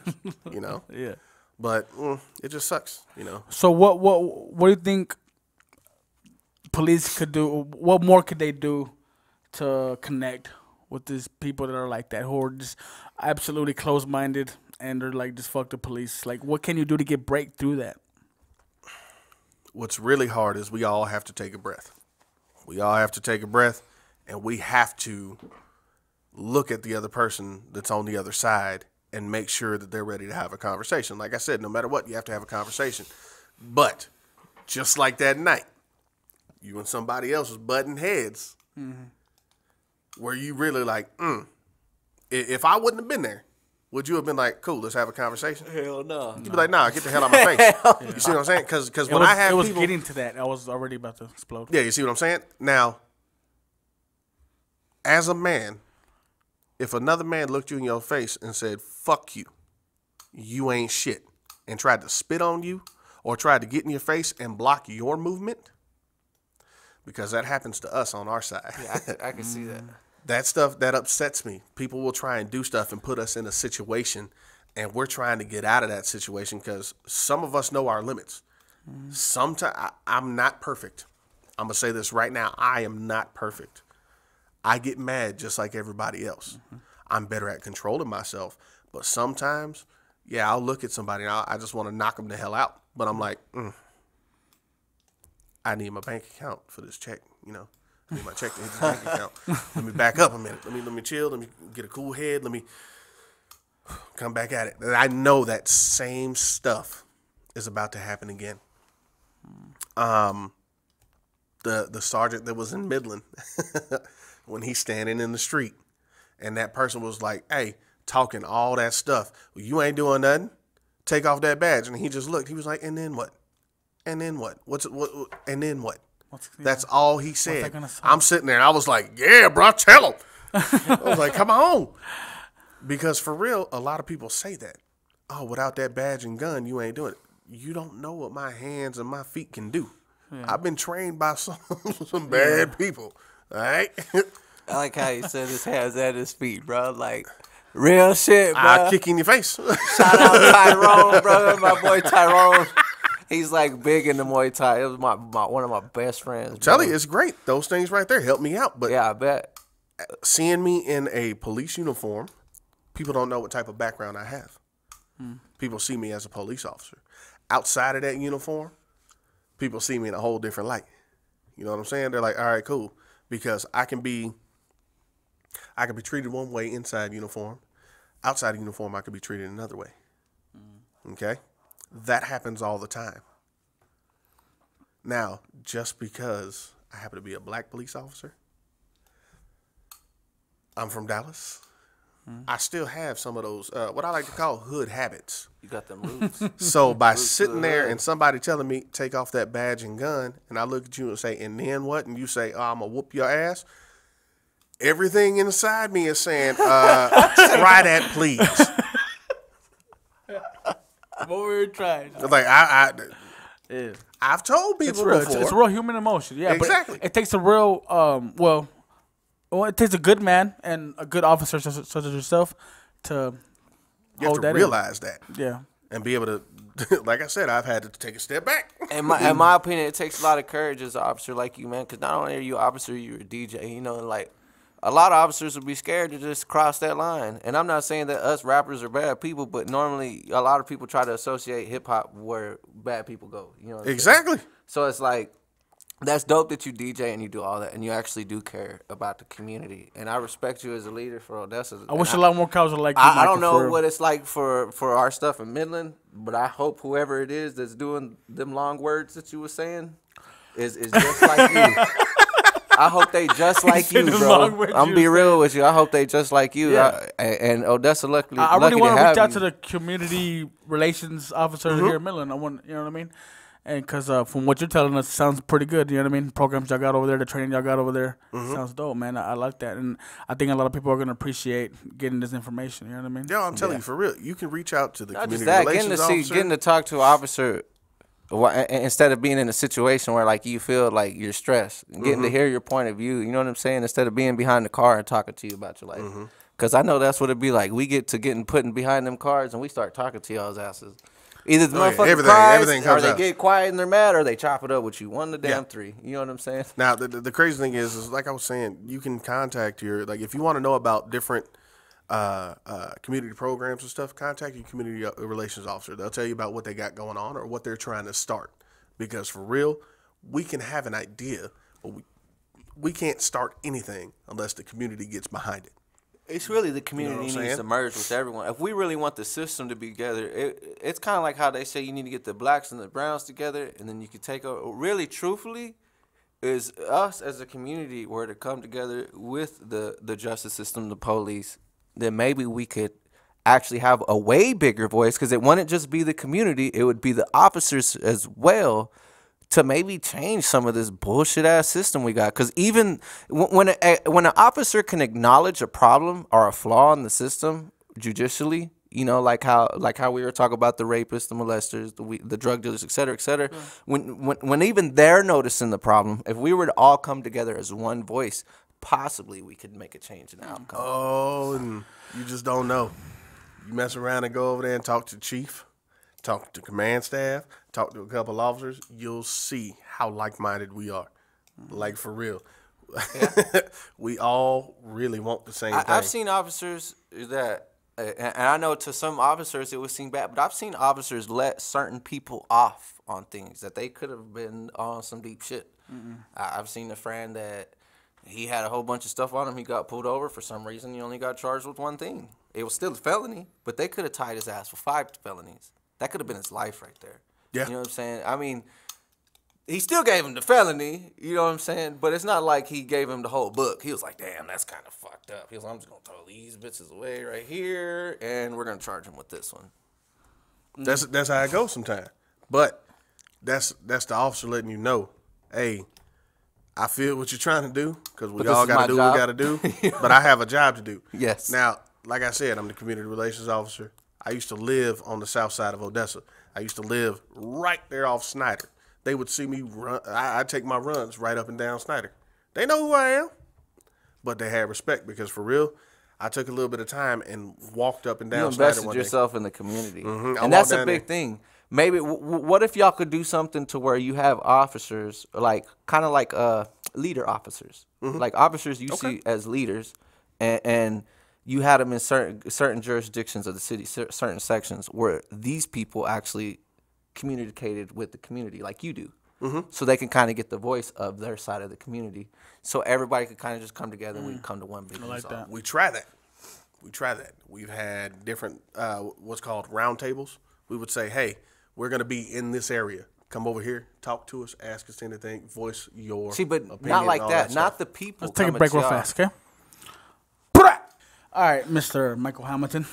you know? Yeah. But it just sucks, you know? So what do you think police could do? What more could they do to connect with these people that are like that, who are just absolutely closed-minded and they're like, just fuck the police? Like, what can you do to break through that? What's really hard is we all have to take a breath. We all have to take a breath, and we have to look at the other person that's on the other side and make sure that they're ready to have a conversation. Like I said, no matter what, you have to have a conversation. But just like that night, you and somebody else was butting heads, where you really like, if I wouldn't have been there, would you have been like, cool, let's have a conversation? Hell no. You'd be like, nah, get the hell out of my face. You see what I'm saying? Because when I have it was people, getting to that. I was already about to explode. yeah, you see what I'm saying? Now, as a man, if another man looked you in your face and said, fuck you, you ain't shit, and tried to spit on you or tried to get in your face and block your movement, because that happens to us on our side. Yeah, I can see that. That stuff, that upsets me. People will try and do stuff and put us in a situation, and we're trying to get out of that situation because some of us know our limits. Sometimes, I'm not perfect. I'm going to say this right now. I am not perfect. I get mad just like everybody else. I'm better at controlling myself. But sometimes, yeah, I'll look at somebody and I just want to knock them the hell out. But I'm like, I need my bank account for this check, you know. I need my check to hit the bank account. Let me back up a minute. Let me chill. Let me get a cool head. Let me come back at it. And I know that same stuff is about to happen again. The sergeant that was in Midland, when he's standing in the street, and that person was like, hey, talking all that stuff. Well, you ain't doing nothing. Take off that badge. And he just looked. He was like, and then what? And then what? And then what? That's all he said. I'm sitting there and I was like, yeah, bro, tell him. I was like, come on. Because for real, a lot of people say that. Oh, without that badge and gun, you ain't doing it. You don't know what my hands and my feet can do. Yeah. I've been trained by some bad people. All right? I like how he said his hands at his feet, bro. Like, real shit, bro. I'll kick you in your face. Shout out Tyrone, bro. My boy Tyrone. He's like big in the Muay Thai. It was one of my best friends. I'm telling you, it's great. Those things right there help me out. But yeah, I bet. Seeing me in a police uniform, people don't know what type of background I have. People see me as a police officer. Outside of that uniform, people see me in a whole different light. You know what I'm saying? They're like, all right, cool. Because I can be treated one way inside uniform. Outside of uniform, I could be treated another way. Okay? That happens all the time. Now, just because I happen to be a black police officer, I'm from Dallas, I still have some of those, what I like to call hood habits. You got them roots. So by sitting there and somebody telling me, take off that badge and gun, and I look at you and say, and then what? And you say, oh, I'm going to whoop your ass. Everything inside me is saying, try that, please. What we were trying. Like, I've told people before. It's a real human emotion. Yeah, exactly. But it takes a real, well, it takes a good man and a good officer such as yourself to you have to realize that. Yeah. And be able to, like I said, I've had to take a step back. In my opinion, it takes a lot of courage as an officer like you, man, because not only are you an officer, you're a DJ, you know, and like, a lot of officers would be scared to just cross that line. And I'm not saying that us rappers are bad people, but normally a lot of people try to associate hip-hop where bad people go. You know what I'm exactly. saying? So it's like, that's dope that you DJ and you do all that, and you actually do care about the community. And I respect you as a leader for Odessa. I wish a lot more cops were like you, I don't know what it's like for our stuff in Midland, but I hope whoever it is that's doing them long words that you were saying is just like you. I hope they just like you, bro. I'm gonna be real with you. I hope they just like you. Yeah. And Odessa, luckily, I really want to reach out you. to the community relations officer here in Midland. I want, you know what I mean? And because from what you're telling us, it sounds pretty good. You know what I mean? Programs y'all got over there, the training y'all got over there, sounds dope, man. I like that, and I think a lot of people are gonna appreciate getting this information. You know what I mean? Yeah, I'm telling you for real. You can reach out to the Not community just that, relations officer. getting to talk to an officer. Instead of being in a situation where like you feel like you're stressed, getting to hear your point of view, you know what I'm saying? Instead of being behind the car and talking to you about your life, Because I know that's what it'd be like. We get to putting behind them cars and we start talking to y'all's asses. Either the motherfucker cries, everything or comes they out. get quiet and they're mad, or they chop it up with you. One of the damn three. You know what I'm saying? Now, the crazy thing is like I was saying, you can contact your, like, if you want to know about different community programs and stuff, contact your community relations officer. They'll tell you about what they got going on or what they're trying to start. Because for real, we can have an idea, but we can't start anything unless the community gets behind it. It's really the community what I'm needs saying? to merge with everyone. If we really want the system to be together, it's kind of like how they say you need to get the blacks and the browns together, and then you can take over. Really, truthfully, is us as a community were to come together with the justice system, the police, then maybe we could actually have a way bigger voice, because it wouldn't just be the community, it would be the officers as well, to maybe change some of this bullshit ass system we got. Because even when an officer can acknowledge a problem or a flaw in the system judicially, you know, like how we were talking about the rapists, the molesters, the drug dealers, et cetera, et cetera. Yeah. When even they're noticing the problem, if we were to all come together as one voice, possibly we could make a change in the outcome. Oh, and you just don't know. You mess around and go over there and talk to the chief, talk to command staff, talk to a couple officers, you'll see how like-minded we are. Like, for real. Yeah. We all really want the same thing. I've seen officers that, and I know to some officers it would seem bad, but I've seen officers let certain people off on things that they could have been on some deep shit. I've seen a friend that he had a whole bunch of stuff on him. He got pulled over. For some reason, he only got charged with one thing. It was still a felony, but they could have tied his ass for 5 felonies. That could have been his life right there. Yeah. You know what I'm saying? I mean, he still gave him the felony, you know what I'm saying? But it's not like he gave him the whole book. He was like, damn, that's kind of fucked up. He was like, I'm just going to throw these bitches away right here, and we're going to charge him with this one. That's how it goes sometimes. But that's the officer letting you know, hey, I feel what you're trying to do, because we all got to do what we got to do, but I have a job to do. Yes. Now, like I said, I'm the community relations officer. I used to live on the south side of Odessa. I used to live right there off Snyder. They would see me run. I take my runs right up and down Snyder. They know who I am, but they had respect, because for real, I took a little bit of time and walked up and down Snyder one day. You invested yourself in the community. And that's a big thing. Maybe, what if y'all could do something to where you have officers, like, kind of like leader officers, like officers you see as leaders, and you had them in certain jurisdictions of the city, certain sections where these people actually communicated with the community like you do. So they can kind of get the voice of their side of the community. So everybody could kind of just come together and we can come to one big result. We try that. We've had different, what's called round tables. We would say, hey, we're going to be in this area. Come over here, talk to us, ask us anything, voice your opinion. Not like that. Not the people. Let's take a break real fast, okay? All right, Mr. Michael Hamilton.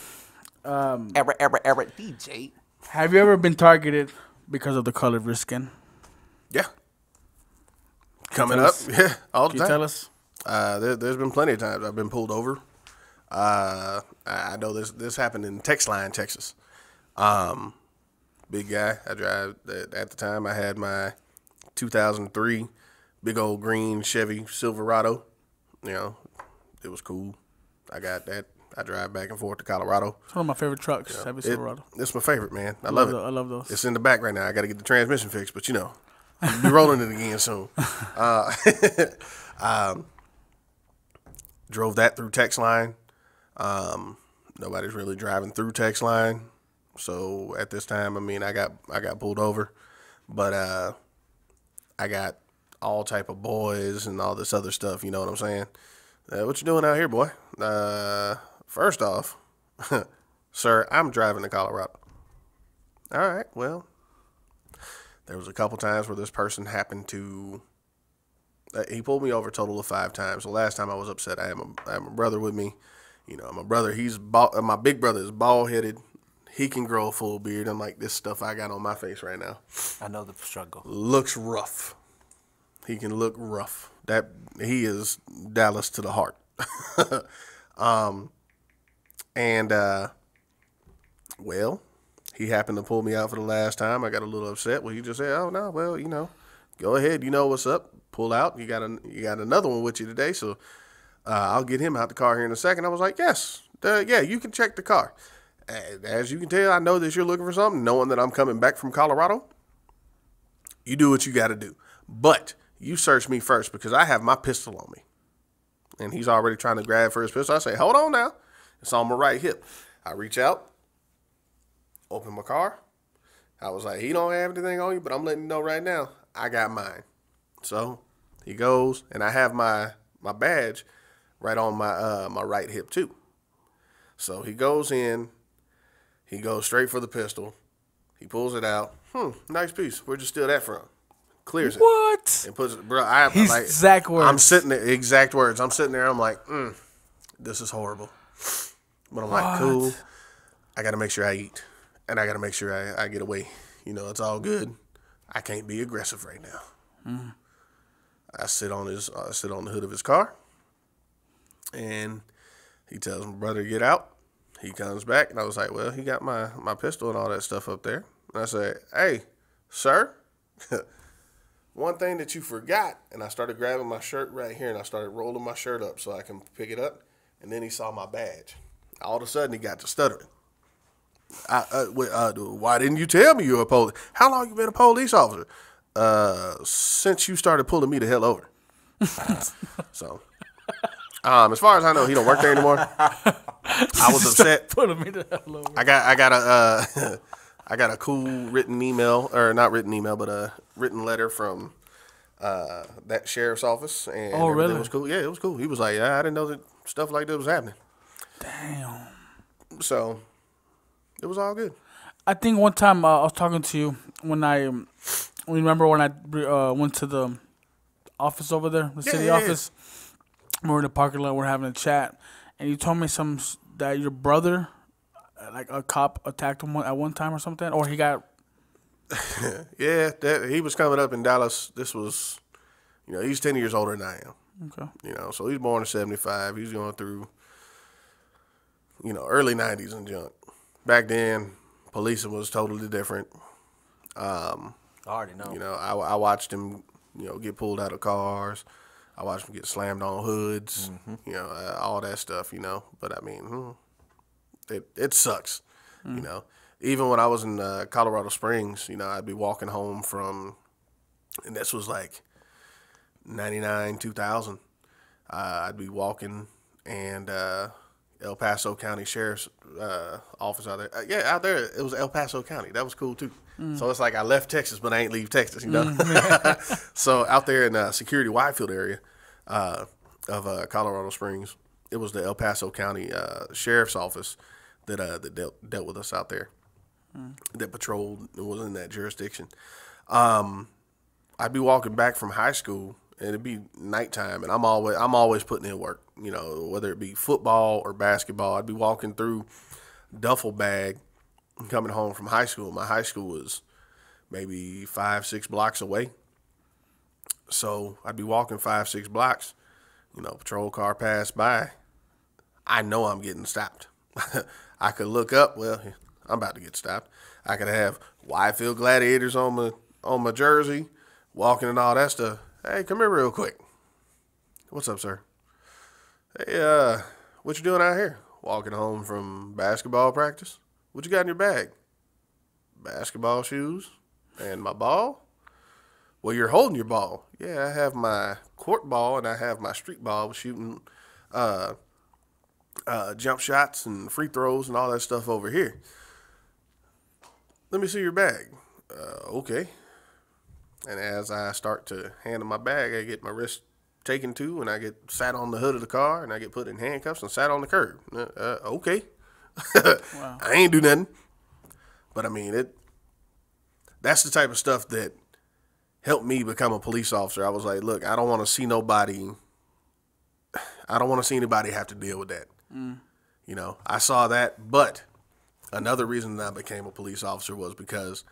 DJ. Have you ever been targeted because of the color of your skin? Yeah. Coming up, yeah, all the time. Can you tell us? There's been plenty of times I've been pulled over. I know this happened in Texline, Texas. Big guy. I drive. At the time, I had my 2003 big old green Chevy Silverado. You know, it was cool. I got that. I drive back and forth to Colorado. It's one of my favorite trucks, Chevy Silverado. It's my favorite, man. I love it. I love those. It's in the back right now. I got to get the transmission fixed, but you know, we'll be rolling it again soon. Drove that through Texline. Nobody's really driving through Texline. So at this time, I mean, I got pulled over, but I got all type of boys and all this other stuff. You know what I'm saying? What you doing out here, boy? First off, sir, I'm driving to Colorado. All right, well, there was a couple times where this person happened to. He pulled me over a total of 5 times. The last time I was upset, I had my brother with me. You know, my brother, my big brother is bald-headed. He can grow a full beard. I'm like, this stuff I got on my face right now. I know the struggle. Looks rough. He can look rough. He is Dallas to the heart. Well, he happened to pull me out for the last time. I got a little upset. Well, he just said, oh, no, well, you know, go ahead. You know what's up. Pull out. You got another one with you today. So I'll get him out the car here in a second. I was like, yes, yeah, you can check the car. As you can tell, I know that you're looking for something, knowing that I'm coming back from Colorado. You do what you got to do. But you search me first because I have my pistol on me. And he's already trying to grab for his pistol. I say, hold on now. It's on my right hip. I reach out, open my car. I was like, he don't have anything on you, but I'm letting you know right now, I got mine. So he goes, and I have my badge right on my right hip too. So he goes in, he goes straight for the pistol. He pulls it out. Nice piece. Where'd you steal that from? Clears it. What? And puts it, bro. I have He's like exact words. I'm sitting there, exact words. I'm sitting there. I'm like, this is horrible. But I'm like, cool. I got to make sure I eat, and I got to make sure I get away. You know, it's all good. I can't be aggressive right now. I sit on the hood of his car, and he tells my brother to get out. He comes back, and I was like, well, he got my pistol and all that stuff up there. And I said, hey, sir, one thing that you forgot. And I started grabbing my shirt right here, and I started rolling my shirt up so I can pick it up. And then he saw my badge. All of a sudden, he got to stuttering. Why didn't you tell me you were a police? How long you been a police officer? Since you started pulling me the hell over. So, as far as I know, he don't work there anymore. I was upset. Pulling me the hell over. I got a cool written email, or not written email, but a written letter from that sheriff's office, and everything really? was cool. Yeah, it was cool. He was like, yeah, I didn't know that stuff like that was happening. Damn. So it was all good. I think one time I was talking to you when remember when I went to the office over there, the city office. We're in the parking lot, we're having a chat, and you told me that your brother, like a cop, attacked him at one time or something, or he got. Yeah, he was coming up in Dallas. This was, he's 10 years older than I am. Okay. So he's born in 75. He's going through, early 90s and junk. Back then, policing was totally different. I already know. I watched him, get pulled out of cars. I watched him get slammed on hoods, all that stuff, But, I mean, it sucks, Even when I was in Colorado Springs, I'd be walking home from, and this was like 99, 2000. I'd be walking, and El Paso County Sheriff's office out there. Out there, it was El Paso County. That was cool, too. So it's like I left Texas, but I ain't leave Texas, So out there in Security Whitefield area of Colorado Springs, it was the El Paso County Sheriff's Office that dealt with us out there, that patrolled and was in that jurisdiction. I'd be walking back from high school, and it'd be nighttime, and I'm always putting in work, whether it be football or basketball. I'd be walking through duffel bag, coming home from high school. My high school was maybe 5-6 blocks away. So I'd be walking 5-6 blocks, patrol car passed by. I know I'm getting stopped. I could look up, well, I'm about to get stopped. I could have Whitefield Gladiators on my jersey, walking and all that stuff. Hey, come here real quick. What's up, sir? Hey, what you doing out here? Walking home from basketball practice. What you got in your bag? Basketball shoes and my ball. Well, you're holding your ball. Yeah, I have my court ball and I have my street ball, shooting jump shots and free throws and all that stuff over here. Let me see your bag. Okay. And as I start to hand him my bag, I get my wrist taken to, and I get sat on the hood of the car, and I get put in handcuffs and sat on the curb. Okay. Wow. I ain't do nothing. But I mean, that's the type of stuff that helped me become a police officer. I was like, look, I don't want to see anybody have to deal with that. I saw that. But another reason that I became a police officer was because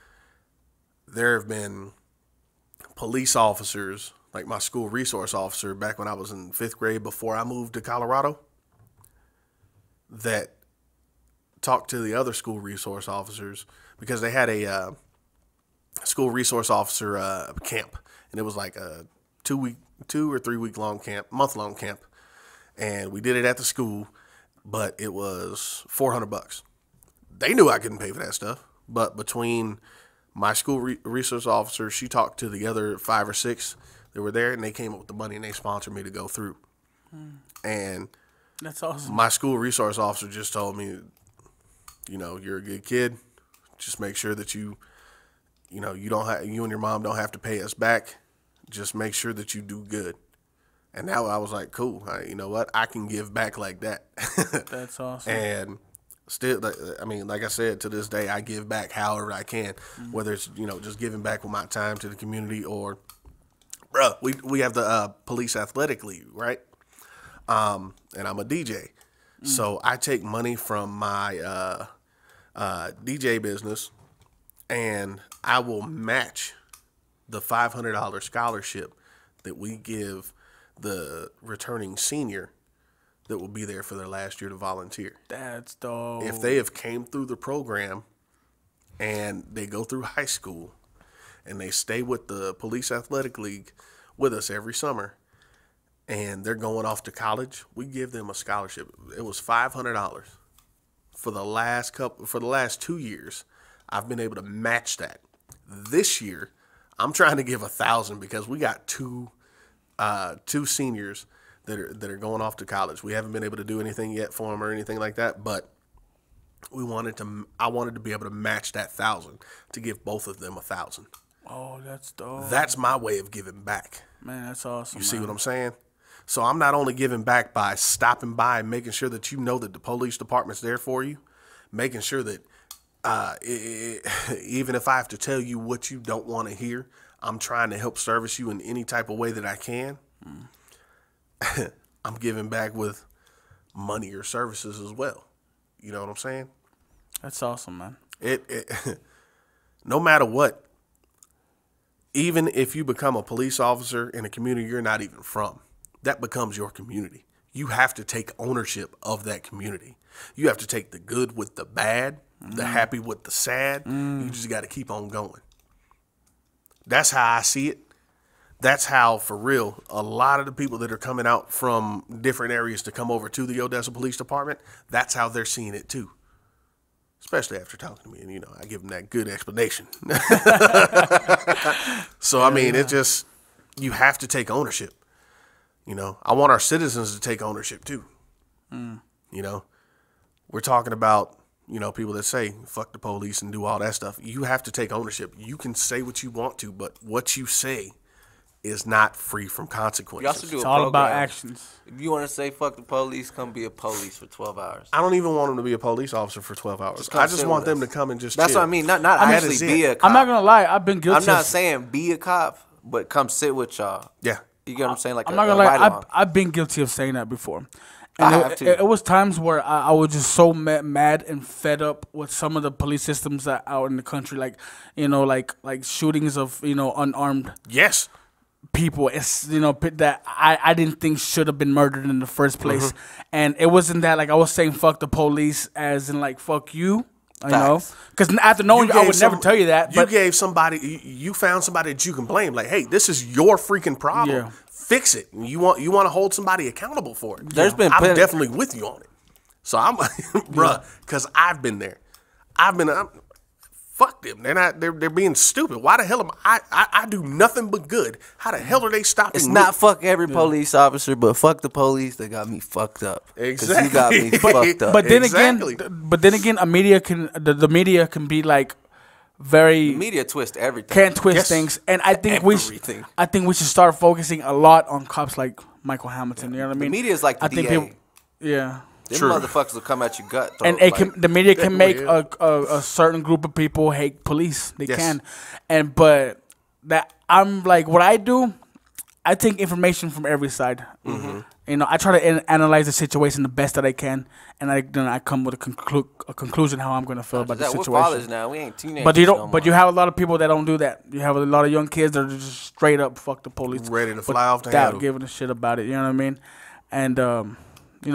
there have been police officers, like my school resource officer back when I was in 5th grade before I moved to Colorado, that talked to the other school resource officers because they had a school resource officer camp, and it was like a 2 or 3 week long camp, month long camp, and we did it at the school, but it was $400. They knew I couldn't pay for that stuff, but between my school resource officer, she talked to the other 5 or 6 that were there, and they came up with the money and they sponsored me to go through. And That's awesome. my school resource officer just told me, you're a good kid. Just make sure that you and your mom don't have to pay us back. Just make sure that you do good. And now I was like, cool. You know what? I can give back like that. That's awesome. And still, like I said, to this day, I give back however I can, whether it's, just giving back with my time to the community or, we have the police athletic league, right? And I'm a DJ. So I take money from my DJ business, and I will match the $500 scholarship that we give the returning senior that will be there for their last year to volunteer. That's dope. If they have came through the program and they go through high school and they stay with the Police Athletic League with us every summer and they're going off to college, we give them a scholarship. It was $500 for the last 2 years. I've been able to match that. This year, I'm trying to give $1,000 because we got two seniors that are going off to college. We haven't been able to do anything yet for them or anything like that, but I wanted to be able to match that $1,000 to give both of them $1,000. Oh, that's dope. That's my way of giving back. Man, that's awesome. You see what I'm saying? So I'm not only giving back by stopping by and making sure that you know that the police department's there for you, making sure that even if I have to tell you what you don't want to hear, I'm trying to help service you in any type of way that I can. I'm giving back with money or services as well. You know what I'm saying? That's awesome, man. It no matter what, even if you become a police officer in a community you're not even from, that becomes your community. You have to take ownership of that community. You have to take the good with the bad, the happy with the sad. You just got to keep on going. That's how I see it. That's how, for real, a lot of the people that are coming out from different areas to come over to the Odessa Police Department, that's how they're seeing it too. Especially after talking to me, and I give them that good explanation. So I mean, it's just, you have to take ownership. I want our citizens to take ownership too. We're talking about people that say fuck the police and do all that stuff. You have to take ownership. You can say what you want to, but what you say is not free from consequences. You also do It's a all program. about actions. If you want to say fuck the police, come be a police for 12 hours. I don't even want them to be a police officer for 12 hours. come I just sit want with them us. to come and just That's chill. what I mean. Not That actually is be it. a cop. I'm not gonna lie. I've been guilty. I'm not of, saying be a cop, but come sit with y'all. Yeah. You get what I'm saying? Like I'm a, not gonna a lie. ride-along. I've been guilty of saying that before. I And have it, too. it was times where I was just so mad and fed up with some of the police systems that out in the country, like like shootings of unarmed Yes. people. It's that I didn't think should have been murdered in the first place, and it wasn't that like I was saying fuck the police as in like fuck you. Facts. Because after knowing you, I gave would never tell you that. You But gave somebody, you found somebody that you can blame. Like, hey, this is your freaking problem. Yeah. Fix it. You want to hold somebody accountable for it. There's been I'm plenty- definitely with you on it. So I'm, bruh, because I've been there. Fuck them. They're being stupid. Why the hell am I do nothing but good. How the hell are they stopping It's me? not fuck every police officer, but fuck the police that got me fucked up. 'Cause Exactly. you got me fucked up. but then Exactly. again, a media can the media can be like very Media twist everything. can't twist Yes. things, and I think Everything. we should start focusing a lot on cops like Michael Hamilton. You know what I mean? media is like the I think DA. people, yeah. Them True. motherfuckers will come at your gut. And throat, it can, the media can make Definitely, a certain group of people hate police. They Yes. can, but that I'm like what I do. I take information from every side. I try to analyze the situation the best that I can, and then I come with a conclusion how I'm going to feel about the that we're situation. fathers now. We ain't teenagers. But you don't. no But more. you have a lot of people that don't do that. You have a lot of young kids that are just straight up fuck the police, Ready to fly off the without handle. giving a shit about it. You know what I mean? And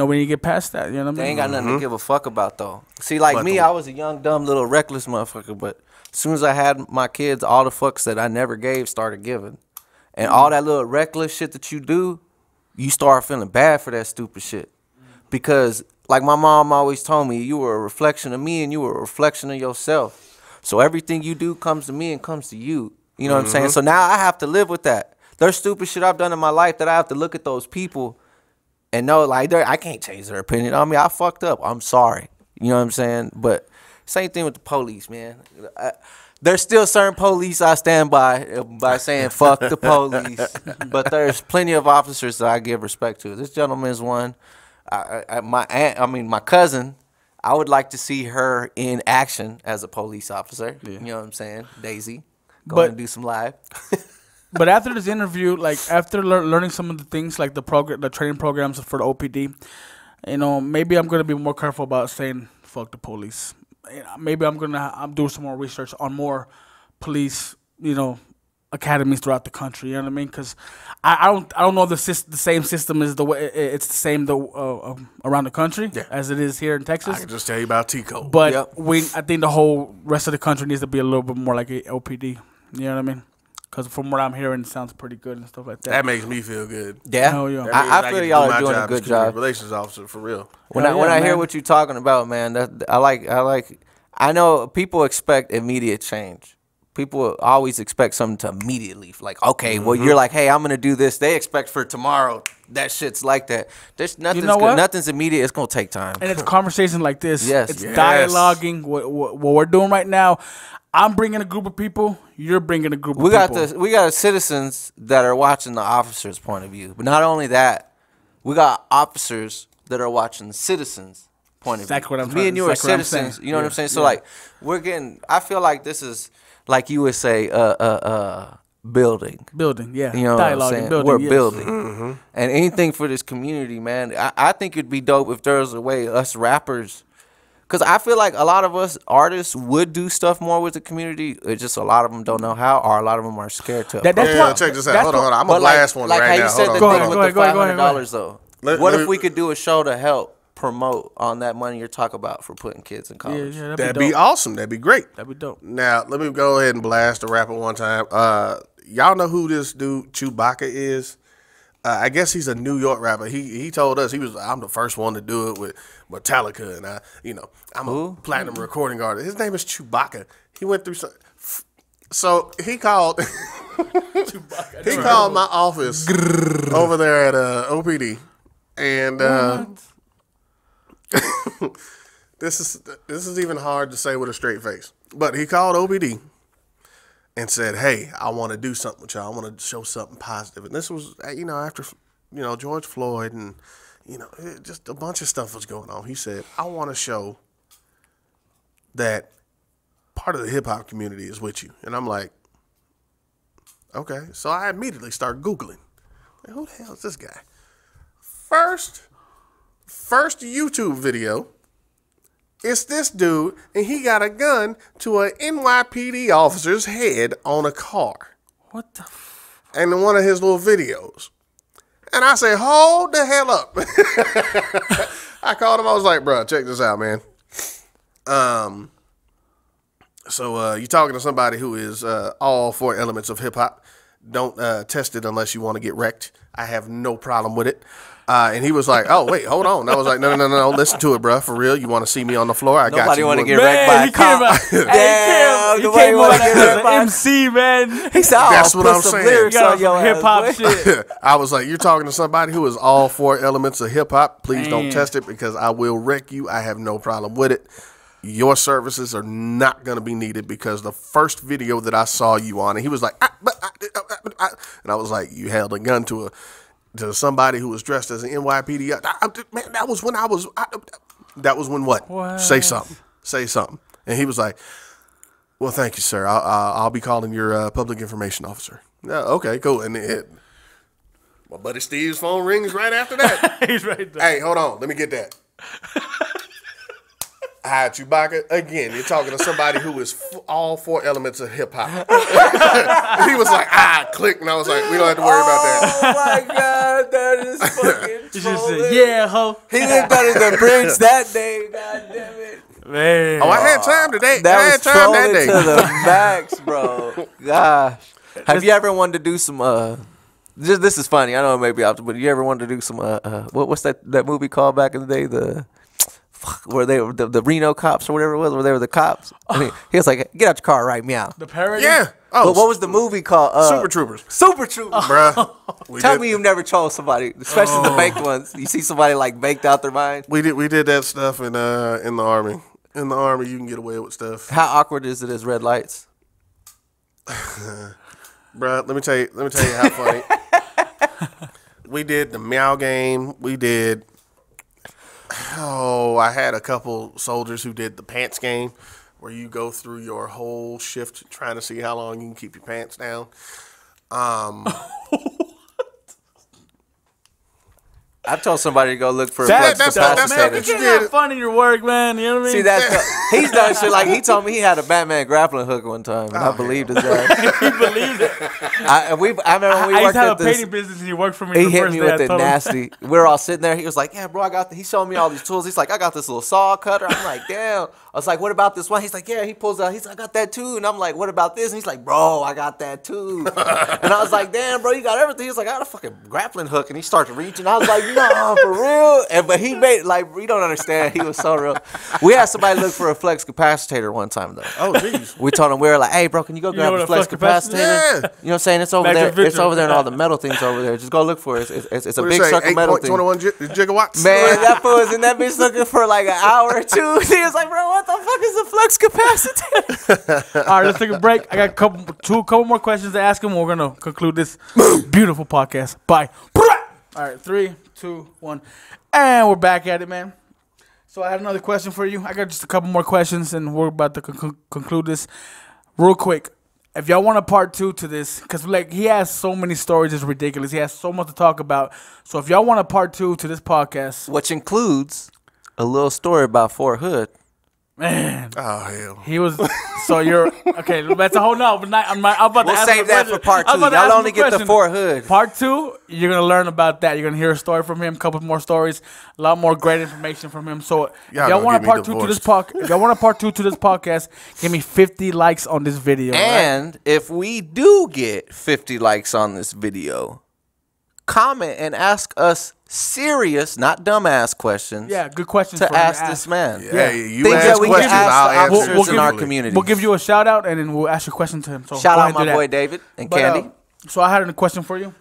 when you get past that, you know what I mean? They ain't got nothing to give a fuck about though. See, like But me, the- I was a young, dumb, little reckless motherfucker. But as soon as I had my kids, all the fucks that I never gave started giving, and all that little reckless shit that you do, you start feeling bad for that stupid shit. Because, like my mom always told me, you were a reflection of me and you were a reflection of yourself. So everything you do comes to me and comes to you. You know what I'm saying? So now I have to live with that. There's stupid shit I've done in my life that I have to look at those people and know, like, I can't change their opinion on me. I fucked up. I'm sorry. You know what I'm saying? But same thing with the police, man. There's still certain police I stand by saying fuck the police. But there's plenty of officers that I give respect to. This gentleman's one. My cousin, I would like to see her in action as a police officer. Yeah. You know what I'm saying? Daisy, going to do some live. But after this interview, like after learning some of the things, like the training programs for the OPD, you know, maybe I'm gonna be more careful about saying fuck the police. Maybe I'm doing some more research on more police, you know, academies throughout the country. You know what I mean? Because I don't know if the same system is the way it's the same around the country as it is here in Texas. I can just tell you about T-Code. But I think the whole rest of the country needs to be a little bit more like a OPD. You know what I mean? Because from what I'm hearing, it sounds pretty good and stuff like that. That makes me feel good. Yeah, I feel y'all are doing a good job. Relations officer for real. When I hear what you're talking about, man, I know people expect immediate change. People always expect something to immediately, like, okay, well, you're like, hey, I'm gonna do this. They expect for tomorrow. That shit's like that. There's nothing's nothing's immediate. It's gonna take time. And it's conversations like this. It's dialoguing. What we're doing right now. I'm bringing a group of people. You're bringing a group of people. We got citizens that are watching the officers' point of view. But not only that, we got officers that are watching the citizens' point of view. Exactly what I'm Me saying. and you are citizens. You know what I'm saying? So, like, we're getting – I feel like this is, like you would say, building. Building, yeah. You know dialogue what I'm saying? Building, We're yes. building. And anything for this community, man. I think it'd be dope if there was a way us rappers – because I feel like a lot of us artists would do stuff more with the community. It's just a lot of them don't know how, or a lot of them are scared to. Check this out. Hold on. I'm going to blast one right now. Like how you said the thing with the $500, though. What if we could do a show to help promote on that money you're talking about for putting kids in college? Yeah, that'd be awesome. That'd be great. That'd be dope. Now, let me go ahead and blast the rapper one time. Y'all know who this dude Chewbacca is? I guess he's a New York rapper. He told us I'm the first one to do it with Metallica, and I'm a platinum recording artist. His name is Chewbacca. He went through so he called he called my office over there at OPD, and this is even hard to say with a straight face, but he called OPD. And said, hey, I want to do something with y'all. I want to show something positive. And this was, after, George Floyd and, just a bunch of stuff was going on. He said, I want to show that part of the hip-hop community is with you. And I'm like, okay. So I immediately start Googling. Like, who the hell is this guy? First YouTube video. It's this dude, and he got a gun to an NYPD officer's head on a car. What the and in one of his little videos. And I say, hold the hell up. I called him. I was like, bro, check this out, man. So you're talking to somebody who is all 4 elements of hip-hop. Don't test it unless you want to get wrecked. I have no problem with it. And he was like, oh, wait, hold on. I was like, no, listen to it, bro. For real, you want to see me on the floor? I got you. Nobody want to get wrecked by a cop. Damn, nobody want to get wrecked by MC, man. He said, that's what I'm saying. Lyrics on your hip-hop shit. I was like, you're talking to somebody who is all 4 elements of hip-hop. Please don't test it because I will wreck you. I have no problem with it. Your services are not going to be needed because the first video that I saw you on, and he was like, and I was like, you held a gun to somebody who was dressed as an NYPD. Man, that was when that was when what? Say something. And he was like, well, thank you, sir. I'll be calling your public information officer. Yeah, okay, cool. And my buddy Steve's phone rings right after that. He's right there. Hey, hold on. Let me get that. Hi, Chewbacca. Again, you're talking to somebody who is all 4 elements of hip-hop. He was like, click. And I was like, we don't have to worry about that. Oh, my God. That is fucking He just said, yeah, ho. He lived under the bridge that day. God damn it. Man. Oh, I had time today. That was trolling day. to the max, bro. Gosh. Have you ever wanted to do some This is funny. I know it may be off, but you ever wanted to do some what's that movie called back in the day? Where they were the Reno cops or whatever it was, where they were the cops. And he was like, "Get out your car right meow." The parody. Yeah. But what was the movie called? Super Troopers. Super Troopers. Bruh. Tell me you've never chose somebody, especially the baked ones. You see somebody like baked out their mind. We did that stuff in the Army. In the Army, you can get away with stuff. How awkward is it as red lights? Bruh, let me tell you how funny. We did the meow game. We did. I had a couple soldiers who did the pants game, where you go through your whole shift trying to see how long you can keep your pants down. I told somebody to go look for a That's flux that's capacitor. you You did. have fun in your work, man. You know what I mean? See he's done shit like he told me he had a Batman grappling hook one time, and I believed his ass. He believes it. I remember when we I used worked to have at a this. painting business, and he worked for me. He the hit first me day I with it told him. nasty. We were all sitting there. He was like, "Yeah, bro, he showed me all these tools. He's like, I got this little saw cutter." I'm like, "Damn." I was like, "What about this one?" He's like, "Yeah." He pulls out. He's like, "I got that too." And I'm like, "What about this?" And he's like, "Bro, I got that too." And I was like, "Damn, bro, you got everything." He's like, "I got a fucking grappling hook." And he started reaching. I was like, "No, for real." But he made like we don't understand. He was so real. We had somebody look for a flex capacitor one time though. Oh, jeez. We told him we were like, "Hey, bro, can you go grab know a what a flex flex capacitor?" capacitor Yeah. You know what I'm saying? It's over Back to there. Victor. It's over there, and all the metal things over there. Just go look for it. It's a What big did it say? circle metal thing. 8.21 gigawatts. Man, that fool was in that bitch looking for like an hour or two. He was like, "Bro, what the fuck is a flux capacitor?" All right, let's take a break. I got a couple more questions to ask him. We're gonna conclude this beautiful podcast. Bye. All right, 3, 2, 1, and we're back at it, man. So I had another question for you. I got just a couple more questions, and we're about to conclude this real quick. If y'all want a part 2 to this, because like he has so many stories, it's ridiculous. He has so much to talk about. So if y'all want a part 2 to this podcast, Which includes a little story about Fort Hood. man, Oh, hell. he was. So you're okay. That's a whole no. But I'm about We'll to ask save him a that question. for part I was 2. about to ask Y'all him only a get the question. Fort Hood. Part 2, you're gonna learn about that. You're gonna hear a story from him, a couple more stories, a lot more great information from him. So if Y'all y'all gonna want a get me part 2 to this divorced. if y'all want a part 2 to this podcast, give me 50 likes on this video. Right? And if we do get 50 likes on this video, comment and ask us serious, not dumbass questions Yeah, good questions to for him ask this man. Yeah, you Things ask that we can questions, ask I'll the answer officers We'll in our truthfully. community. We'll give you a shout out and then we'll ask your question to him. So Shout go out ahead and do my that. boy David and But, Candy. so I had a question for you.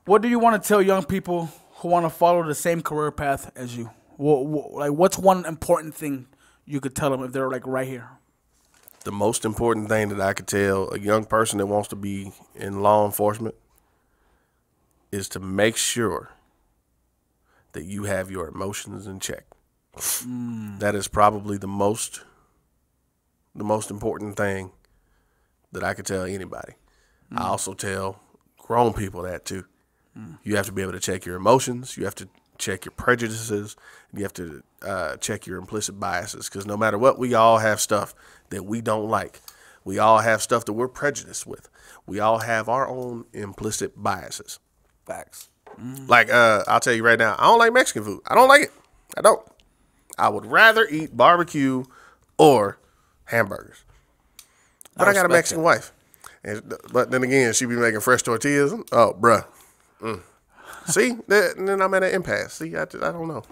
What do you want to tell young people who want to follow the same career path as you? What's one important thing you could tell them if they're like right here? The most important thing that I could tell a young person that wants to be in law enforcement is to make sure that you have your emotions in check. That is probably the most important thing that I could tell anybody. I also tell grown people that too. You have to be able to check your emotions. You have to check your prejudices. You have to check your implicit biases, because no matter what, we all have stuff that we don't like. We all have stuff that we're prejudiced with. We all have our own implicit biases. Facts. Like, I'll tell you right now, I don't like Mexican food. I don't like it. I don't. I would rather eat barbecue or hamburgers. But I got a respect Mexican wife. But then again, she be making fresh tortillas. Oh, bruh. See? Then I'm at an impasse. See, I don't know.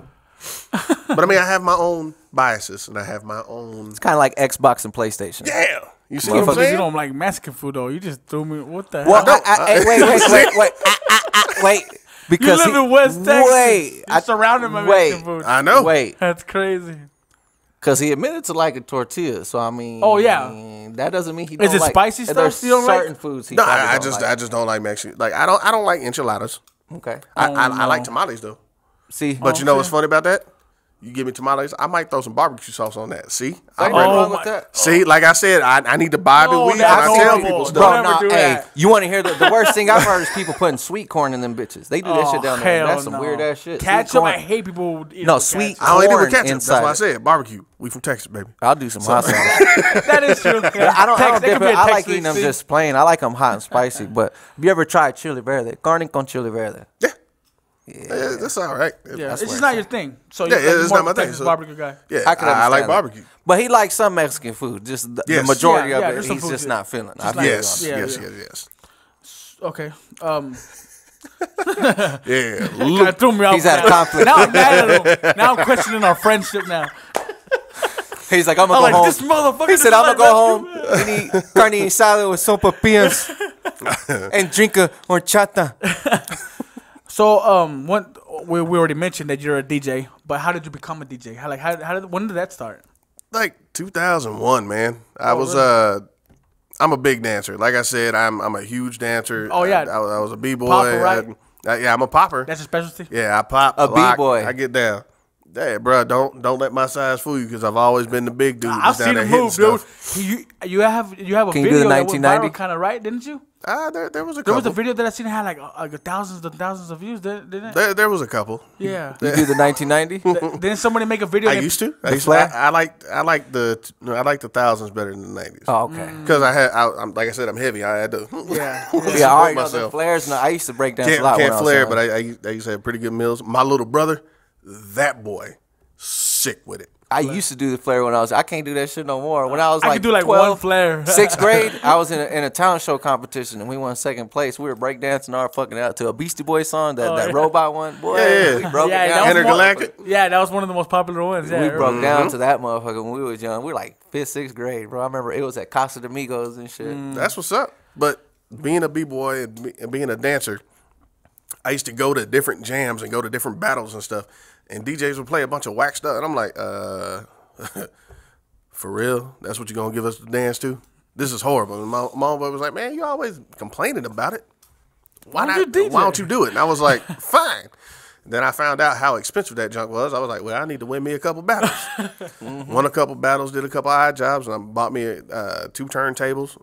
But I mean, I have my own biases and I have my own. It's kind of like Xbox and PlayStation. Yeah. You see what I'm Because you saying? don't like Mexican food though. You just threw me. What the Well, hell? wait. You Because live in West Texas. Wait, You're surrounded by Mexican food. I know. Wait, That's crazy. because he admitted to like a tortilla. So I mean, Oh, yeah. that doesn't mean he. Is don't it like, spicy stuff There's you don't like? certain foods he. No, probably I don't just like. don't like Mexican. Like I don't like enchiladas. Okay. I like tamales though. See, But you know what's funny about that? You give me tamales, I might throw some barbecue sauce on that. See? I'm nothing ready. wrong my- with that. See, like I said, I need to buy the No, weed when that's I tell horrible. people Bro, stuff. Bro, never do hey, that. you want to hear the worst thing I've heard is people putting sweet corn in them bitches. They do that shit down there. hell That's some no. weird ass shit. Sweet Ketchup, corn. I hate people eating No, with sweet ketchup. I don't eat it with corn ketchup. inside That's why I it. said barbecue. We from Texas, baby. I'll do some hot sauce. That is true. Yeah. I don't That dip could be it. a I like Texas eating them thing. just plain. I like them hot and spicy. But have you ever tried chili verde? Carne con chili verde. Yeah, that's all right. Yeah, it's where just not your thing. So Yeah, you're it's more not my of a thing, Texas so- barbecue guy. Yeah, I can I understand like that. barbecue. But he likes some Mexican food. Just the Yes. majority Yeah, of yeah, it, there's some he's food just that- not feeling. I like- feel you on Yes, that. Yeah, yes, yeah. yes, yes. Okay. Yeah. Kind of threw me off. He's at a conflict. Now I'm mad at him. Now I'm questioning our friendship now. He's like, I'm gonna I'm go like, home. this motherfucker. He said, doesn't I'm gonna like go home and eat carne asada with sopa pias and drink a horchata. So, we already mentioned that you're a DJ, but how did you become a DJ? When did that start? Like 2001, man. I was I'm a big dancer. Like I said, I'm a huge dancer. Oh, yeah. I was a b-boy. Popper, right? Yeah, I'm a popper. That's your specialty? Yeah, I pop A lock, b-boy. I get down. Hey, bro, don't let my size fool you because I've always been the big dude. I've that's down seen there him move, hitting dude. stuff. You have a Can you do video the that went 1990? viral, kind of, right? Didn't you? There was a There couple. was a video that I seen had like thousands and thousands of views, didn't it? There was a couple. Yeah. You do the 1990? Didn't somebody make a video? I that- used to. flare? I like the thousands better than the 90s. Oh, okay. Because I'm like I said, I'm heavy. I had to Yeah. Yeah, all right. myself. The flares. No, I used to break dance a lot. Can't when I was flare, young. but I used to have pretty good meals. My little brother, that boy, sick with it. I used to do the flare when I can't do that shit no more. When I was I like could do like 12, one flare. Sixth grade, I was in a talent show competition and we won second place. We were breakdancing our fucking out to a Beastie Boys song, that yeah. robot one. Boy, Yeah. we broke Yeah, it that down. was Intergalactic. Yeah, that was one of the most popular ones. Yeah, We I broke remember. down to that motherfucker when we was young. We were like 5th, 6th grade, bro. I remember it was at Casa de Amigos and shit. That's what's up. But being a b-boy and being a dancer, I used to go to different jams and go to different battles and stuff. And DJs would play a bunch of whack stuff. And I'm like, for real? That's what you're going to give us to dance to? This is horrible. And my homeboy was like, man, you always complaining about it. Why Why not? don't you DJ? Why don't you do it? And I was like, fine. Then I found out how expensive that junk was. I was like, well, I need to win me a couple battles. Won a couple battles, did a couple odd jobs, and I bought me 2 turntables.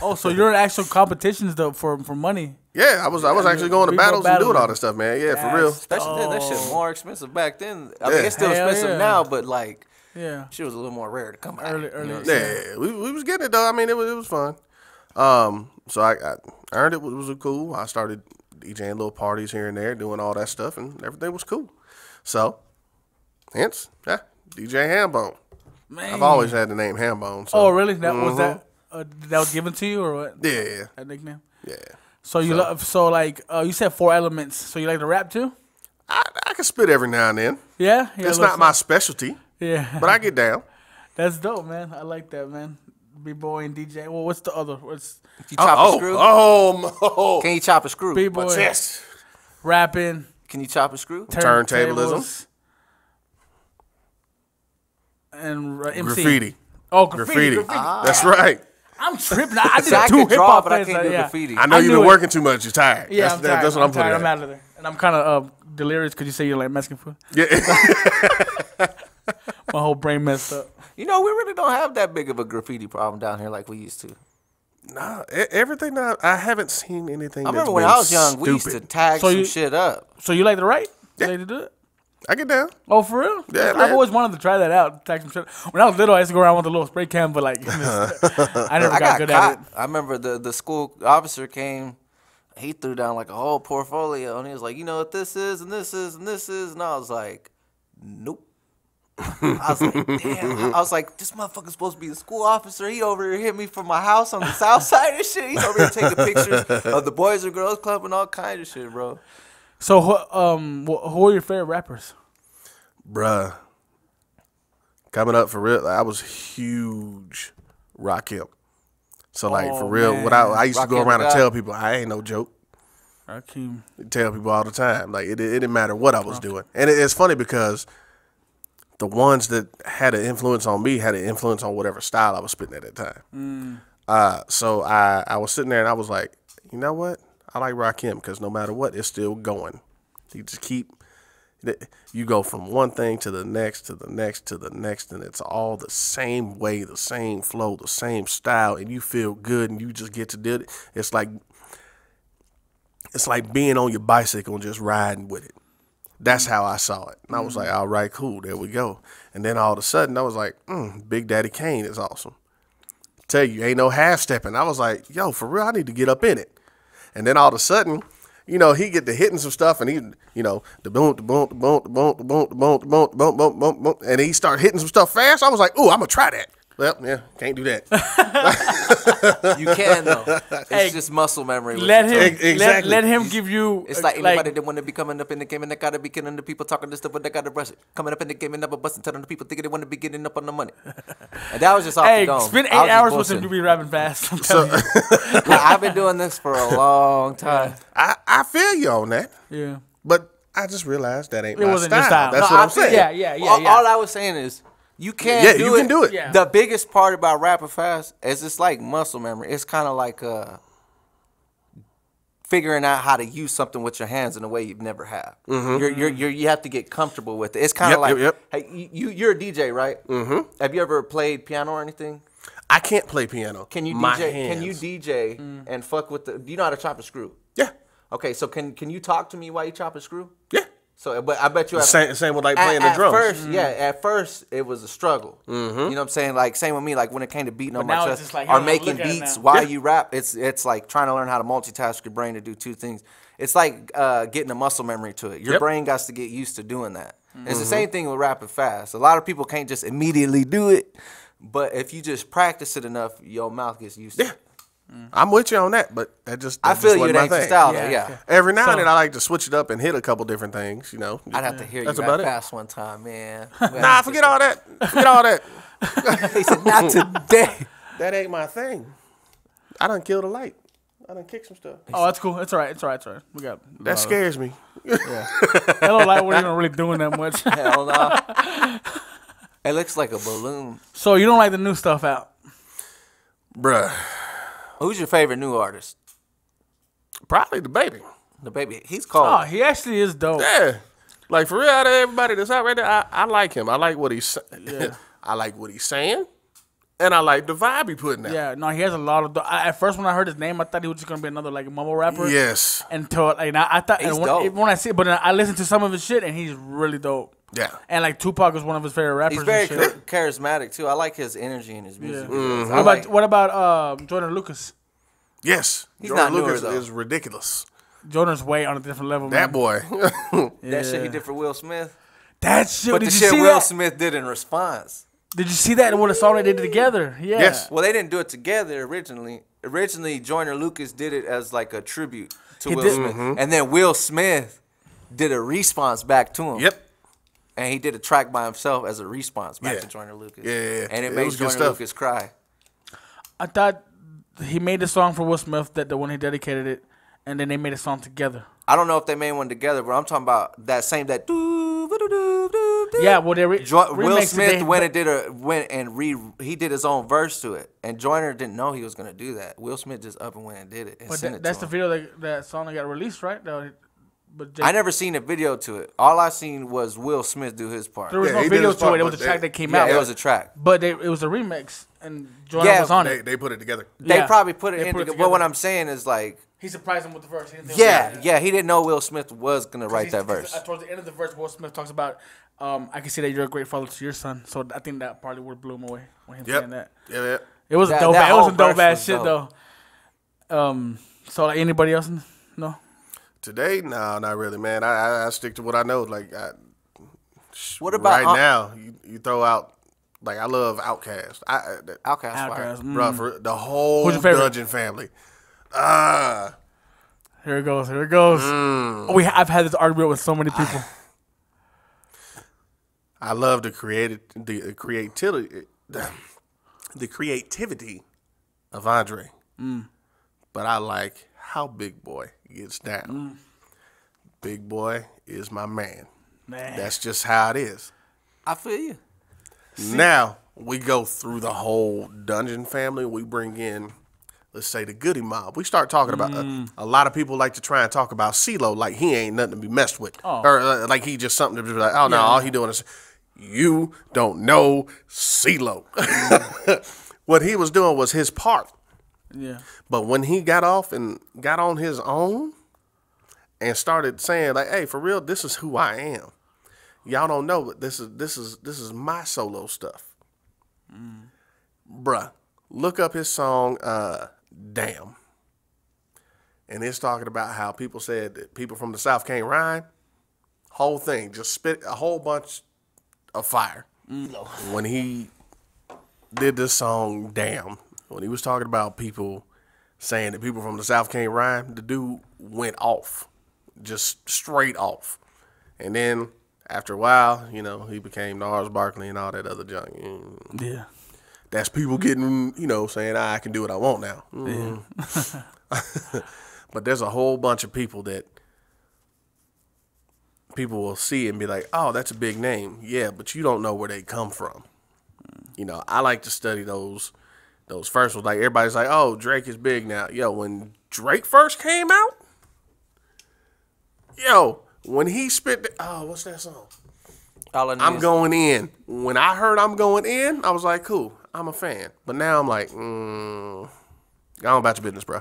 Oh, so you're in actual competitions though for money. Yeah, I was actually going to B-boy battles and battles. doing all that stuff, man. Yeah, for real. Especially that shit more expensive back then. I mean, Yeah. it's still Hell expensive yeah. now, but like, Yeah. shit was a little more rare to come out. Early. You know what I'm Yeah. saying? Yeah, we was getting it though. I mean, it was fun. So I earned it. It was cool. I started DJing little parties here and there, doing all that stuff, and everything was cool. So, hence, DJ Hambone. Man. I've always had the name Hambone. So. Oh, really? That was that was given to you or what? Yeah, That nickname. yeah. So you you said 4 elements. So you like to rap too? I can spit every now and then. Yeah. It's not my specialty, Yeah. but I get down. That's dope, man. I like that, man. B-boy and DJ. Well, what's the other? What's Can you chop a screw? Oh, Can you chop a screw? B-boy? yes. Rapping. Can you chop a screw? Turntablism. And MC. Graffiti. Oh, graffiti. That's right. I'm tripping. I did See, I 2 can hip draw, hop but I things. can't do yeah. graffiti. I know I you've knew been it. working too much. You're tired. Yeah, that's, I'm tired. that's what I'm putting tired. at. I'm out of there. And I'm kind of delirious because you say you like Mexican food. Yeah. My whole brain messed up. You know, we really don't have that big of a graffiti problem down here like we used to. Nah, everything that I haven't seen anything. I remember that's when been I was young, we used to stupid. tag So some you- shit up. So you like to write? You like to do it? I get down. Oh, for real? Yeah, I've man. always wanted to try that out. Tag some shit. When I was little, I used to go around with a little spray can, but like, I never I got got good caught. at it. I remember the school officer came. He threw down like a whole portfolio, and he was like, "You know what this is, and this is, and this is," and I was like, "Nope." I was like, "Damn!" I was like, "This motherfucker's supposed to be the school officer. He over here hit me from my house on the south side and shit. He's over here taking pictures of the Boys and Girls Club and all kinds of shit, bro." So, who are your favorite rappers? Bruh. Coming up for real, I was huge Rakim. So like for real, man. what I used to go Rakim around and the guy. tell people, I ain't no joke. Rakim. Tell people all the time. Like it didn't matter what I was doing. And it's funny because the ones that had an influence on me had an influence on whatever style I was spitting at that time. So I was sitting there and I was like, you know what? I like Rakim because no matter what, it's still going. You just you go from one thing to the next, to the next, to the next, and it's all the same way, the same flow, the same style, and you feel good and you just get to do it. It's like being on your bicycle and just riding with it. That's how I saw it. And I was like, all right, cool, there we go. And then all of a sudden, I was like, Big Daddy Kane is awesome. Tell you, ain't no half-stepping. I was like, yo, for real, I need to get up in it. And then all of a sudden, you know, he get to hitting some stuff and he, you know, the boom, the boom, and he start hitting some stuff fast. I was like, ooh, I'm going to try that. Well, yeah, can't do that. You can though. It's Hey, just muscle memory. Let him, Exactly. let him give you. It's like anybody that want to be coming up in the game and they gotta be killing the people talking this stuff, but they gotta brush it. Coming up in the game and never busting, telling the people thinking they want to be getting up on the money. And that was just off Hey, the dome. spend 8 I was just hours with him. bullshitting. You be rapping fast. I'm telling you. I've been doing this for a long time. I feel you on that, Yeah. but I just realized that ain't It my wasn't style. your style. That's No, what I'm saying. Yeah, yeah, yeah, all, yeah. all I was saying is you can Yeah, do you it. can do it. Yeah. The biggest part about rapping fast is it's like muscle memory. It's kind of like figuring out how to use something with your hands in a way you've never have. You have to get comfortable with it. It's kind of like hey, you're a DJ, right? Mm-hmm. Have you ever played piano or anything? I can't play piano. Can you My DJ? hands. Can you DJ and fuck with the? Do you know how to chop a screw? Yeah, Okay, so can you talk to me while you chop a screw? yeah. So, but I bet you Same with like playing the at drums. First, at first it was a struggle. Mm-hmm. You know what I'm saying? Like same with me. Like when it came to beating on my now it's chest just like, or hey, making look at it beats now. while you rap, it's like trying to learn how to multitask your brain to do two things. It's like getting a muscle memory to it. Your brain got to get used to doing that. It's the same thing with rapping fast. A lot of people can't just immediately do it, but if you just practice it enough, your mouth gets used to it. I'm with you on that, but that I feel you. It ain't your style, Yeah. though. Yeah. Every now So- and then I like to switch it up and hit a couple different things, you know. I'd have to hear That's you about rap it. fast one time, man. Nah, forget all that. Forget all that. He said, not today. That ain't my thing. I done killed a light. I done kicked some stuff. Oh, that's cool. It's all right. It's all right. It's all right. We got. That scares me. Hello, Light. We're not really doing that much. Hell no. It looks like a balloon. So you don't like the new stuff out? Bruh. Who's your favorite new artist? Probably the baby. The baby. He's cold. Oh, he actually is dope. Yeah. Like for real, out of everybody that's out right there, I like him. I like what he's I like what he's saying. And I like the vibe he putting out. Yeah, no, he has a lot of. At first, when I heard his name, I thought he was just gonna be another like mumble rapper. Yes. Until like I thought, He's and dope. when I see, but then I listened to some of his shit, and he's really dope. Yeah. And like Tupac was one of his favorite rappers. He's very and shit. charismatic too. I like his energy and his Yeah. music. What about Jordan Lucas? Yes. He's Jordan not newer, Lucas though. is ridiculous. Jordan's way on a different level. That man. boy. That shit he did for Will Smith. That shit. But Did the you shit see Will that? Smith did in response. Did you see that? What a song they did together? Yeah. Yes. Well, they didn't do it together originally. Originally, Joyner Lucas did it as like a tribute to He Will did- Smith. And then Will Smith did a response back to him. Yep. And he did a track by himself as a response back Yeah. to Joyner Lucas. Yeah. And it It made was good Joyner stuff. Lucas cry. I thought he made the song for Will Smith, that the one he dedicated it, and then they made a song together. I don't know if they made one together, but I'm talking about that same that. Yeah, well they Will remixed it. Smith he did his own verse to it, and Joyner didn't know he was gonna do that. Will Smith just up and went and did it and But sent it that's to the him. video that song that got released, right? But I never seen a video to it. All I seen was Will Smith do his part. there was Yeah, no he did video his to part, it. It was a but track they- that came Yeah, out. it was a track. But it was a remix, and Jordan Yeah, was on it. They put it together. They Yeah. probably put it They in. put it But what together. I'm saying is like, He surprised him with the verse. He didn't think it was yeah, he didn't know Will Smith was gonna write that verse. Towards the end of the verse, Will Smith talks about, I can see that you're a great father to your son. So I think that probably would blew him away when he was saying that. Yeah. It was That- dope. that It was whole some dope verse ass was shit dope. though. So like anybody else? No. Today, no, not really, man. I stick to what I know. Like, What about right now? You throw out like I love Outkast. Outkast? Outkast. Bro, for the whole Who's your favorite? Dungeon family. Here it goes. Here it goes. I've had this argument with so many people. I love the creativity of Andre, but I like how Big Boy gets down. Big Boy is my man. Man. That's just how it is. I feel you. Now we go through the whole Dungeon family. We bring in, let's say, the Goody Mob. We start talking about a lot of people like to try and talk about CeeLo like he ain't nothing to be messed with, or like he just something to be like, oh no, all he doing is. You don't know CeeLo. What he was doing was his part. Yeah. But when he got off and got on his own and started saying like, "Hey, for real, this is who I am. Y'all don't know, but this is my solo stuff." Bruh, look up his song "Damn," and it's talking about how people said that people from the South can't rhyme. Whole thing just spit a whole bunch of fire when he did this song, Damn. When he was talking about people saying that people from the South can't rhyme, the dude went off. Just straight off. And then after a while, you know, he became Gnarls Barkley and all that other junk. Yeah. That's people getting, you know, saying, I can do what I want now. Yeah. But there's a whole bunch of people that people will see and be like, oh, that's a big name. Yeah, but you don't know where they come from. You know, I like to study those first ones. Like, everybody's like, oh, Drake is big now. Yo, when Drake first came out, when he spit, what's that song? I'm Going In. When I heard I'm Going In, I was like, cool, I'm a fan. But now I'm like, go on about your business, bro.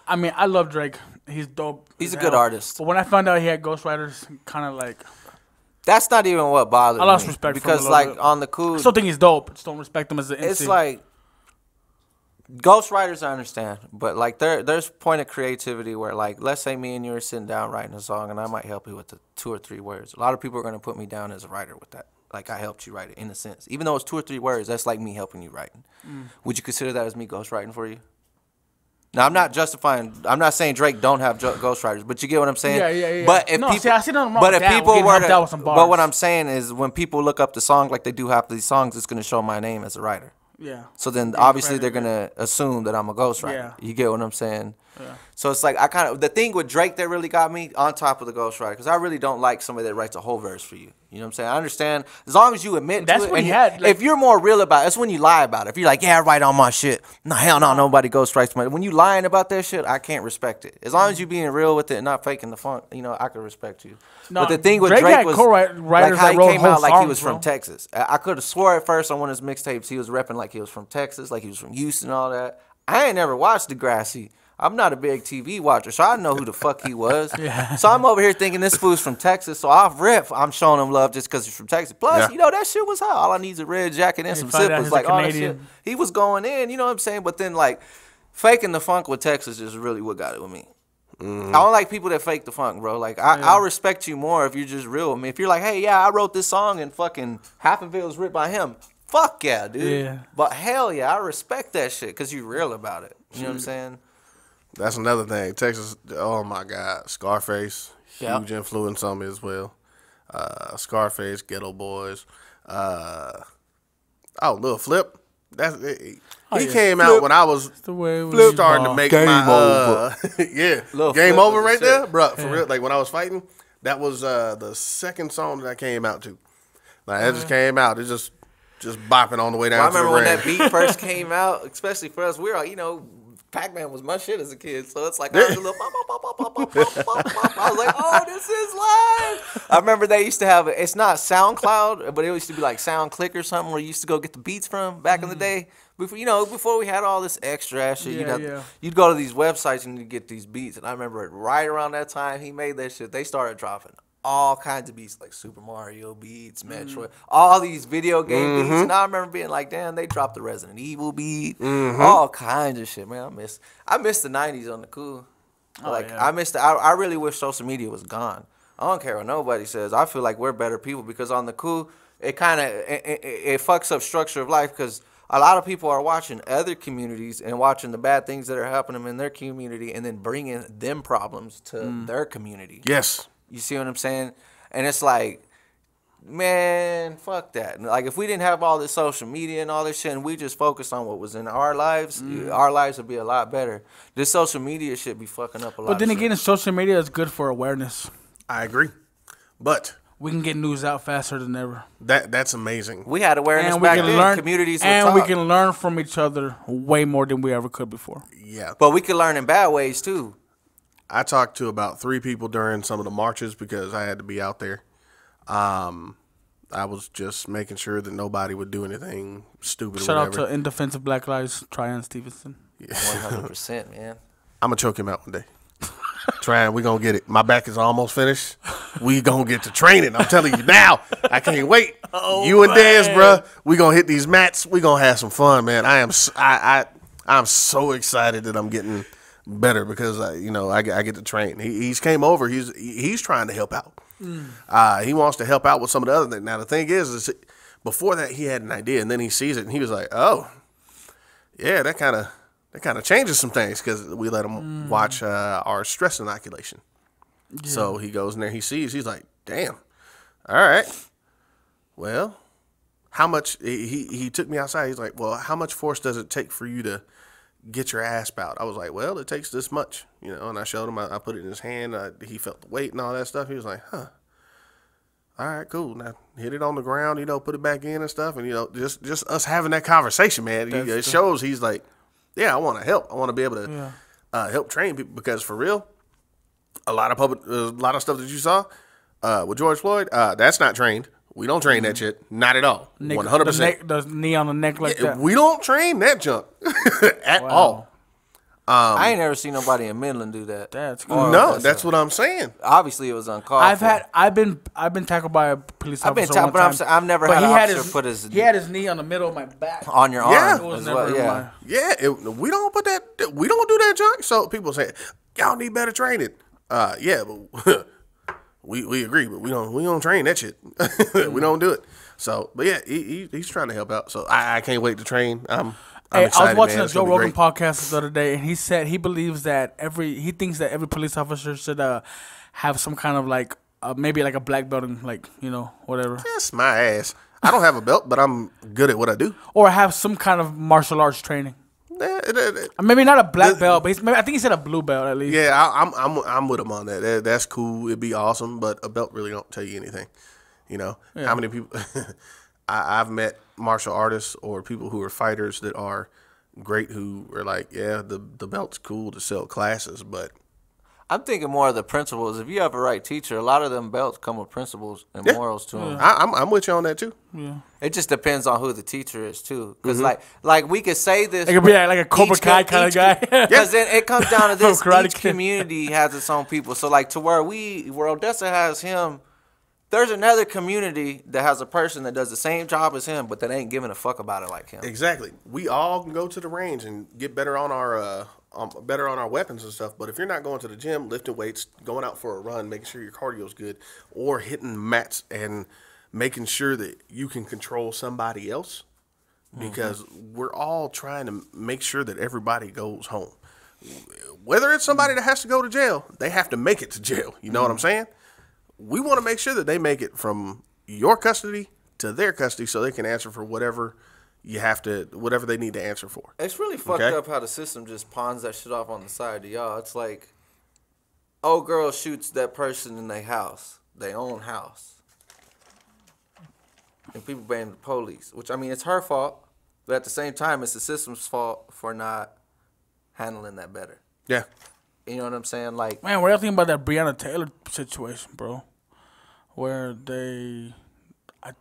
I mean, I love Drake. He's dope. He's a good artist. But when I found out he had ghostwriters, kind of like... That's not even what bothered me. I lost respect because, for him like, bit. on the cool... I still think he's dope. Just don't respect him as an MC. It's like... Ghostwriters, I understand. But, like, there's point of creativity where, like, let's say me and you are sitting down writing a song, and I might help you with the 2 or 3 words. A lot of people are going to put me down as a writer with that. Like, I helped you write it, in a sense. Even though it's 2 or 3 words, that's like me helping you writing. Would you consider that as me ghostwriting for you? Now, I'm not justifying. I'm not saying Drake don't have ghostwriters, but you get what I'm saying. Yeah. But if no, people, see, I see nothing wrong but with if that. people We're were getting helped out with to, some bars. but what I'm saying is, when people look up the song like they do half of these songs, it's gonna show my name as a writer. Yeah. So then, obviously, they're gonna assume that I'm a ghostwriter. Yeah. You get what I'm saying? Yeah. So it's like the thing with Drake that really got me on top of the ghostwriter, because I really don't like somebody that writes a whole verse for you. You know what I'm saying? I understand as long as you admit That's to it. what And he had, like- if you're more real about it, that's when you lie about it. If you're like, yeah, I write all my shit. No, hell no, nobody ghostwrites my. When you lying about that shit, I can't respect it. As long as you being real with it and not faking the funk, you know, I can respect you. No, but the thing with Drake Drake had was co-writers like how that he wrote came whole out like he songs, was bro. from Texas. I could have swore at first on one of his mixtapes he was repping like he was from Texas, like he was from Houston and all that. I ain't never watched Degrassi. I'm not a big TV watcher, so I know who the fuck he was. Yeah. So I'm over here thinking this fool's from Texas, so off rip, I'm showing him love just because he's from Texas. Plus, Yeah. you know, that shit was hot. All I need is a red jacket and some find out zippers. he's Like, a all that shit. Canadian. He was going in, you know what I'm saying? But then, like, faking the funk with Texas is really what got it with me. I don't like people that fake the funk, bro. Like, I'll respect you more if you're just real with me. If you're like, hey, yeah, I wrote this song and fucking half of it was written by him. Fuck yeah, dude. Yeah. But hell yeah, I respect that shit because you're real about it. You know what I'm saying? That's another thing. Texas, oh my God. Scarface, Yeah. huge influence on me as well. Scarface, Ghetto Boys. Lil Flip. He came out when I was The way we starting to ball. make Game my over. yeah, Lil Game Flip Over was the right shit. there, bro. For real, like when I was fighting, that was the second song that I came out to. Like that just came out. It's just bopping on the way down. Well, I to the remember when ring. that beat first came out, especially for us, we were all, you know, Pac-Man was my shit as a kid. So it's like, I was a little pop, pop, pop, pop, pop, pop, pop, pop. I was like, oh, this is live. I remember they used to have, it's not SoundCloud, but it used to be like SoundClick or something where you used to go get the beats from back in the day. Before we had all this extra ass shit, you'd go to these websites and you'd get these beats. And I remember right around that time he made that shit, they started dropping all kinds of beats like Super Mario beats, Metroid, all these video game beats. And I remember being like, damn, they dropped the Resident Evil beat, all kinds of shit, man. I miss the 90s on the cool. I really wish social media was gone. I don't care what nobody says. I feel like we're better people because on the cool, it kind of it fucks up structure of life because a lot of people are watching other communities and watching the bad things that are happening in their community and then bringing them problems to their community. Yes. You see what I'm saying? And it's like, man, fuck that. Like, if we didn't have all this social media and all this shit and we just focused on what was in our lives, our lives would be a lot better. This social media shit be fucking up a lot. But then of again, shit. social media is good for awareness. I agree, but We can get news out faster than ever. that's amazing. We had awareness And we back can then. learn, Communities would and we talk. can learn from each other way more than we ever could before. Yeah, But we can learn in bad ways, too. I talked to about 3 people during some of the marches because I had to be out there. I was just making sure that nobody would do anything stupid Shout or out whatever. to In Defense of Black Lives, Tryon Stevenson. 100%, man. I'm gonna choke him out one day. Trying, we gonna get it. My back is almost finished. We gonna get to training. I'm telling you now. I can't wait. You and Dez, bruh. We gonna hit these mats. We gonna have some fun, man. I'm so excited that I'm getting better because I get to train. He's came over. He's trying to help out. He wants to help out with some of the other things. Now the thing is before that he had an idea, and then he sees it, and he was like, "Oh, yeah, that kind of changes some things," because we let him watch our stress inoculation. Yeah. So he goes in there, he sees, he's like, "Damn, all right, well, how much?" He took me outside. He's like, "Well, how much force does it take for you to get your asp out?" I was like, "Well, it takes this much, you know." And I showed him. I put it in his hand. He felt the weight and all that stuff. He was like, "Huh. All right, cool. Now hit it on the ground, you know, put it back in and stuff." And, you know, just us having that conversation, man, it shows he's like, yeah, I want to help. I want to be able to help train people, because for real, a lot of stuff that you saw with George Floyd, that's not trained. We don't train that shit. Not at all. 100%. The knee on the neck like that. We don't train that junk at all. I ain't never seen nobody in Midland do that. That's cool. No, that's what I'm saying. Obviously, it was uncalled for. I've been tackled by a police officer one time. I've never had an officer put his... He had his knee on the middle of my back. On your arm. Yeah. It was never We don't do that junk. So people say, y'all need better training. Yeah, but we agree, but we don't train that shit. We don't do it. So, but yeah, he's trying to help out. So I can't wait to train. I'm excited, I was watching a Joe Rogan podcast the other day, and he said he believes that he thinks that every police officer should have some kind of like maybe like a black belt and, like, you know, whatever. That's my ass. I don't have a belt, but I'm good at what I do. Or have some kind of martial arts training. Maybe not a black belt, but I think he said a blue belt at least. Yeah, I'm with him on that. That's cool. It'd be awesome, but a belt really don't tell you anything. You know, how many people I've met martial artists or people who are fighters that are great, who are like, yeah, the belt's cool to sell classes, but I'm thinking more of the principles. If you have a right teacher, a lot of them belts come with principles and morals to them. I'm with you on that too. Yeah. It just depends on who the teacher is too, because like we could say this. It could be like a Cobra Kai kind of guy. Because then it comes down to this: each community has its own people. So like to where Odessa has him. There's another community that has a person that does the same job as him, but that ain't giving a fuck about it like him. Exactly. We all can go to the range and get better on our weapons and stuff. But if you're not going to the gym, lifting weights, going out for a run, making sure your cardio's good, or hitting mats and making sure that you can control somebody else, because we're all trying to make sure that everybody goes home. Whether it's somebody that has to go to jail, they have to make it to jail. You know what I'm saying? We want to make sure that they make it from your custody to their custody, so they can answer for whatever they need to answer for. It's really fucked up how the system just pawns that shit off on the side of y'all. It's like, old girl shoots that person in their house, their own house, and people blame the police. Which, I mean, it's her fault, but at the same time, it's the system's fault for not handling that better. Yeah. You know what I'm saying? Like, man, what do you think about that Breonna Taylor situation, bro? Where they had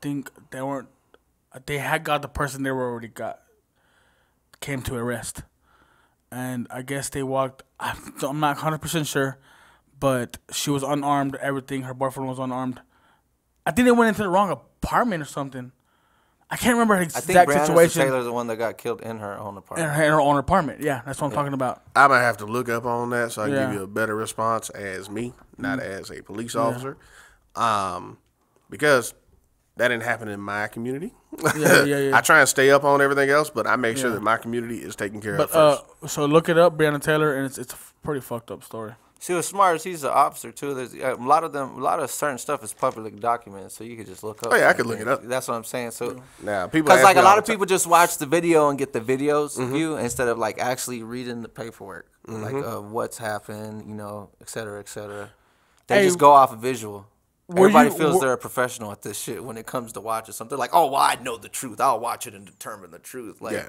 got the person they were already came to arrest, and I guess they walked. I'm not 100% sure, but she was unarmed. Everything. Her boyfriend was unarmed. I think they went into the wrong apartment or something. I can't remember her exact situation. I think Taylor's the one that got killed in her own apartment. In her own apartment, yeah, that's what I'm talking about. I might have to look up on that so I can give you a better response as me, not as a police officer, because that didn't happen in my community. Yeah. I try and stay up on everything else, but I make sure that my community is taken care of first. So look it up, Breonna Taylor, and it's a pretty fucked up story. She was smart. She's an officer too. There's a lot of certain stuff is publicly documented, so you could just look up. Oh yeah, I could look it up. That's what I'm saying. So now people, because like a lot of people just watch the video and get the videos view instead of like actually reading the paperwork, like what's happened, you know, et cetera, et cetera. They just go off of visual. Everybody feels they're a professional at this shit when it comes to watching something. They're like, oh, well, I know the truth. I'll watch it and determine the truth. Like,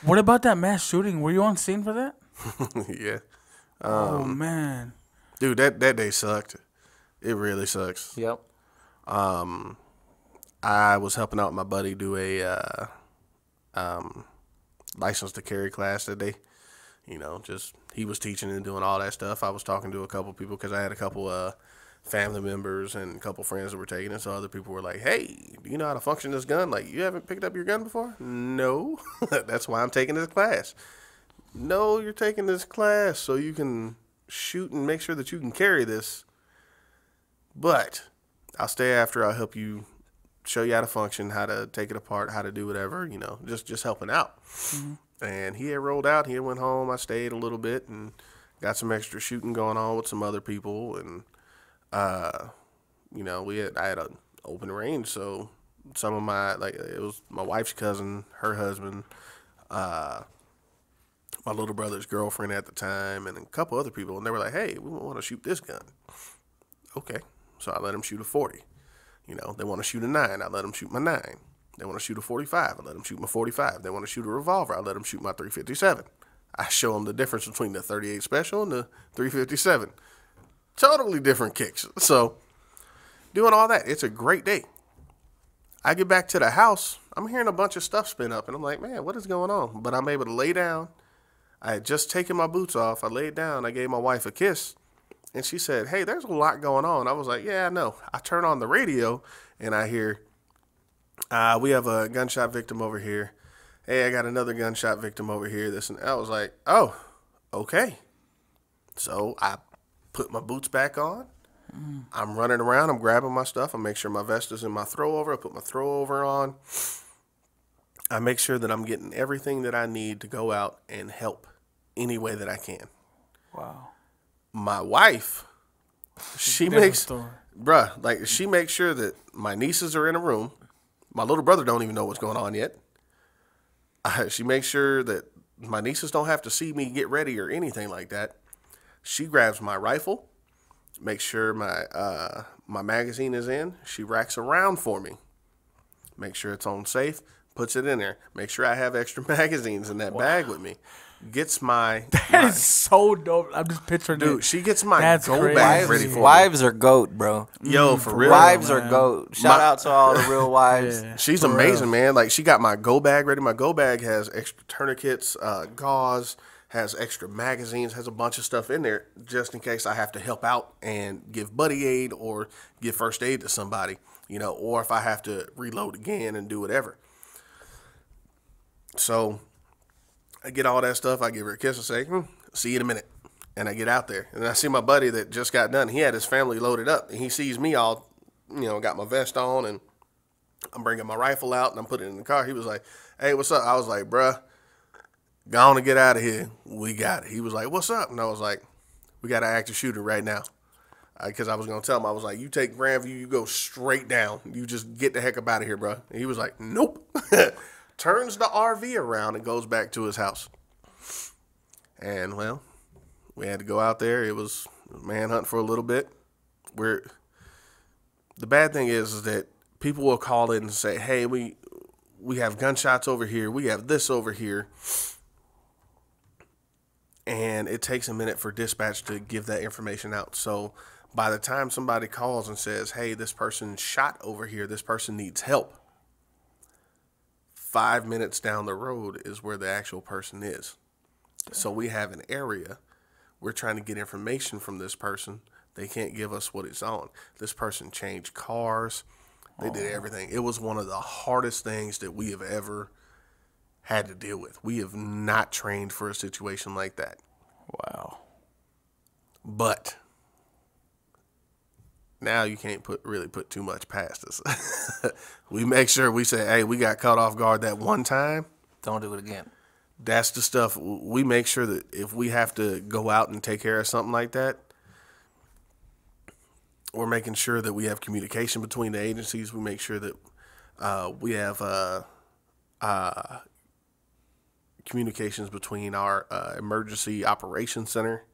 what about that mass shooting? Were you on scene for that? Yeah. Oh man, dude, that day sucked. It really sucks. Yep. I was helping out my buddy do a license to carry class that day. You know, just he was teaching and doing all that stuff. I was talking to a couple people because I had a couple family members and a couple friends that were taking it. So other people were like, "Hey, do you know how to function this gun? Like, you haven't picked up your gun before?" No, that's why I'm taking this class. No, you're taking this class so you can shoot and make sure that you can carry this. But I'll stay after. I'll help you show you how to function, how to take it apart, how to do whatever, you know, just helping out. And he had rolled out. He had went home. I stayed a little bit and got some extra shooting going on with some other people. And, you know, I had an open range. So some of my, like, it was my wife's cousin, her husband, my little brother's girlfriend at the time, and a couple other people. And they were like, hey, we want to shoot this gun. Okay. So I let them shoot a 40. You know, they want to shoot a 9. I let them shoot my 9. They want to shoot a 45. I let them shoot my 45. They want to shoot a revolver. I let them shoot my 357. I show them the difference between the 38 Special and the 357. Totally different kicks. So doing all that, it's a great day. I get back to the house. I'm hearing a bunch of stuff spin up, and I'm like, man, what is going on? But I'm able to lay down. I had just taken my boots off. I laid down. I gave my wife a kiss. And she said, hey, there's a lot going on. I was like, yeah, I know. I turn on the radio, and I hear, we have a gunshot victim over here. Hey, I got another gunshot victim over here. This and I was like, oh, okay. So I put my boots back on. I'm running around. I'm grabbing my stuff. I make sure my vest is in my throw over. I put my throw over on. I make sure that I'm getting everything that I need to go out and help any way that I can. Wow. My wife, she makes sure that my nieces are in a room. My little brother don't even know what's going on yet. She makes sure that my nieces don't have to see me get ready or anything like that. She grabs my rifle, makes sure my magazine is in. She racks around for me, make sure it's on safe, puts it in there. Make sure I have extra magazines in that bag with me. Gets my... That is so dope. I'm just picturing it. Dude, she gets my That's go crazy. bag ready for me. Wives are GOAT, bro. Yo, for real. Wives are GOAT. Shout out to all the real wives. Yeah. She's amazing, man. Like, she got my go bag ready. My go bag has extra tourniquets, gauze, has extra magazines, has a bunch of stuff in there just in case I have to help out and give buddy aid or give first aid to somebody, you know, or if I have to reload again and do whatever. So I get all that stuff. I give her a kiss and say, see you in a minute. And I get out there. And I see my buddy that just got done. He had his family loaded up. And he sees me all, you know, got my vest on. And I'm bringing my rifle out. And I'm putting it in the car. He was like, hey, what's up? I was like, bruh, go on and get out of here. We got it. He was like, what's up? And I was like, we got an active shooter right now. Because I was going to tell him, I was like, you take Grandview, you go straight down. You just get the heck up out of here, bro. And he was like, nope. Turns the RV around and goes back to his house. And, well, we had to go out there. It was manhunt for a little bit. The bad thing is that people will call in and say, hey, we have gunshots over here. We have this over here. And it takes a minute for dispatch to give that information out. So by the time somebody calls and says, hey, this person shot over here, this person needs help, 5 minutes down the road is where the actual person is. So we have an area. We're trying to get information from this person. They can't give us what it's on. This person changed cars. They did everything. It was one of the hardest things that we have ever had to deal with. We have not trained for a situation like that. Wow. But now you can't really put too much past us. We make sure we say, hey, we got caught off guard that one time. Don't do it again. That's the stuff. We make sure that if we have to go out and take care of something like that, we're making sure that we have communication between the agencies. We make sure that we have communications between our emergency operations center.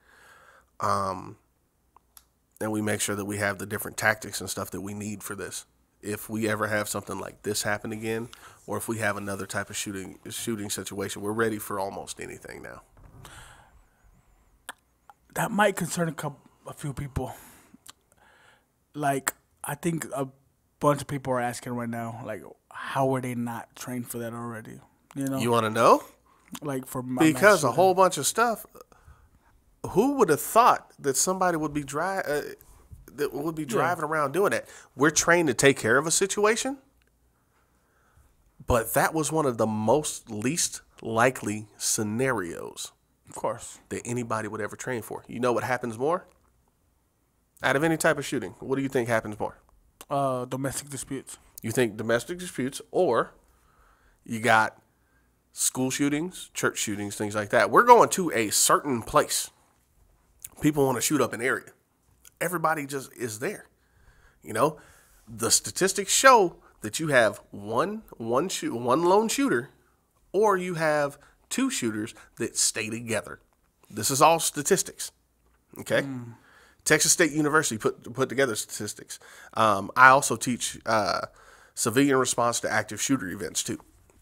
And we make sure that we have the different tactics and stuff that we need for this. If we ever have something like this happen again, or if we have another type of shooting situation, we're ready for almost anything now. That might concern a few people. Like, I think a bunch of people are asking right now, like, how are they not trained for that already? You know? You want to know? Like, for because a whole bunch of stuff. Who would have thought that somebody would be driving around doing that? We're trained to take care of a situation, but that was one of the least likely scenarios, of course, that anybody would ever train for. You know what happens more? Out of any type of shooting, what do you think happens more? Domestic disputes. You think domestic disputes, or you got school shootings, church shootings, things like that. We're going to a certain place. People want to shoot up an area. Everybody just is there. You know, the statistics show that you have one lone shooter, or you have two shooters that stay together. This is all statistics. Okay. Texas State University put together statistics. I also teach civilian response to active shooter events too.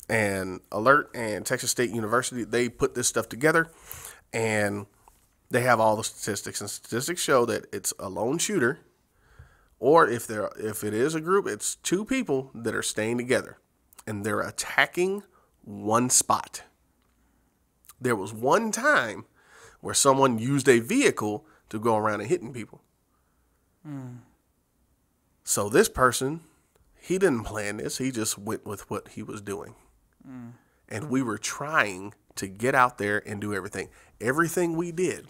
And Alert and Texas State University, they put this stuff together, and they have all the statistics. And statistics show that it's a lone shooter, or if it is a group, it's two people that are staying together, and they're attacking one spot. There was one time where someone used a vehicle to go around and hitting people. So this person, he didn't plan this. He just went with what he was doing. And we were trying to get out there and do everything. Everything we did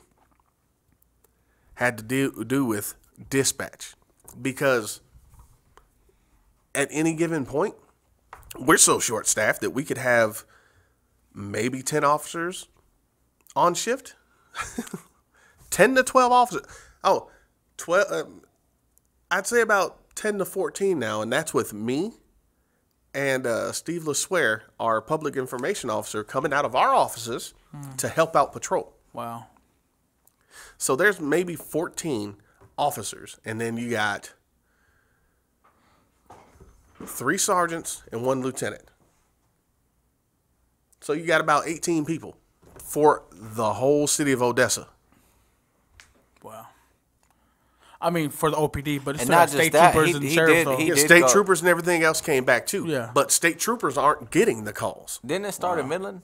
had to do with dispatch. Because at any given point, we're so short-staffed that we could have maybe 10 officers on shift. 10 to 12 officers. 12. I'd say about 10 to 14 now, and that's with me and Steve LeSueur, our public information officer, coming out of our offices to help out patrol. Wow. So there's maybe 14 officers, and then you got 3 sergeants and 1 lieutenant. So you got about 18 people for the whole city of Odessa. Wow. I mean, for the OPD, but it's And still not state just that, troopers and sheriffs, though. he Yeah, did state go- troopers and everything else came back too. Yeah. But state troopers aren't getting the calls. Didn't it start in Midland?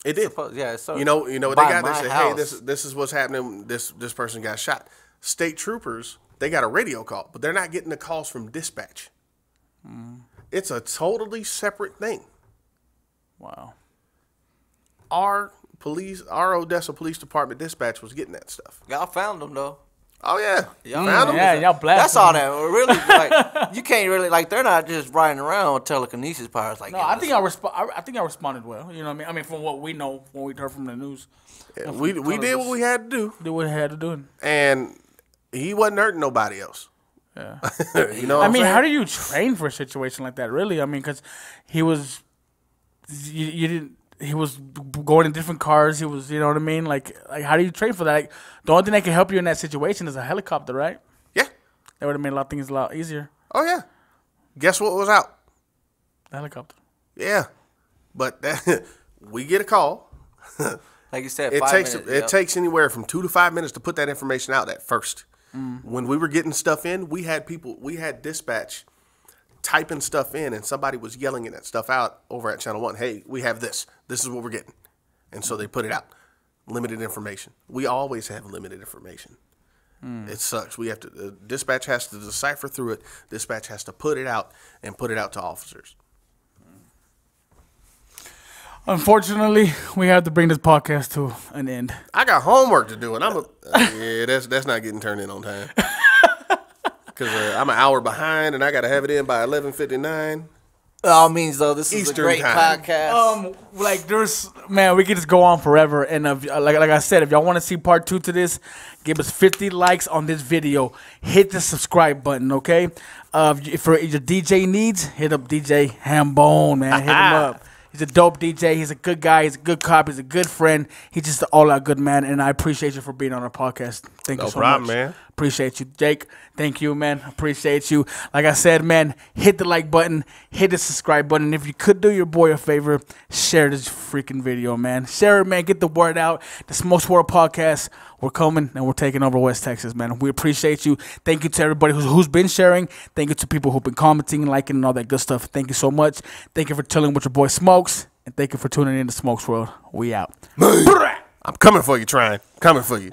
It did. Yeah, it started You know, they by got. They my said, "Hey, house. this is what's happening. This person got shot." State troopers, they got a radio call, but they're not getting the calls from dispatch. It's a totally separate thing. Wow. Our Odessa Police Department dispatch was getting that stuff. Y'all found them though. Oh yeah, Y'all found them. Yeah, y'all blasted. That's all that really like. You can't really like. They're not just riding around with telekinesis powers. Like No, I think I responded well. You know what I mean? I mean, from what we know, what we heard from the news. Yeah, we did what we had to do, Did what he had to do. and he wasn't hurting nobody else. Yeah. You know what I I'm mean, saying? how do you train for a situation like that? Really? I mean, because he was, you didn't. He was going in different cars. He was, you know what I mean? Like how do you train for that? Like, the only thing that can help you in that situation is a helicopter, right? Yeah. That would have made a lot of things a lot easier. Oh yeah. Guess what was out? The helicopter. Yeah, but we get a call. like you said, It 5 takes minutes, it takes anywhere from 2 to 5 minutes to put that information out at first. When we were getting stuff in, we had dispatch typing stuff in, and somebody was yelling that stuff out over at Channel 1. Hey, we have this. This is what we're getting. And so they put it out. Limited information. We always have limited information. It sucks. We have to. Dispatch has to decipher through it. Dispatch has to put it out and put it out to officers. Unfortunately, we have to bring this podcast to an end. I got homework to do, and yeah, that's not getting turned in on time. Because I'm an hour behind, and I got to have it in by 11:59. All means though, this is Eastern a great time. podcast. Like we could just go on forever. And like I said, if y'all want to see part 2 to this, give us 50 likes on this video. Hit the subscribe button, okay? For your DJ needs, hit up DJ Hambone, man. Hit him up. He's a dope DJ. He's a good guy. He's a good cop. He's a good friend. He's just an all-out good man, and I appreciate you for being on our podcast. Thank you so problem, much. man. Appreciate you, Jake. Thank you, man. Appreciate you. Like I said, man, hit the like button, hit the subscribe button. And if you could do your boy a favor, share this freaking video, man. Share it, man. Get the word out. The Smokes World Podcast. We're coming, and we're taking over West Texas, man. We appreciate you. Thank you to everybody who's been sharing. Thank you to people who've been commenting, liking, and all that good stuff. Thank you so much. Thank you for chilling with your boy Smokes, and thank you for tuning in to Smokes World. We out. I'm coming for you, Trine. Coming for you.